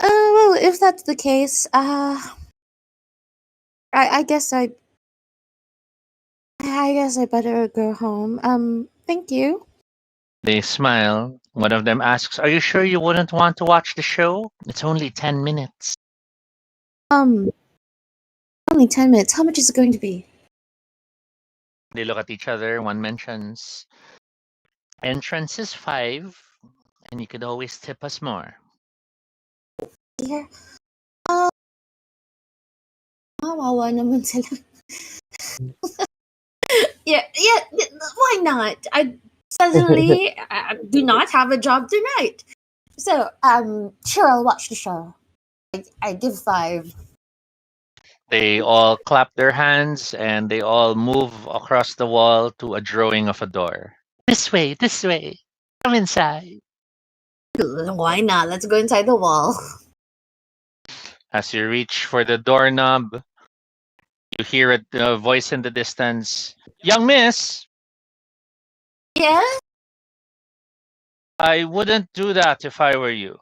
Well, if that's the case, I guess I guess I better go home. Thank you. They smile. One of them asks, Are you sure you wouldn't want to watch the show? It's only 10 minutes. Only 10 minutes. How much is it going to be? They look at each other. One mentions, Entrance is 5, and you could always tip us more. Dear. Kawawa naman sila. yeah, why not? I suddenly do not have a job tonight. So, sure, I'll watch the show. I give 5. They all clap their hands and they all move across the wall to a drawing of a door. This way, this way. Come inside. Why not? Let's go inside the wall. As you reach for the doorknob, you hear a voice in the distance. Young miss, Yeah? I wouldn't do that if I were you.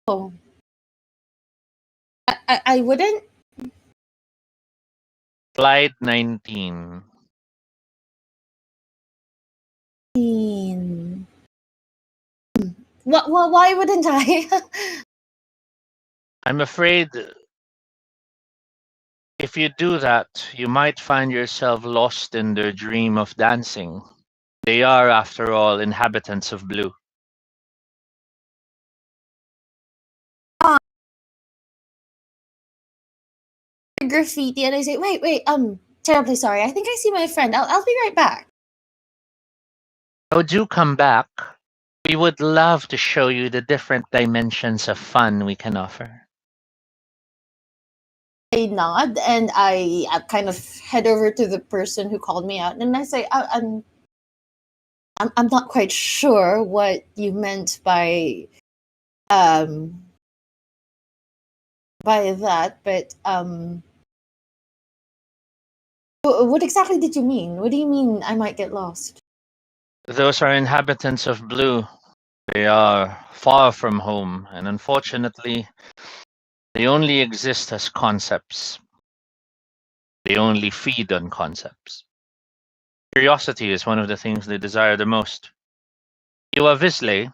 Oh. I wouldn't. Flight 19. Why wouldn't I? I'm afraid if you do that, you might find yourself lost in their dream of dancing. They are, after all, inhabitants of blue. Graffiti, and I say, wait, terribly sorry. I think I see my friend. I'll be right back. Oh, do come back. We would love to show you the different dimensions of fun we can offer. I nod and I kind of head over to the person who called me out, and I say, I'm not quite sure what you meant by that, but what exactly did you mean? What do you mean I might get lost? Those are inhabitants of blue. They are far from home, and unfortunately, they only exist as concepts. They only feed on concepts. Curiosity is one of the things they desire the most. You are Visley.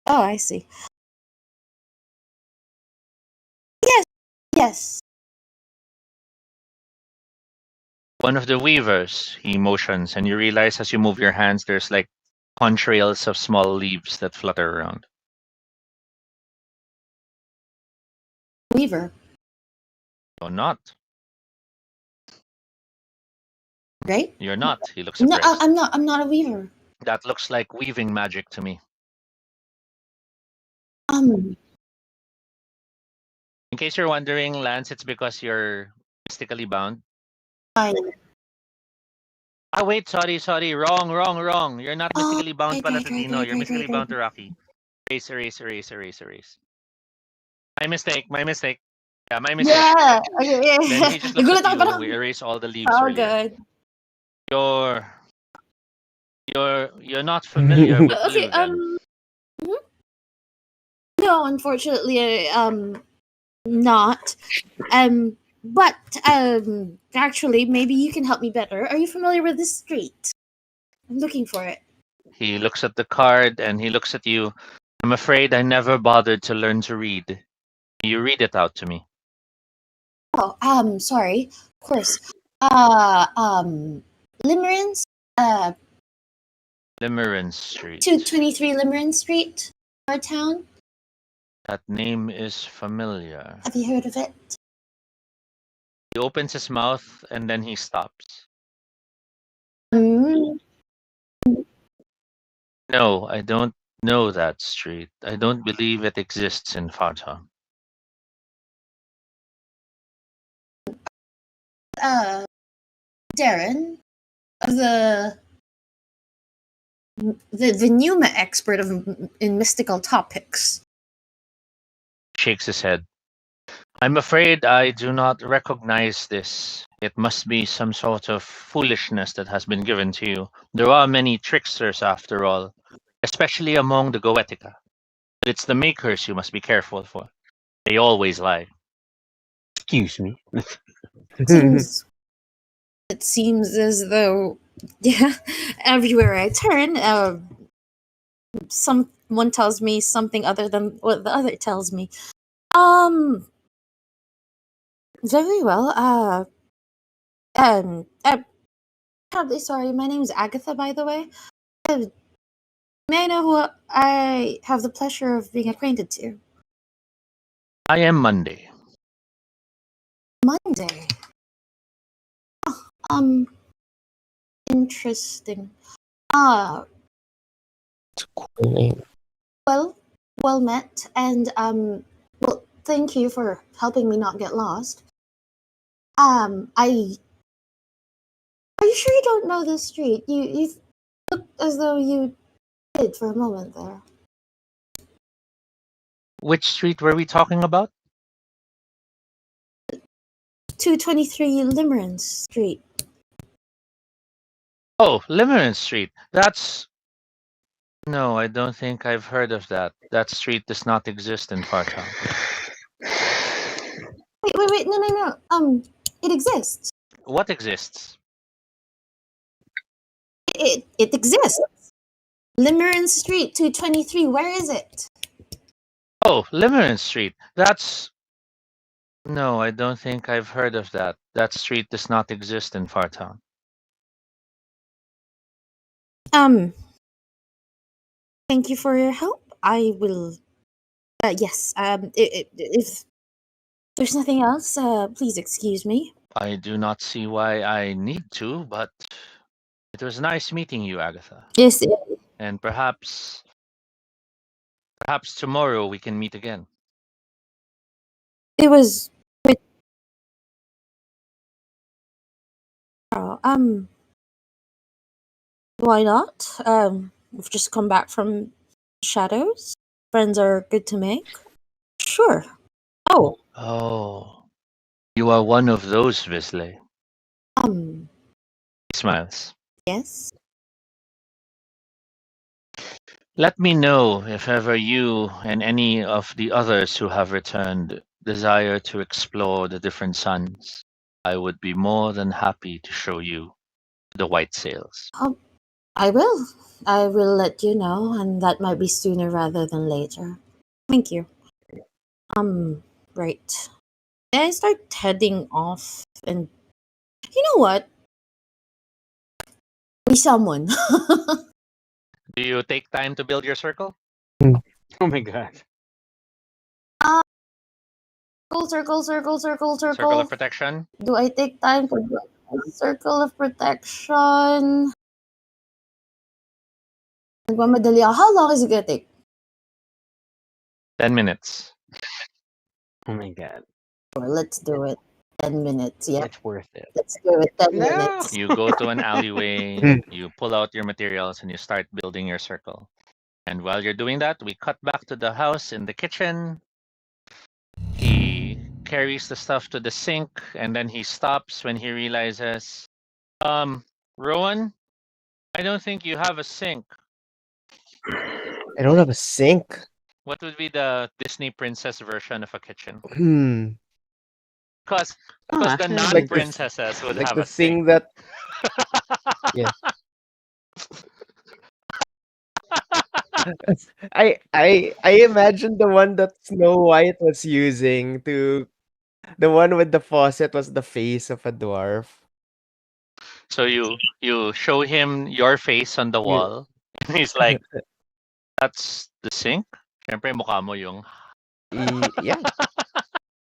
Oh, I see. Yes, yes. One of the weavers, he motions, and you realize as you move your hands, there's like contrails of small leaves that flutter around. Weaver, You're not. right? You're not. He looks No, impressed. I'm not. I'm not a weaver. That looks like weaving magic to me. Um, In case you're wondering, Lance, it's because you're mystically bound. I. Ah, wait, sorry. Wrong. You're not Oh, mystically bound pala to Dino. You're mystically right. bound to Rocky. Erase. My mistake. Yeah, my mistake. Yeah. Okay. Then Yeah. he just looks Nagulat at ako you. parang. We erase all the leaves Oh, earlier. good. You're not familiar with Okay. blue then. Mhm. No, unfortunately, not. But actually, maybe you can help me better. Are you familiar with this street? I'm looking for it. He looks at the card and he looks at you. I'm afraid I never bothered to learn to read. You read it out to me. Oh, sorry. Of course. Limerence, Limerence Street. 223 Limerence Street, our town. That name is familiar. Have you heard of it? He opens his mouth and then he stops. Mm, No, I don't know that street. I don't believe it exists in Fata. Darren, the the Numa expert in mystical topics. Shakes his head. I'm afraid I do not recognize this. It must be some sort of foolishness that has been given to you. There are many tricksters after all, especially among the Goetica. But it's the makers you must be careful for. They always lie. Excuse me. Seems it seems as though yeah, everywhere I turn, someone tells me something other than what the other tells me. Um, very well. Probably sorry. My name is Agatha, by the way. Uh, may I know who I have the pleasure of being acquainted to? I am Monday. Monday. Oh, interesting. Ah, It's a cool name. well, well met, and well, thank you for helping me not get lost. I are you sure you don't know this street? You look as though you did for a moment there. Which street were we talking about? 223 Limerence Street. Oh, Limerence Street. That's... No, I don't think I've heard of that. That street does not exist in Fartown. Wait, no. It exists. What exists? It exists. Limerence Street, 223. Where is it? Oh, Limerence Street. That's... No, I don't think I've heard of that. That street does not exist in Fartown. Thank you for your help. I will. Yes. If there's nothing else, please excuse me. I do not see why I need to, but it was nice meeting you, Agatha. Yes. And perhaps tomorrow we can meet again. It was. Why not? We've just come back from shadows. Friends are good to make. Sure. Oh, Oh, you are one of those, Visley. He smiles. yes. Let me know if ever you and any of the others who have returned desire to explore the different suns. I would be more than happy to show you the white sails. I will. I will let you know, and that might be sooner rather than later. Thank you. Right. Then I start heading off, and you know what? We summon. Do you take time to build your circle? Oh my god. Circle, circle, circle, Circle of circle. protection? Do I take time to do a circle of protection? Nagmamadali ako. How long is it gonna take? 10 minutes. Oh my god. Sure, let's do it. 10 minutes. Yep. It's worth it. Let's do it. 10 No. minutes. You go to an alleyway, Mm. you pull out your materials, and you start building your circle. And while you're doing that, we cut back to the house in the kitchen. He carries the stuff to the sink, and then he stops when he realizes, Rowan, I don't think you have a sink. I don't have a sink. What would be the Disney princess version of a kitchen? Hmm. Because Oh, the actually, Like the non-princesses would like have the a sink. thing that yeah. I imagine the one that Snow White was using to the one with the faucet was the face of a dwarf. So you show him your face on the Yeah. wall, and he's like, "That's the sink." Siyempre mukha mo yung Yeah.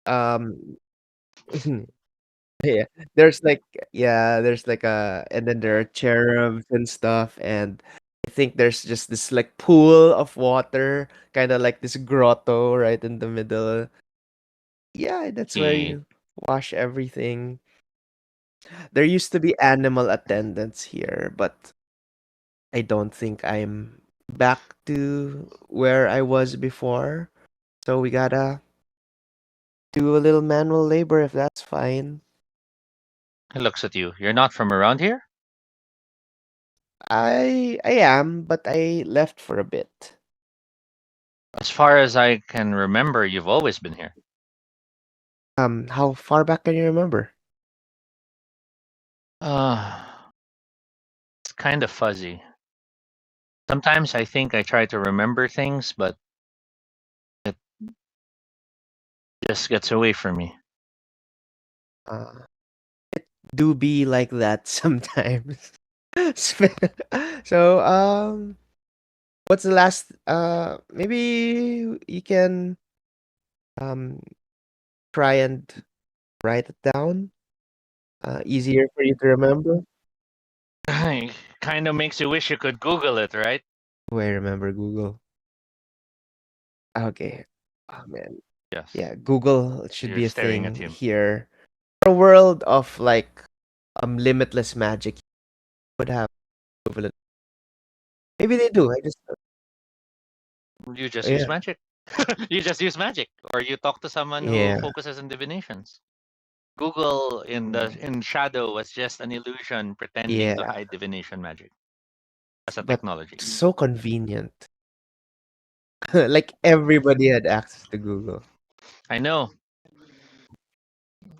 Um yeah. There's like there's like and then there are cherubs and stuff, and I think there's just this like pool of water, kind of like this grotto right in the middle. Yeah, that's where he you wash everything. There used to be animal attendants here, but I don't think I'm back to where I was before. So we gotta do a little manual labor if that's fine. he looks at you. You're not from around here? I am, but I left for a bit. As far as I can remember, you've always been here. How far back can you remember? Uh, it's kind of fuzzy. Sometimes I think I try to remember things, but it just gets away from me. Uh, it do be like that sometimes. So, what's the last? Maybe you can um try and write it down. Easier for you to remember. Kind of makes you wish you could Google it, right? Oh, I remember Google. Okay. Oh man. Yes. Yeah, Google should You're be a staring thing at him. here. For a world of like limitless magic, you would have equivalent. Maybe they do. I just You just use yeah. magic. You just use magic, or you talk to someone who Yeah. focuses on divinations. Google in shadow was just an illusion pretending to Yeah. hide divination magic as a But technology. so convenient. Like everybody had access to Google. I know.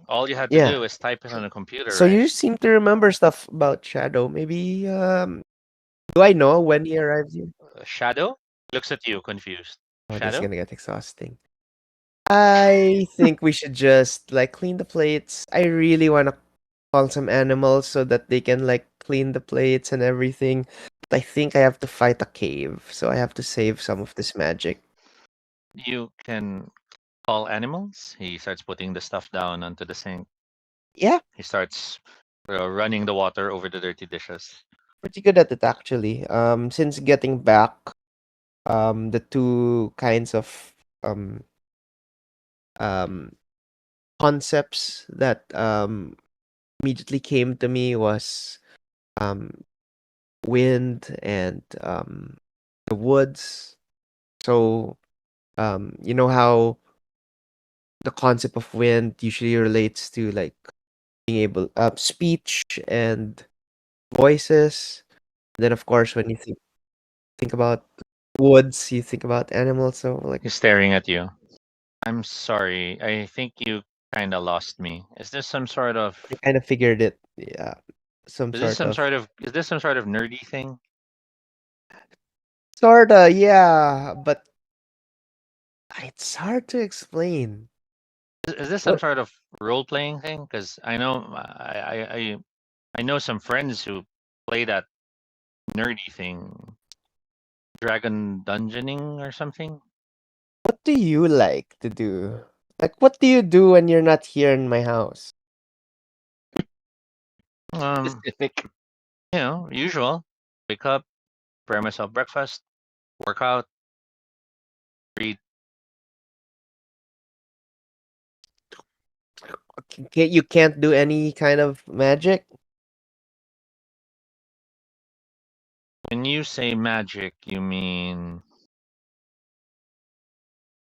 All you had to Yeah. do is type it on a computer, So right? you seem to remember stuff about Shadow. Maybe do I know when he arrived here? Shadow looks at you confused. Oh, this is Shadow? gonna get exhausting. I think we should just like clean the plates. I really wanna call some animals so that they can like clean the plates and everything. But I think I have to fight a cave, so I have to save some of this magic. You can call animals. He starts putting the stuff down onto the sink. Yeah, He starts running the water over the dirty dishes. pretty good at it actually. Since getting back, the two kinds of um um concepts that immediately came to me was um wind and the woods. So you know how the concept of wind usually relates to like being able speech and voices. Then of course when you think about woods, you think about animals. So like He's staring at you. I'm sorry. I think you kind of lost me. Is this some sort of I kind of figured it. Yeah, some is this sort some of, sort of is this some sort of nerdy thing? sorta, yeah, but it's hard to explain. Is this some What sort of role playing thing? Because I know I know some friends who play that nerdy thing, dragon dungeoning or something. what do you like to do? Like, what do you do when you're not here in my house? Specific. Usual. Wake up, prepare myself breakfast, work out, read. You can't do any kind of magic? When you say magic, you mean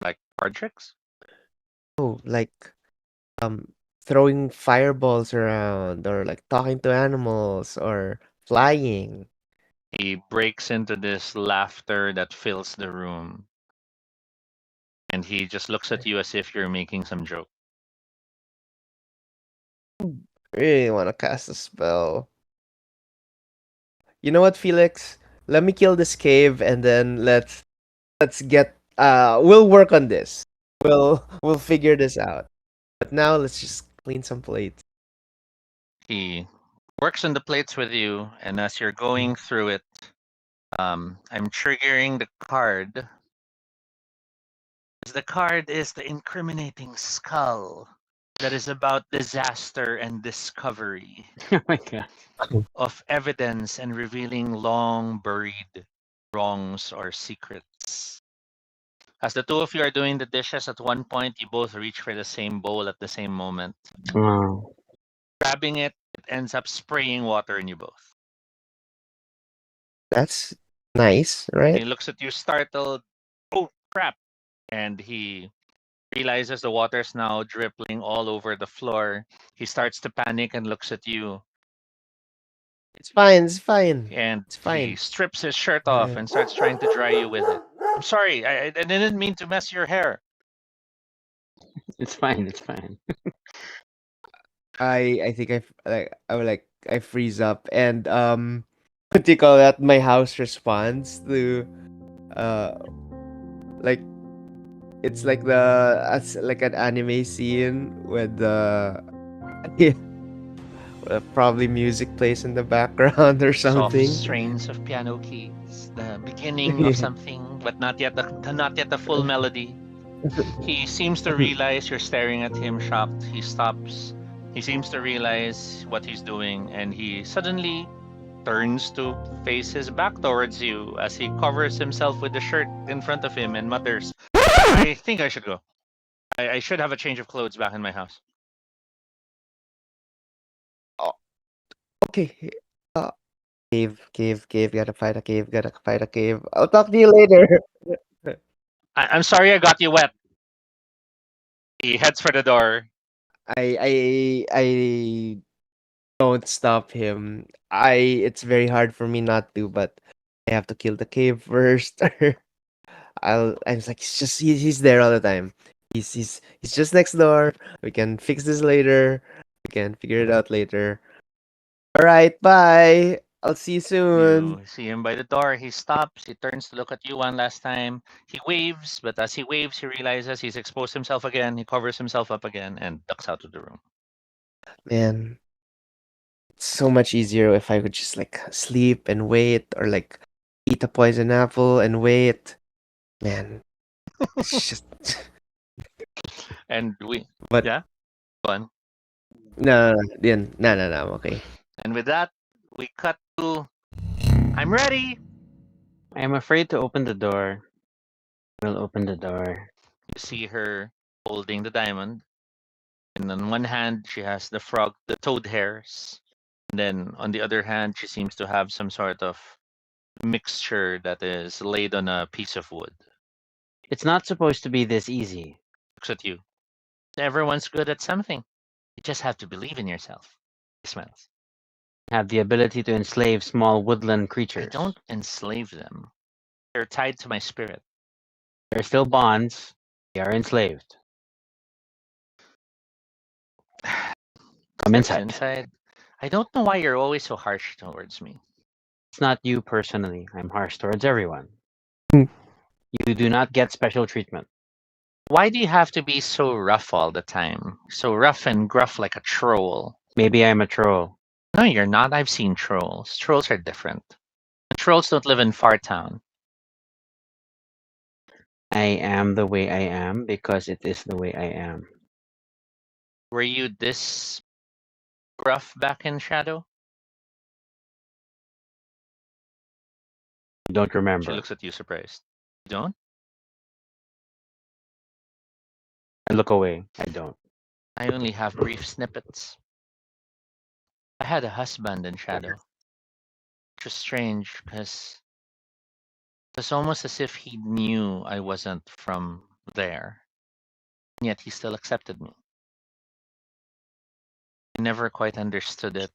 like card tricks? Oh, like, um, throwing fireballs around, or like talking to animals, or flying. He breaks into this laughter that fills the room, and he just looks at you as if you're making some joke. Really want to cast a spell. You know what, Felix? Let me kill this cave, and then let's get we'll work on this. We'll figure this out. But now let's just clean some plates. He works on the plates with you, and as you're going through it, I'm triggering the card. The card is the incriminating skull that is about disaster and discovery Oh my god. of evidence and revealing long buried wrongs or secrets. As the two of you are doing the dishes, at one point you both reach for the same bowl at the same moment. Wow. Grabbing it, it ends up spraying water in you both. That's nice, right? He looks at you startled. Oh, crap. And he realizes the water's now dripping all over the floor. He starts to panic and looks at you. It's fine. It's fine. And It's he fine. strips his shirt off and starts trying to dry you with it. I'm sorry, I didn't mean to mess your hair. It's fine. It's fine. I think I freeze up, and what do you call that? My house responds to uh like it's like like an anime scene with the yeah, probably music plays in the background or Soft something. strains of piano keys, the beginning of something, but not yet the full melody. He seems to realize you're staring at him shocked. He stops. He seems to realize what he's doing, and he suddenly turns to face his back towards you as he covers himself with the shirt in front of him and mutters, I think I should go. I should have a change of clothes back in my house. Oh, okay. Uh, cave. Gotta fight a cave. Gotta fight a cave. I'll talk to you later. I'm sorry I got you wet. He heads for the door. I don't stop him. It's very hard for me not to, but I have to kill the cave first. I was like, he's there all the time. He's just next door. We can fix this later. We can figure it out later. All right, bye. I'll see you soon. You see him by the door. He stops. He turns to look at you one last time. He waves, but as he waves, he realizes he's exposed himself again. He covers himself up again and ducks out of the room. Man, it's so much easier if I could just like sleep and wait, or like eat a poison apple and wait. Man, it's just And we, but yeah, go on. no, I'm okay. And with that, we cut to I'm ready. I am afraid to open the door. We'll open the door. You see her holding the diamond. And on one hand, she has the toad hairs. And then on the other hand, she seems to have some sort of mixture that is laid on a piece of wood. It's not supposed to be this easy. Looks at you. Everyone's good at something. You just have to believe in yourself. He smiles. Have the ability to enslave small woodland I creatures. don't enslave them. They're tied to my spirit. There are still bonds. They are enslaved. Come Steps inside. inside. I don't know why you're always so harsh towards me. It's not you personally. I'm harsh towards everyone. You do not get special treatment. Why do you have to be so rough all the time? So rough and gruff like a troll. Maybe I'm a troll. No, you're not. I've seen trolls. Trolls are different. Trolls don't live in Fartown. I am the way I am because it is the way I am. Were you this gruff back in Shadow? I don't She remember. looks at you surprised. You don't? I look away. I don't. I only have brief snippets. I had a husband in Shadow. Which was strange because it was almost as if he knew I wasn't from there. And yet he still accepted me. I never quite understood it,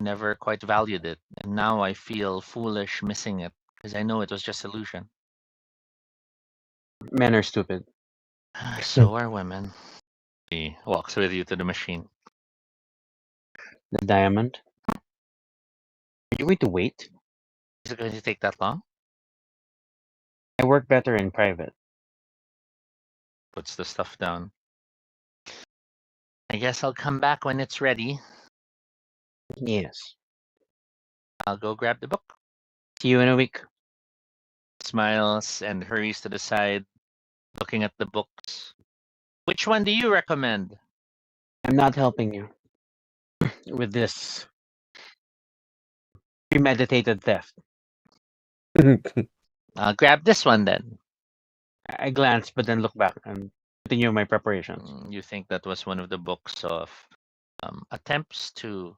never quite valued it, and now I feel foolish missing it because I know it was just illusion. Men are stupid. So are women. He walks with you to the machine. The diamond. Are you going to wait? Is it going to take that long? I work better in private. Puts the stuff down. I guess I'll come back when it's ready. Yes. I'll go grab the book. See you in a week. Smiles and hurries to the side, looking at the books. Which one do you recommend? I'm not helping you with this premeditated theft. I'll grab this one then. I glance, but then look back and continue my preparations. You think that was one of the books of attempts to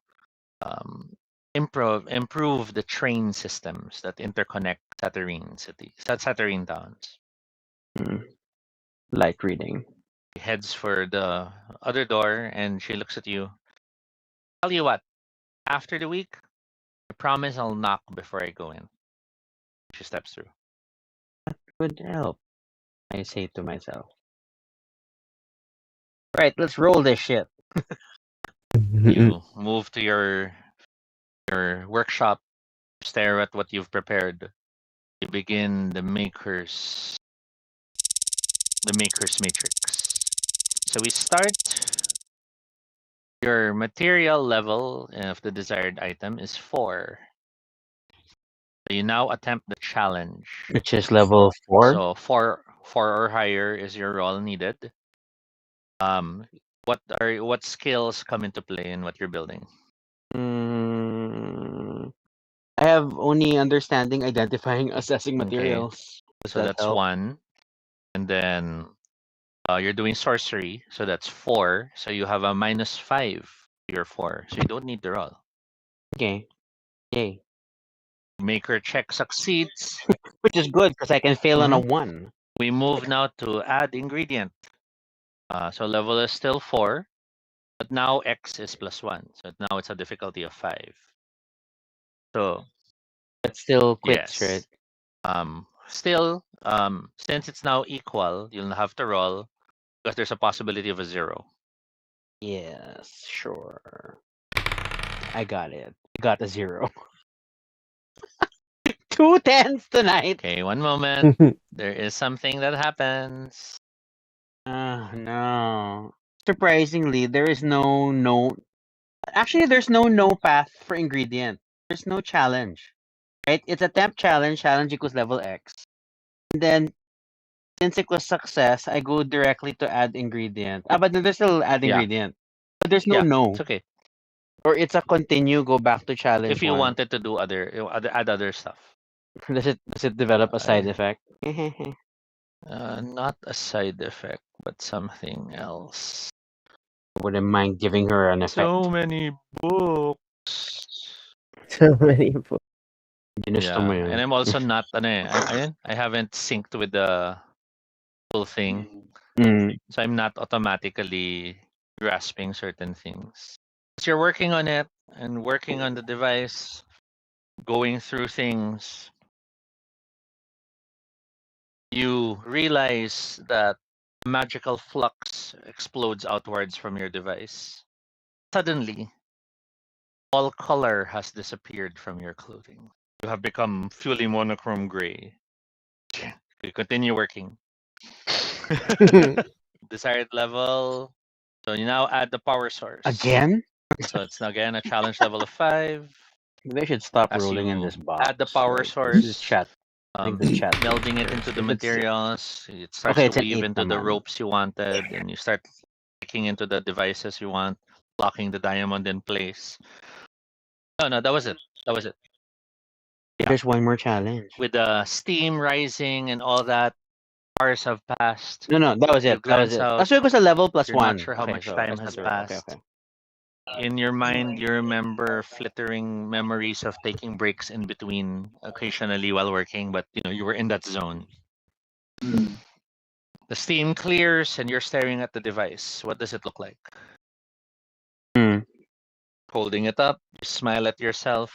improve the train systems that interconnect Saturnine towns. Light reading. She heads for the other door and she looks at you. Tell you what, after the week, I promise I'll knock before I go in. She steps through. Would help, I say to myself. Right, let's roll this shit. You move to your workshop, stare at what you've prepared. You begin the maker's matrix. So we start. Your material level of the desired item is 4. So you now attempt the challenge. Which is level 4. So 4 or higher is your roll needed. What skills come into play in what you're building? I have only understanding, identifying, assessing materials. Does So that that's help? 1. And then you're doing sorcery, so that's 4. So you have a -5 to your 4. So you don't need the roll. Okay. Yay. Maker check succeeds. Which is good because I can fail on a Mhm. 1. We move now to add ingredient. So level is still 4, but now X is +1. So now it's a difficulty of 5. So But still quits, yes. right? Still, since it's now equal, you'll have to roll because there's a possibility of a 0. Yes, sure. I got it. I got a 0. 2 10s tonight. Okay, one moment. There is something that happens. No. Surprisingly, there is no. Actually, there's no path for ingredient. There's no challenge, right? It's a temp challenge. Challenge equals level X. And then, since it was success, I go directly to add ingredient. But then there's still add Yeah. ingredient. But there's no Yeah, no. it's okay. Or it's a continue, go back to challenge If you 1. wanted to do add other stuff. Does it develop a side effect? Not a side effect, but something else. I wouldn't mind giving her an effect. So many books. So many books. Ginusto mo yun. And I'm also not I haven't synced with the full thing. So I'm not automatically grasping certain things. As you're working on it and working on the device, going through things, you realize that magical flux explodes outwards from your device. Suddenly, all color has disappeared from your clothing. You have become fully monochrome gray. You continue working. Desired level. So you now add the power source. Again? So it's now again a challenge level of 5. They should stop As rolling in you this box. add the power Like, source, this chat. I think the chat. melding it into the If it's materials, it starts okay, to it's an weave 8 into the naman. ropes you wanted, and you start clicking into the devices you want, locking the diamond in place. No, that was it. That was it. There's one more challenge. With the steam rising and all that, hours have passed. No, that was You it. That was glance it. out. So it was a level plus You're 1. not sure how Okay, much so I time still has do it. Okay. passed. In your mind, you remember flittering memories of taking breaks in between occasionally while working, but you were in that zone. The steam clears and you're staring at the device. What does it look like? Hmm. Holding it up, you smile at yourself,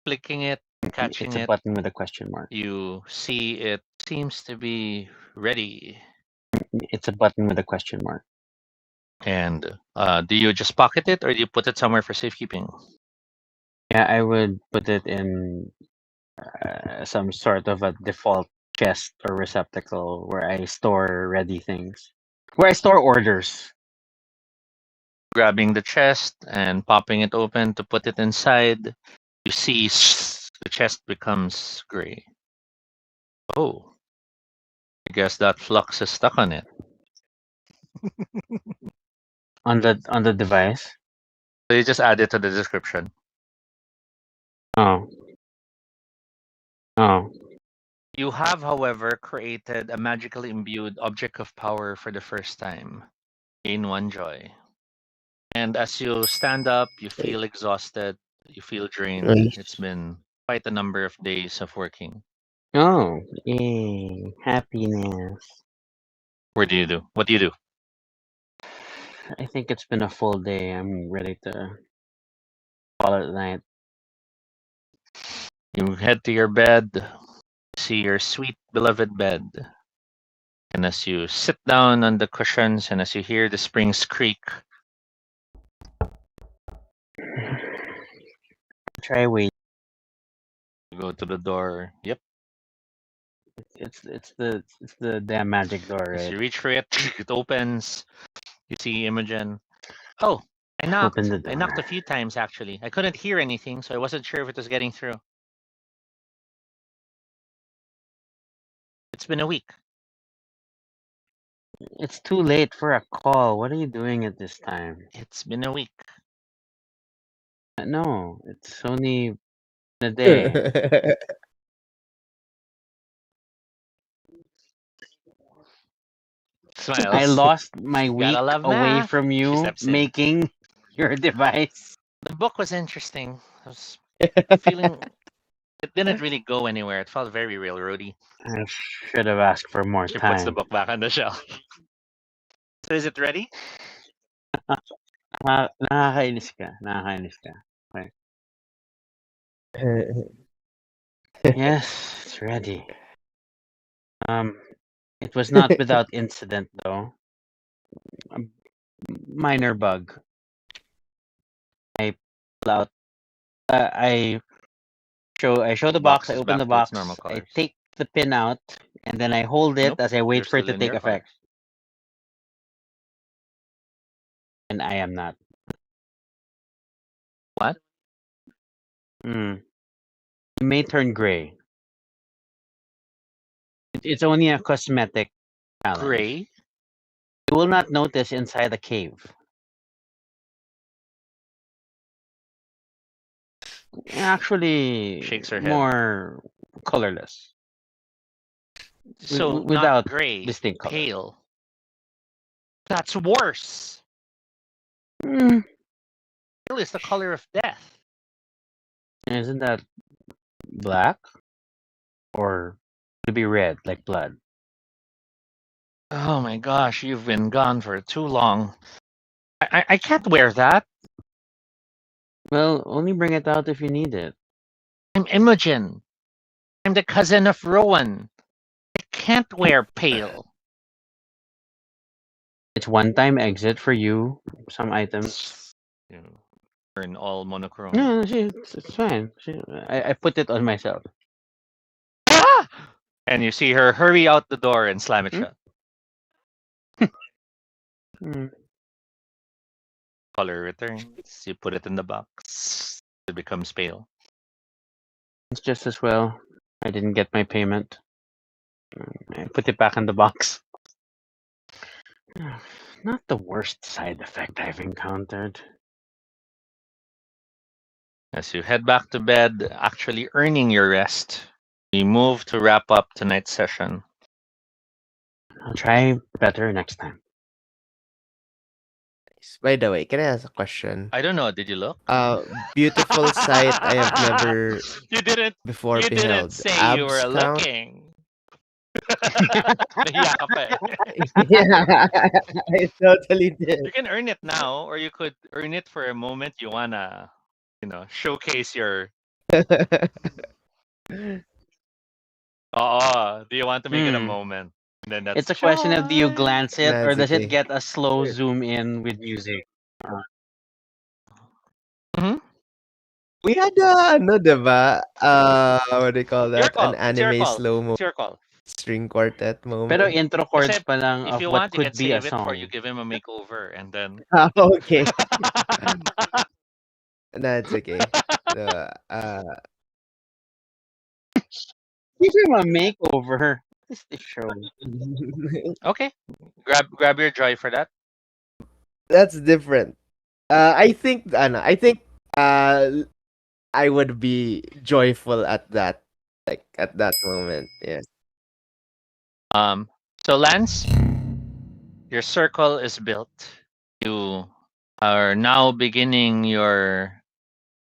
flicking it, catching It's a it. button with a question mark. You see it seems to be ready. It's a button with a question mark. And do you just pocket it or do you put it somewhere for safekeeping? Yeah, I would put it in some sort of a default chest or receptacle where I store ready things. Where I store orders. Grabbing the chest and popping it open to put it inside, you see the chest becomes gray. Oh, I guess that flux is stuck on it. On the device. So you just add it to the description. Oh. You have, however, created a magically imbued object of power for the first time. Gain 1 joy. And as you stand up, you feel exhausted, you feel drained. Nice. It's been quite a number of days of working. Oh. Yay. Happiness. What do you do? I think it's been a full day. I'm ready to call it a night. You head to your bed, see your sweet beloved bed. And as you sit down on the cushions and as you hear the springs creak, Try wait. you go to the door. Yep. It's the damn magic door, As right? you reach for it, it opens. You see Imogen. Oh, I knocked. Open the I knocked a door. few times actually. I couldn't hear anything, so I wasn't sure if it was getting through. It's been a week. It's too late for a call. What are you doing at this time? It's been a week. No, it's only a day. Smiles. I lost my week Gotta love away math. from She you steps in. making your device. The book was interesting. I was feeling it didn't really go anywhere. It felt very railroady. I should have asked for more She puts the time. book back on the shelf. So is it ready? Nakakainis ka. Nakakainis ka. Okay. Yes, it's ready. It was not without incident though. A minor bug. I pull out. I show the box. I is open back the to its box. normal I colors. take the pin out, and then I hold it Nope, as I wait you're for it still to in take your effect. colors. And I am not. What? It may turn gray. It's only a cosmetic challenge. Gray? You will not notice inside the cave. Actually, Shakes her head. more colorless. So without not gray, distinct color. pale. That's worse. Mm, Pale is the color of death. Isn't that black? Or to be red, like blood? Oh my gosh, you've been gone for too long. I can't wear that. Well, only bring it out if you need it. I'm Imogen. I'm the cousin of Rowan. I can't wear pale. It's one-time exit for you. Some items. You turn all monochrome. No, it's fine. I put it on myself. Ah! And you see her hurry out the door and slam it Hmm? shut. Hmm. Color returns. You put it in the box. It becomes pale. It's just as well. I didn't get my payment. I put it back in the box. Not the worst side effect I've encountered. As you head back to bed, actually earning your rest, we move to wrap up tonight's session. I'll try better next time. By the way, can I ask a question? I don't know. Did you look? Beautiful sight I have never You didn't. before You didn't beheld. say you Abs were count? looking. Nahiya ka pa eh. Yeah, I totally did. You can earn it now, or you could earn it for a moment you wanna, showcase your. Oh, do you want to make it a Hmm. moment? And then that's It's a question of do you joy. glance it Nah, or it's does it okay. get a slow zoom in with music? Mhm. We had ano, 'di ba? What do you call It's your that? An call. It's your anime call. slow-mo It's your call. string quartet Pero moment. intro Kasi chords pa lang if of you what want, you can could be a save it for you song. give him a makeover, and then. Okay. Nah, it's okay. Give him a makeover. What is this show? Okay, grab your joy for that. That's different. I think I would be joyful at that, like, at that moment, yes. So Lance, your circle is built. You are now beginning your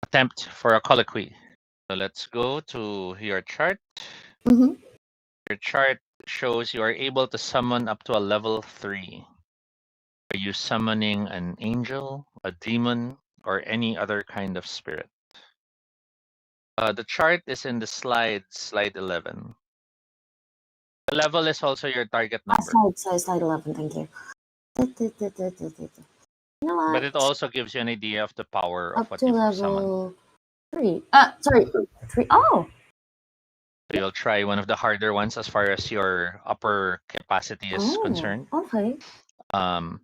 attempt for a colloquy. So let's go to your chart. Mm-hmm. Your chart shows you are able to summon up to a level 3. Are you summoning an angel, a demon, or any other kind of spirit? The chart is in the slide 11. The level is also your target number, Slide 11, thank you. You know but what? it also gives you an idea of the power of Up what to you've summoned. level 3. Sorry, 3. Oh, So you'll try one of the harder ones as far as your upper capacity is concerned. okay. Um,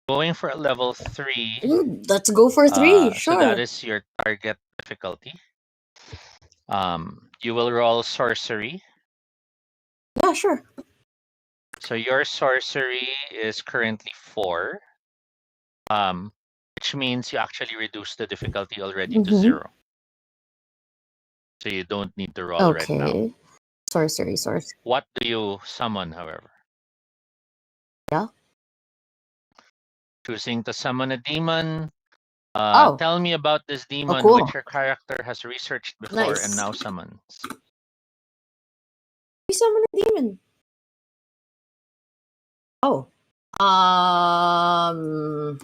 going for a level 3, Let's go for 3, so that sure. is your target difficulty. You will roll sorcery. Yeah, sure. So your sorcery is currently 4, which means you actually reduce the difficulty already to Mm-hmm. 0. So you don't need to roll right now. Okay. Sorcery. What do you summon, however? Yeah. Choosing to summon a demon. Oh, Tell me about this demon cool. which your character has researched before and Nice. now summons. We summon a demon. Oh. Um.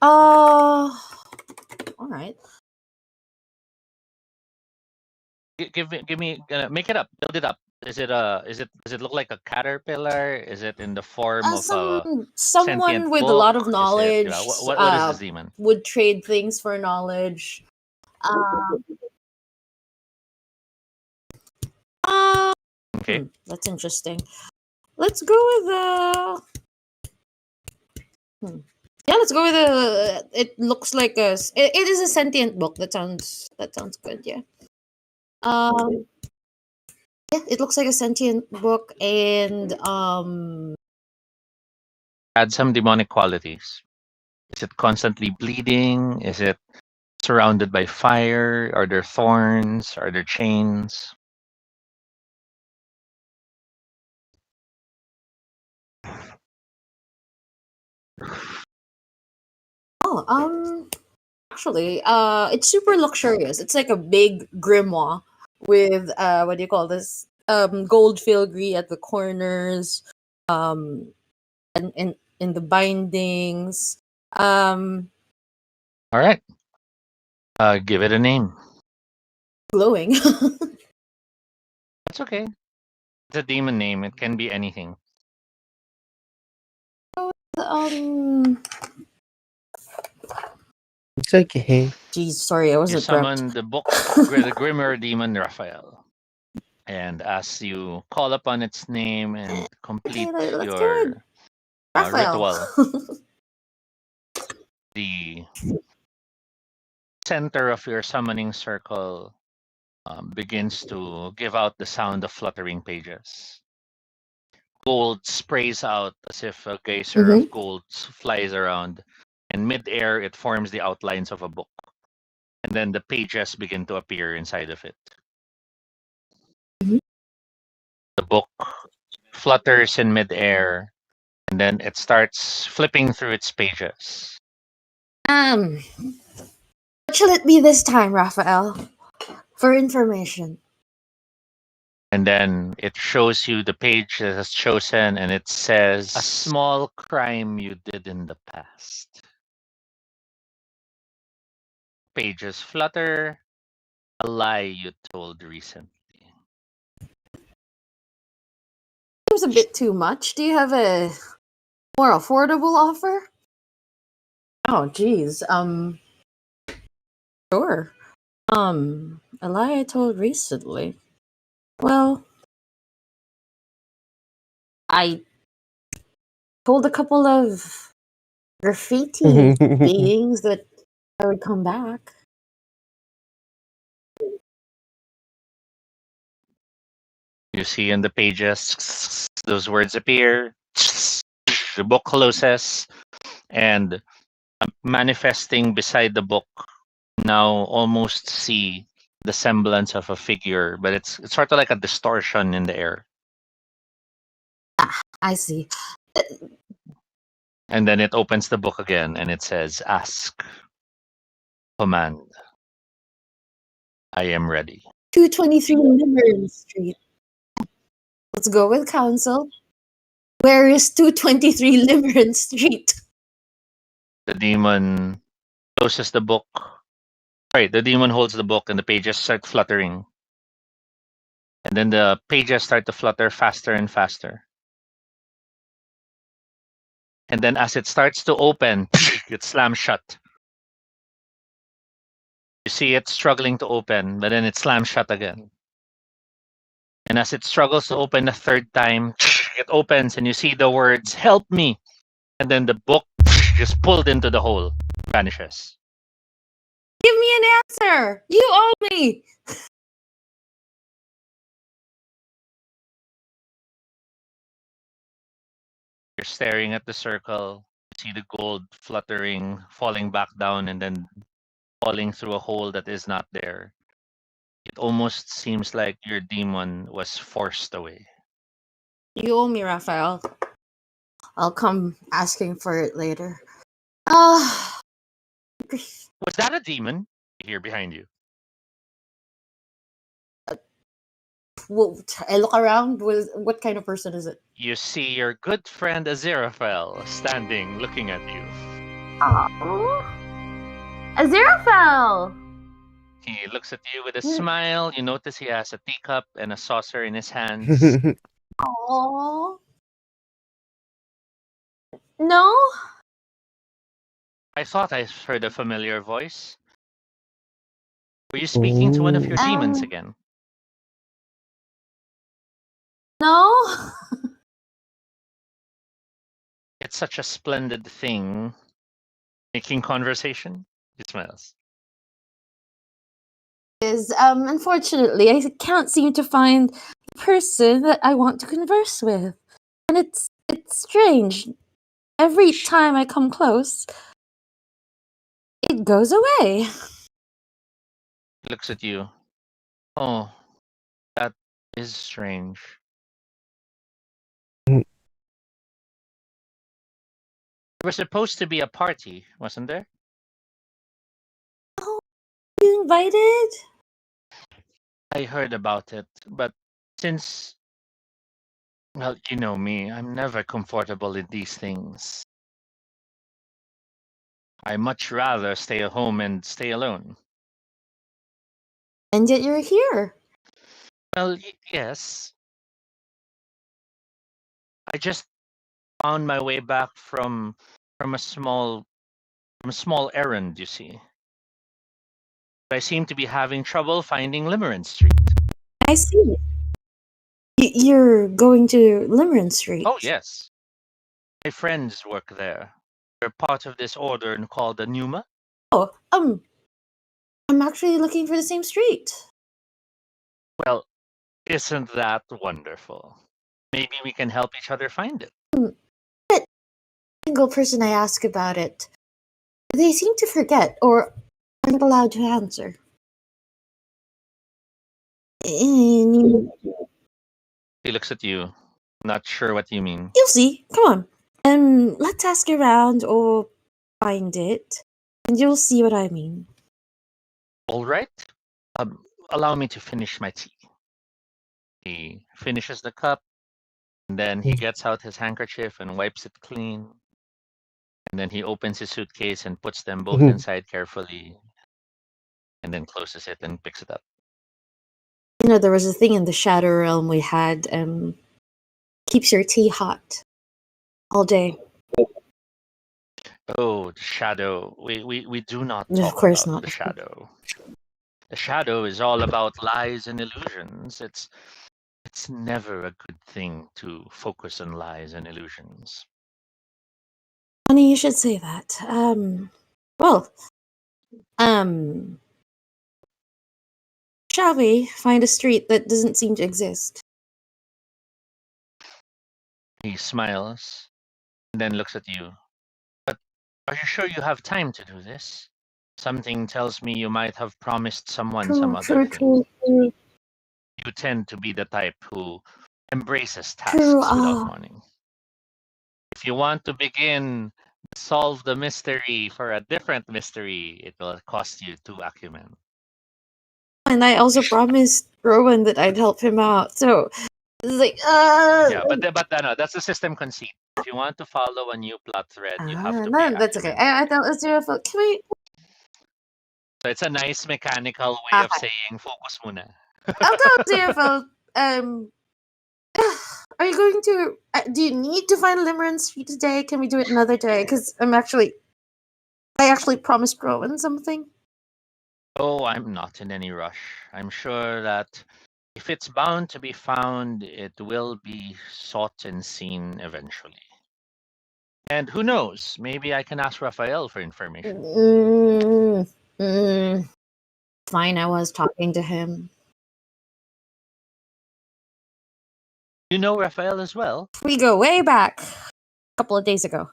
All right. Give me, make it up, build it up. Does it look like a caterpillar? Is it in the form of a sentient Someone with a book? lot of Is it, knowledge. what is this demon? Would trade things for knowledge. Okay. That's interesting. Let's go with yeah, let's go with it looks like it is a sentient book. That sounds good, yeah. Yeah, it looks like a sentient book and Add some demonic qualities. Is it constantly bleeding? Is it surrounded by fire? Are there thorns? Are there chains? actually it's super luxurious. It's like a big grimoire with what do you call this? Gold filigree at the corners, um and in the bindings. All right. Give it a name. Glowing. That's okay. It's a demon name. It can be anything. It's okay. Geez, sorry, I You wasn't prepped. summon the book, the Grimmer Demon Raphael. And as you call upon its name and complete let's go your Raphael. ritual, the center of your summoning circle begins to give out the sound of fluttering pages. Gold sprays out as if a geyser of gold flies around. In midair, it forms the outlines of a book. And then the pages begin to appear inside of it. Mhm. The book flutters in midair, and then it starts flipping through its pages. What shall it be this time, Raphael? For information. And then it shows you the page that is chosen, and it says, "A small crime you did in the past." Pages flutter, a lie you told recently. Seems a bit too much. Do you have a more affordable offer? Oh, geez. Sure. A lie I told recently. Well, I told a couple of graffiti beings that I would come back. You see in the pages, those words appear, the book closes, and manifesting beside the book, now almost see the semblance of a figure, but it's sort of like a distortion in the air. I see. And then it opens the book again and it says, "Ask, command. I am ready." 223 Limerick Street. Let's go with council. Where is 223 Limerick Street? The demon closes the book. Right, the demon holds the book and the pages start fluttering. And then the pages start to flutter faster and faster. And then as it starts to open, it slams shut. You see it struggling to open, but then it slams shut again. And as it struggles to open a third time, it opens and you see the words, "Help me." And then the book is pulled into the hole, vanishes. Give me an answer. You owe me. You're staring at the circle, you see the gold fluttering, falling back down, and then falling through a hole that is not there. It almost seems like your demon was forced away. You owe me, Raphael. I'll come asking for it later. Ah, Was that a demon? Here behind you. well, I look around. What kind of person is it? You see your good friend Aziraphale standing looking at you. Oh, Aziraphale! He looks at you with a smile. You notice he has a teacup and a saucer in his hands. Oh. No? I thought I heard a familiar voice. Were you speaking to one of your demons again? No? It's such a splendid thing. Making conversation? He smiles. Unfortunately, I can't seem to find the person that I want to converse with. And it's strange. Every time I come close, it goes away. He looks at you. Oh, that is strange. There was supposed to be a party, wasn't there? Oh, you invited? I heard about it, but since, well, you know me, I'm never comfortable in these things. I much rather stay at home and stay alone. And yet you're here. Well, yes. I just Found my way back from a small errand, you see. I seem to be having trouble finding Limerence Street. I see. You're going to Limerence Street. Oh yes. My friends work there. They're part of this order called the Numa. Oh, I'm actually looking for the same street. Well, isn't that wonderful? Maybe we can help each other find it. But single person I ask about it, they seem to forget or aren't allowed to answer. And He looks at you, not sure what you mean. you'll see. Come on. Let's ask around or find it, and you'll see what I mean. All right. Allow me to finish my tea. He finishes the cup, and then he gets out his handkerchief and wipes it clean. And then he opens his suitcase and puts them both inside carefully, and then closes it and picks it up. You know, there was a thing in the Shadow Realm we had, keeps your tea hot all day. Oh, the shadow. We do not Of talk course about not. the shadow. The shadow is all about lies and illusions. It's never a good thing to focus on lies and illusions. Funny you should say that. Well, shall we find a street that doesn't seem to exist? He smiles, and then looks at you. But are you sure you have time to do this? Something tells me you might have promised someone some other thing. You tend to be the type who embraces tasks without warning. If you want to begin, solve the mystery for a different mystery, it will cost you 2 acumen. And I also promised Rowan that I'd help him out. So it's like, Yeah, but no, that's the system conceit. If you want to follow a new plot thread, you have to no, pay that's okay. acumen. I thought let's do it. Can we? So it's a nice mechanical way of saying focus muna. I'll tell CFL. Are you going to? Do you need to find Limerence Street today? Can we do it another day? Because I actually promised Rowan something. Oh, I'm not in any rush. I'm sure that if it's bound to be found, it will be sought and seen eventually. And who knows? Maybe I can ask Raphael for information. Fine, I was talking to him. You know Raphael as well? We go way back. A couple of days ago.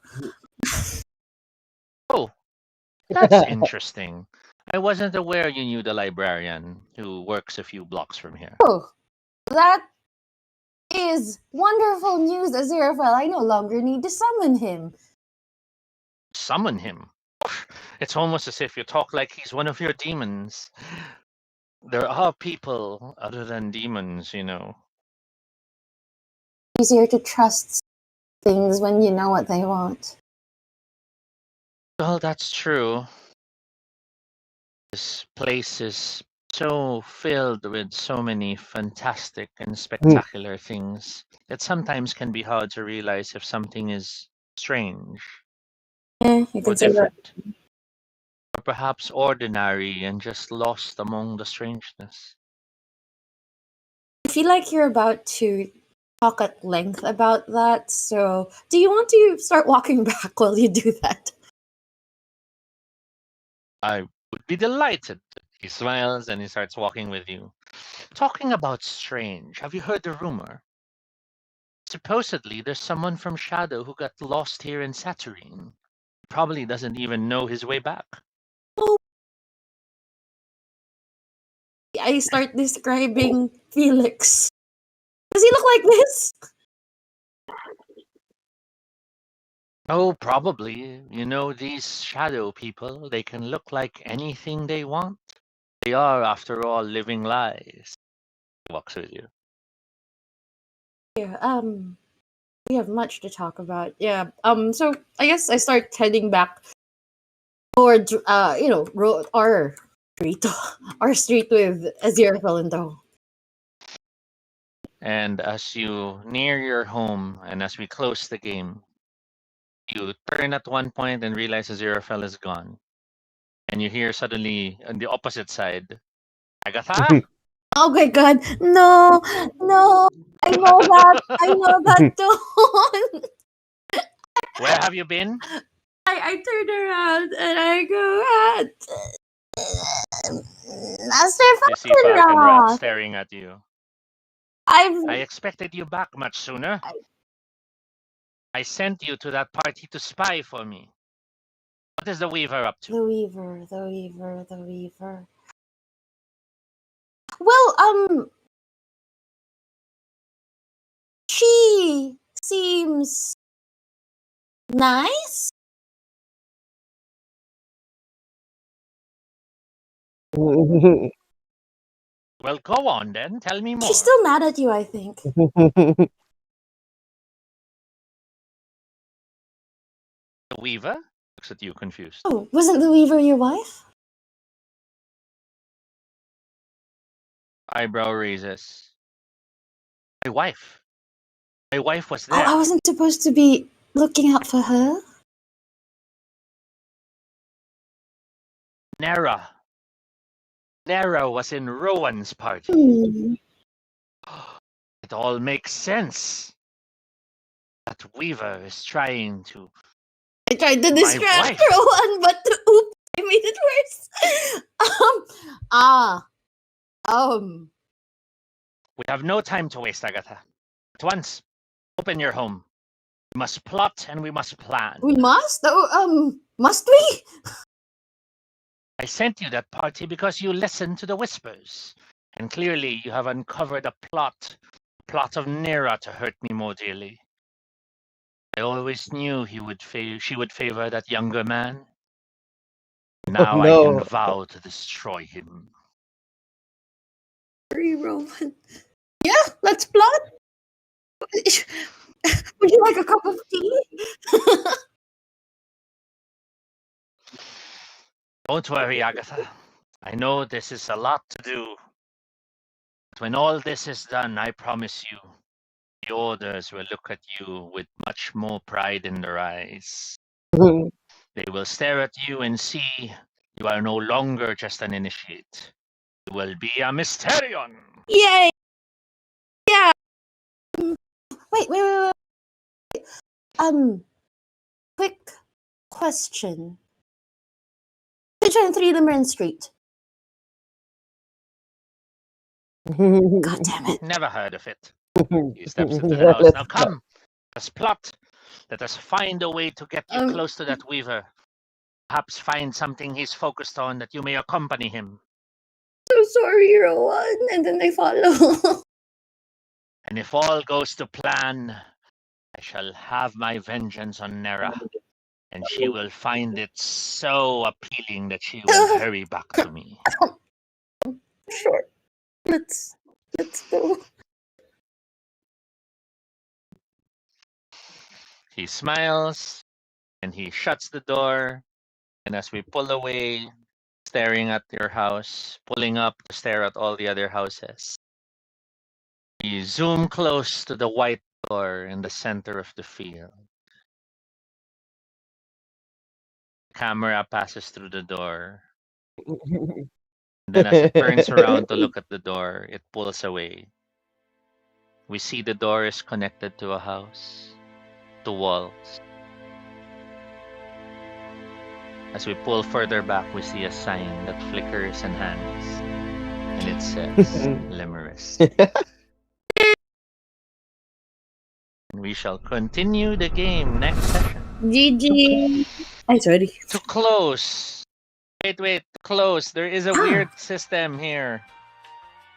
Oh, that's interesting. I wasn't aware you knew the librarian who works a few blocks from here. Oh, that is wonderful news, Aziraphale. I no longer need to summon him. Summon him? It's almost as if you talk like he's one of your demons. There are people other than demons, you know. Easier to trust things when you know what they want. Well, that's true. This place is so filled with so many fantastic and spectacular things that sometimes can be hard to realize if something is strange You or can say that. different, or perhaps ordinary and just lost among the strangeness. I feel like you're about to talk at length about that, so do you want to start walking back while you do that? I would be delighted. He smiles and he starts walking with you. Talking about strange, have you heard the rumor? Supposedly, there's someone from Shadow who got lost here in Saturnine. Probably doesn't even know his way back. Oh. I start describing Felix. Does he look like this? Oh, probably. You know, these shadow people, they can look like anything they want. They are, after all, living lies. He walks with you. Yeah, we have much to talk about. Yeah. So I guess I start heading back towards our street. Our street with Aziraphale in tow. And as you near your home and as we close the game, You turn at one point and realize Aziraphale is gone. And you hear suddenly on the opposite side, Agatha? Oh my god. No, no. I know that. I know that tone. Where have you been? I turn around and I go, Master You see Falcon Rat Falconrock. staring at you. I've I expected you back much sooner. I sent you to that party to spy for me. What is the Weaver up to? the Weaver. Well, she seems nice. Well, go on then. Tell me more. She's still mad at you, I think. The Weaver looks at you confused. Oh, wasn't the Weaver your wife? Eyebrow raises. My wife. My wife was Oh, there. I wasn't supposed to be looking out for her. Nera. Nera was in Rowan's party. Hmm. It all makes sense. That Weaver is trying to. I tried to My distract wife. Rowan, but oops, I made it worse. We have no time to waste, Agatha. At once, open your home. We must plot and we must plan. We must? Oh, must we? I sent you that party because you listened to the whispers. And clearly you have uncovered a plot of Nera to hurt me more dearly. I always knew she would favor that younger man. Now I can No. vow to destroy him. Sorry, Rowan. Yeah, let's plot. Would you like a cup of tea? Don't worry, Agatha. I know this is a lot to do. But when all this is done, I promise you, the Orders will look at you with much more pride in their eyes. They will stare at you and see you are no longer just an initiate. You will be a Mysterion. Yay! Yeah. Wait. Quick question. Picture and 3 Limerence Street. God damn it. Never heard of it. He steps into the house. Now come, let's plot. Let us find a way to get you close to that Weaver. Perhaps find something he's focused on that you may accompany him. So sorry, Rowan. And then they follow. And if all goes to plan, I shall have my vengeance on Nera. And she will find it so appealing that she will hurry back to me. Sure. Let's go. He smiles and he shuts the door. And as we pull away, staring at your house, pulling up to stare at all the other houses, we zoom close to the white door in the center of the field. Camera passes through the door. And then as it turns around to look at the door, it pulls away. We see the door is connected to a house, to walls. As we pull further back, we see a sign that flickers and hangs. And it says, Limerence. And we shall continue the game next session. GG. I'm sorry. To close. Wait, close. There is a weird system here.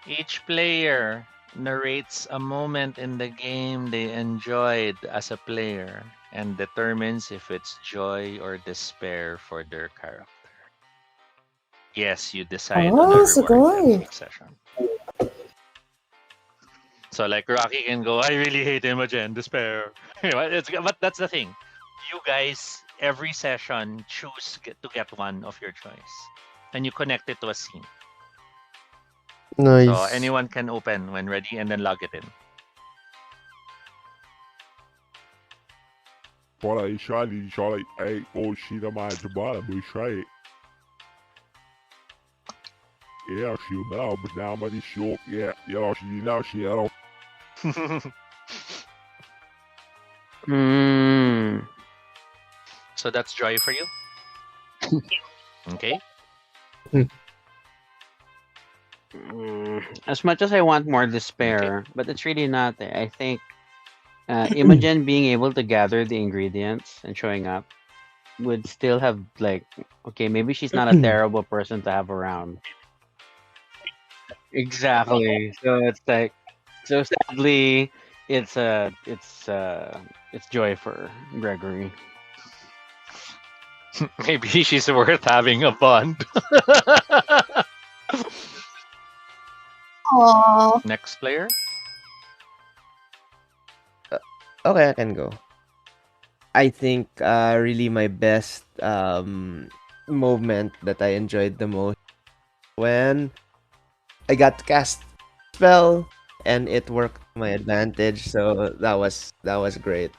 Each player narrates a moment in the game they enjoyed as a player and determines if it's joy or despair for their character. Yes, you decide on a so reward every good. session. So like Rocky can go, I really hate Imogen, despair. But that's the thing. You guys, every session, choose to get one of your choice. And you connect it to a scene. Nice. So anyone can open when ready and then log it in. Para Charlie, Charlie, hey, oh, she the man, Jabala, Bushai. Yeah, she now, but now, but it's short. Yeah, she now, she out. Hmm. So that's joy for you. Okay. As much as I want more Okay. despair, but it's really not there. I think Imogen being able to gather the ingredients and showing up would still have like, okay, maybe she's not a terrible person to have around. Exactly. So it's like, so sadly, it's joy for Gregory. Maybe she's worth having a bond. Aww. Next player. Okay, I can go. I think really my best moment that I enjoyed the most when I got to cast spell and it worked to my advantage. So that was great.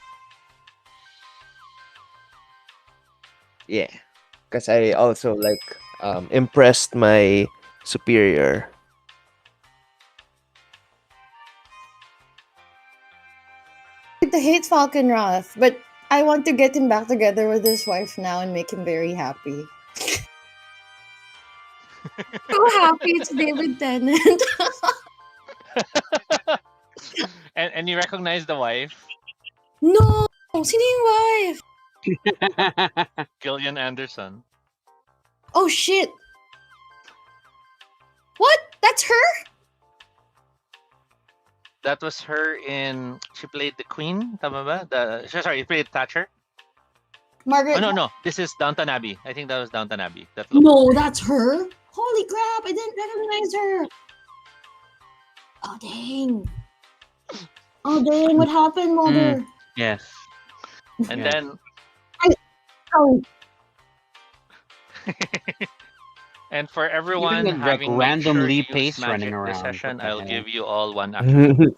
Yeah, because I also like impressed my superior. I hate Falcon Wrath, but I want to get him back together with his wife now and make him very happy. So happy it's David Tennant. And you recognize the wife, No! Sino yung wife? Gillian Anderson. Oh shit! What? That's her? That was her in. She played the Queen. Tama ba? Sorry, she played Thatcher. Margaret. Oh no, this is Downton Abbey. I think that was Downton Abbey. That look. No, that's her? Holy crap, I didn't recognize her. Oh dang. Oh dang, what happened, Mulder? Yes. And Yes. then. Oh, And for everyone Even with, like, having made random sure to Lee use Pace magic running this around. session, What the I'll heck? give you all one action.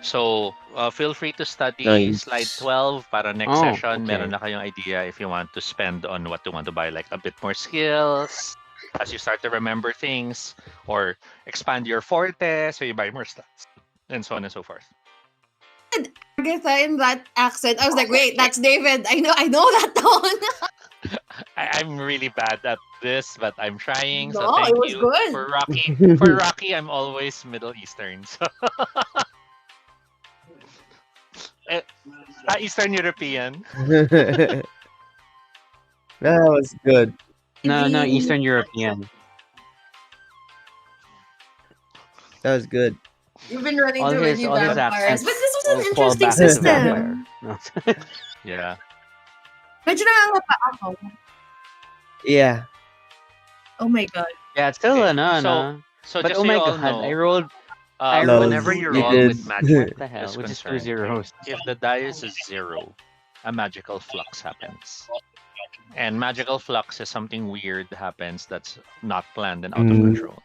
So, feel free to study Nice. slide 12 para next Oh, session. okay. Meron na kayong idea if you want to spend on what you want to buy, like a bit more skills as you start to remember things, or expand your forte so you buy more stats, and so on and so forth. Agatha in that accent. I was like, wait, that's David. I know that tone. I'm really bad at this, but I'm trying. So No, it thank was you good. for Rocky. For Rocky, I'm always Middle Eastern. So Eastern European. That was good. No, Really? Eastern European. That was good. You've been running All too his many all his vampires. accents But this was all an fall interesting back into system. vampire. No. Yeah. Medyo nangangapa ako. Yeah. Oh my god. Yeah, it's still Okay, no, so no. so But just oh so my you all god, I know, rolled I rolled whenever Lols, you you roll did. with magic what the hell? is With just 2 concerned, zeros. if the dice is 0, a magical flux happens. And magical flux is something weird happens that's not planned and out of control.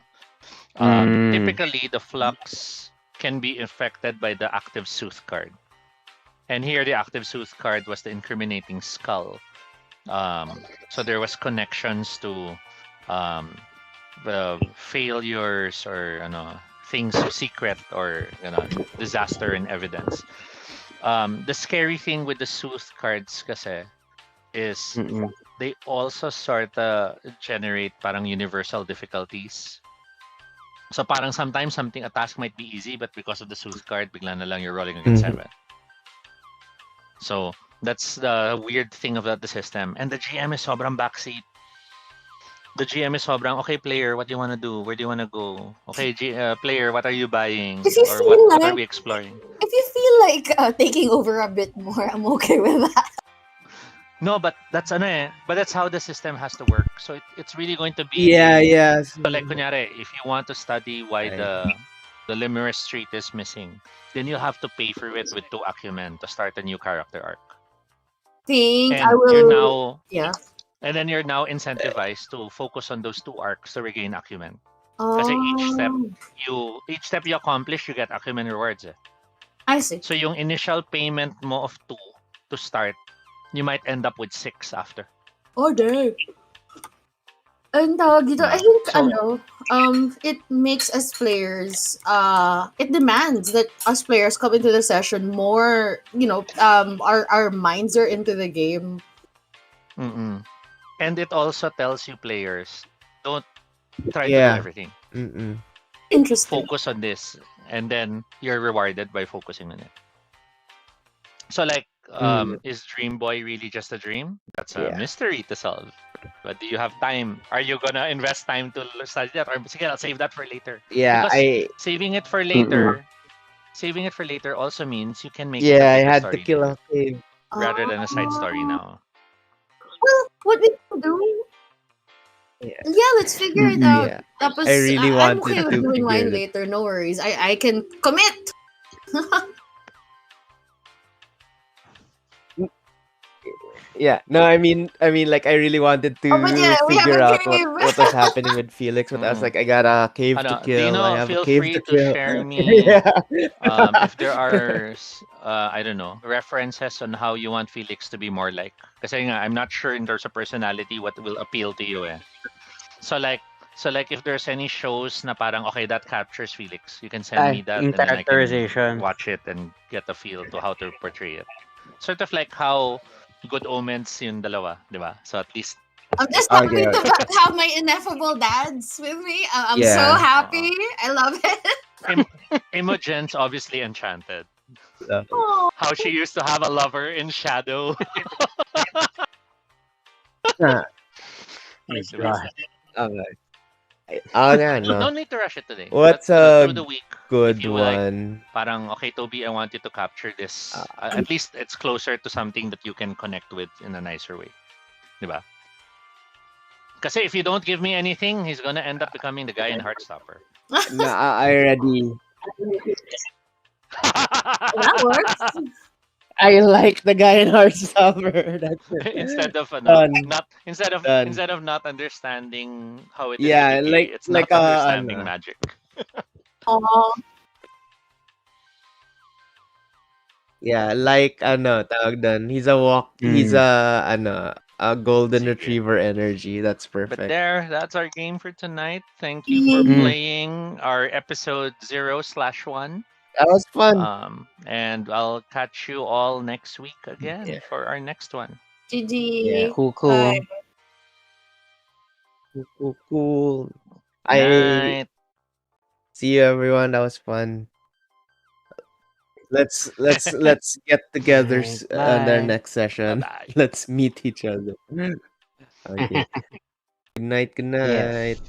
Typically, the flux can be affected by the active Sooth card. And here, the active Sooth card was the incriminating skull. So there was connections to the failures or things secret or disaster and evidence. The scary thing with the Sooth cards kasi is Mm-mm. they also sort of generate parang universal difficulties. So parang sometimes a task might be easy, but because of the Sooth card, bigla na lang you're rolling against 7. So that's the weird thing about the system. And the GM is sobrang backseat. The GM is sobrang, okay, player, what do you want to do? Where do you want to go? Okay, player, what are you buying? If you Or feel what are like- we exploring? If you feel like taking over a bit more, I'm okay with that. No, but that's but that's how the system has to work. So it's really going to be Yeah. So like kunyari, if you want to study why Right. the Limerus Street is missing, then you'll have to pay for it with 2 acumen to start a new character arc. Think And I will. you're now Yeah. and then you're now incentivized to focus on those 2 arcs to regain acumen. Kasi each step you accomplish, you get acumen rewards. I see. So yung initial payment mo of 2 to start, you might end up with 6 after. Oh, dang. And dito, I Diba? think, So, it makes us players, it demands that us players come into the session more, our minds are into the game. mm-mm. And it also tells you players, don't try to do Yeah. everything. Mm-mm. Interesting. Focus on this, and then you're rewarded by focusing on it. So, like, is Dream Boy really just a dream? That's a Yeah. mystery to solve. But do you have time? Are you gonna invest time to study that, or sige, I'll save that for later? Yeah, Because saving it for Mm-mm. later also means you can make it a I bigger had to story kill later, a cave. rather than a side story Oh, now. well, what we can do? Yeah. Yeah, let's figure it Mm-mm. out. Yeah. I Tapos, really I'm wanted okay with to doing figure mine it. later. No worries. I can commit. Yeah. No, like I really wanted Oh, but to yeah, we have figure a out what game. was happening with Felix, but I was Mm-mm. like, I got a cave to Ano, kill. I Dino, have a feel cave free to to kill. share me Yeah. if there are I don't know, references on how you want Felix to be more like. Kasi nga, I'm not sure in terms of personality what will appeal to you eh. So like if there's any shows na parang okay that captures Felix, you can send me I, that Yung and then I can characterization. watch it and get a feel to how to portray it. Sort of like how Good Omens yung dalawa, di ba? So at least I'm just happy okay. to have my ineffable dads with me. I'm so Yeah. happy. I love it. Imogen's obviously enchanted. So, Oh, How she used to have a lover in shadow. ah, My Diba? God. okay. Oh, yeah, No no. need to rush it today. But What's through a the week, if good you like, one? parang, okay, Toby, I want you to capture this. Uh, At least it's closer to something that you can connect with in a nicer way. Diba? Kasi if you don't give me anything, he's gonna end up becoming the guy in Heartstopper. no, I already. that works. I like the guy in Heartstopper. That's it. instead of Done. not Done. instead of not understanding how it is to be Yeah, gay, it's not understanding magic. Oh, yeah, like tawag dun, he's Mm. a golden Sige. retriever energy. That's But perfect. that's our game for tonight. Thank you for Mm. playing our episode 0/1. That was fun. And I'll catch you all next week again Yeah. for our next one. Yeah. GG. Cool, Bye. cool. Cool. I Night. see you everyone. That was fun. Let's get together Alright, on our bye. next session. Bye-bye. Let's meet each other. Okay. Good night. Good Yes. night.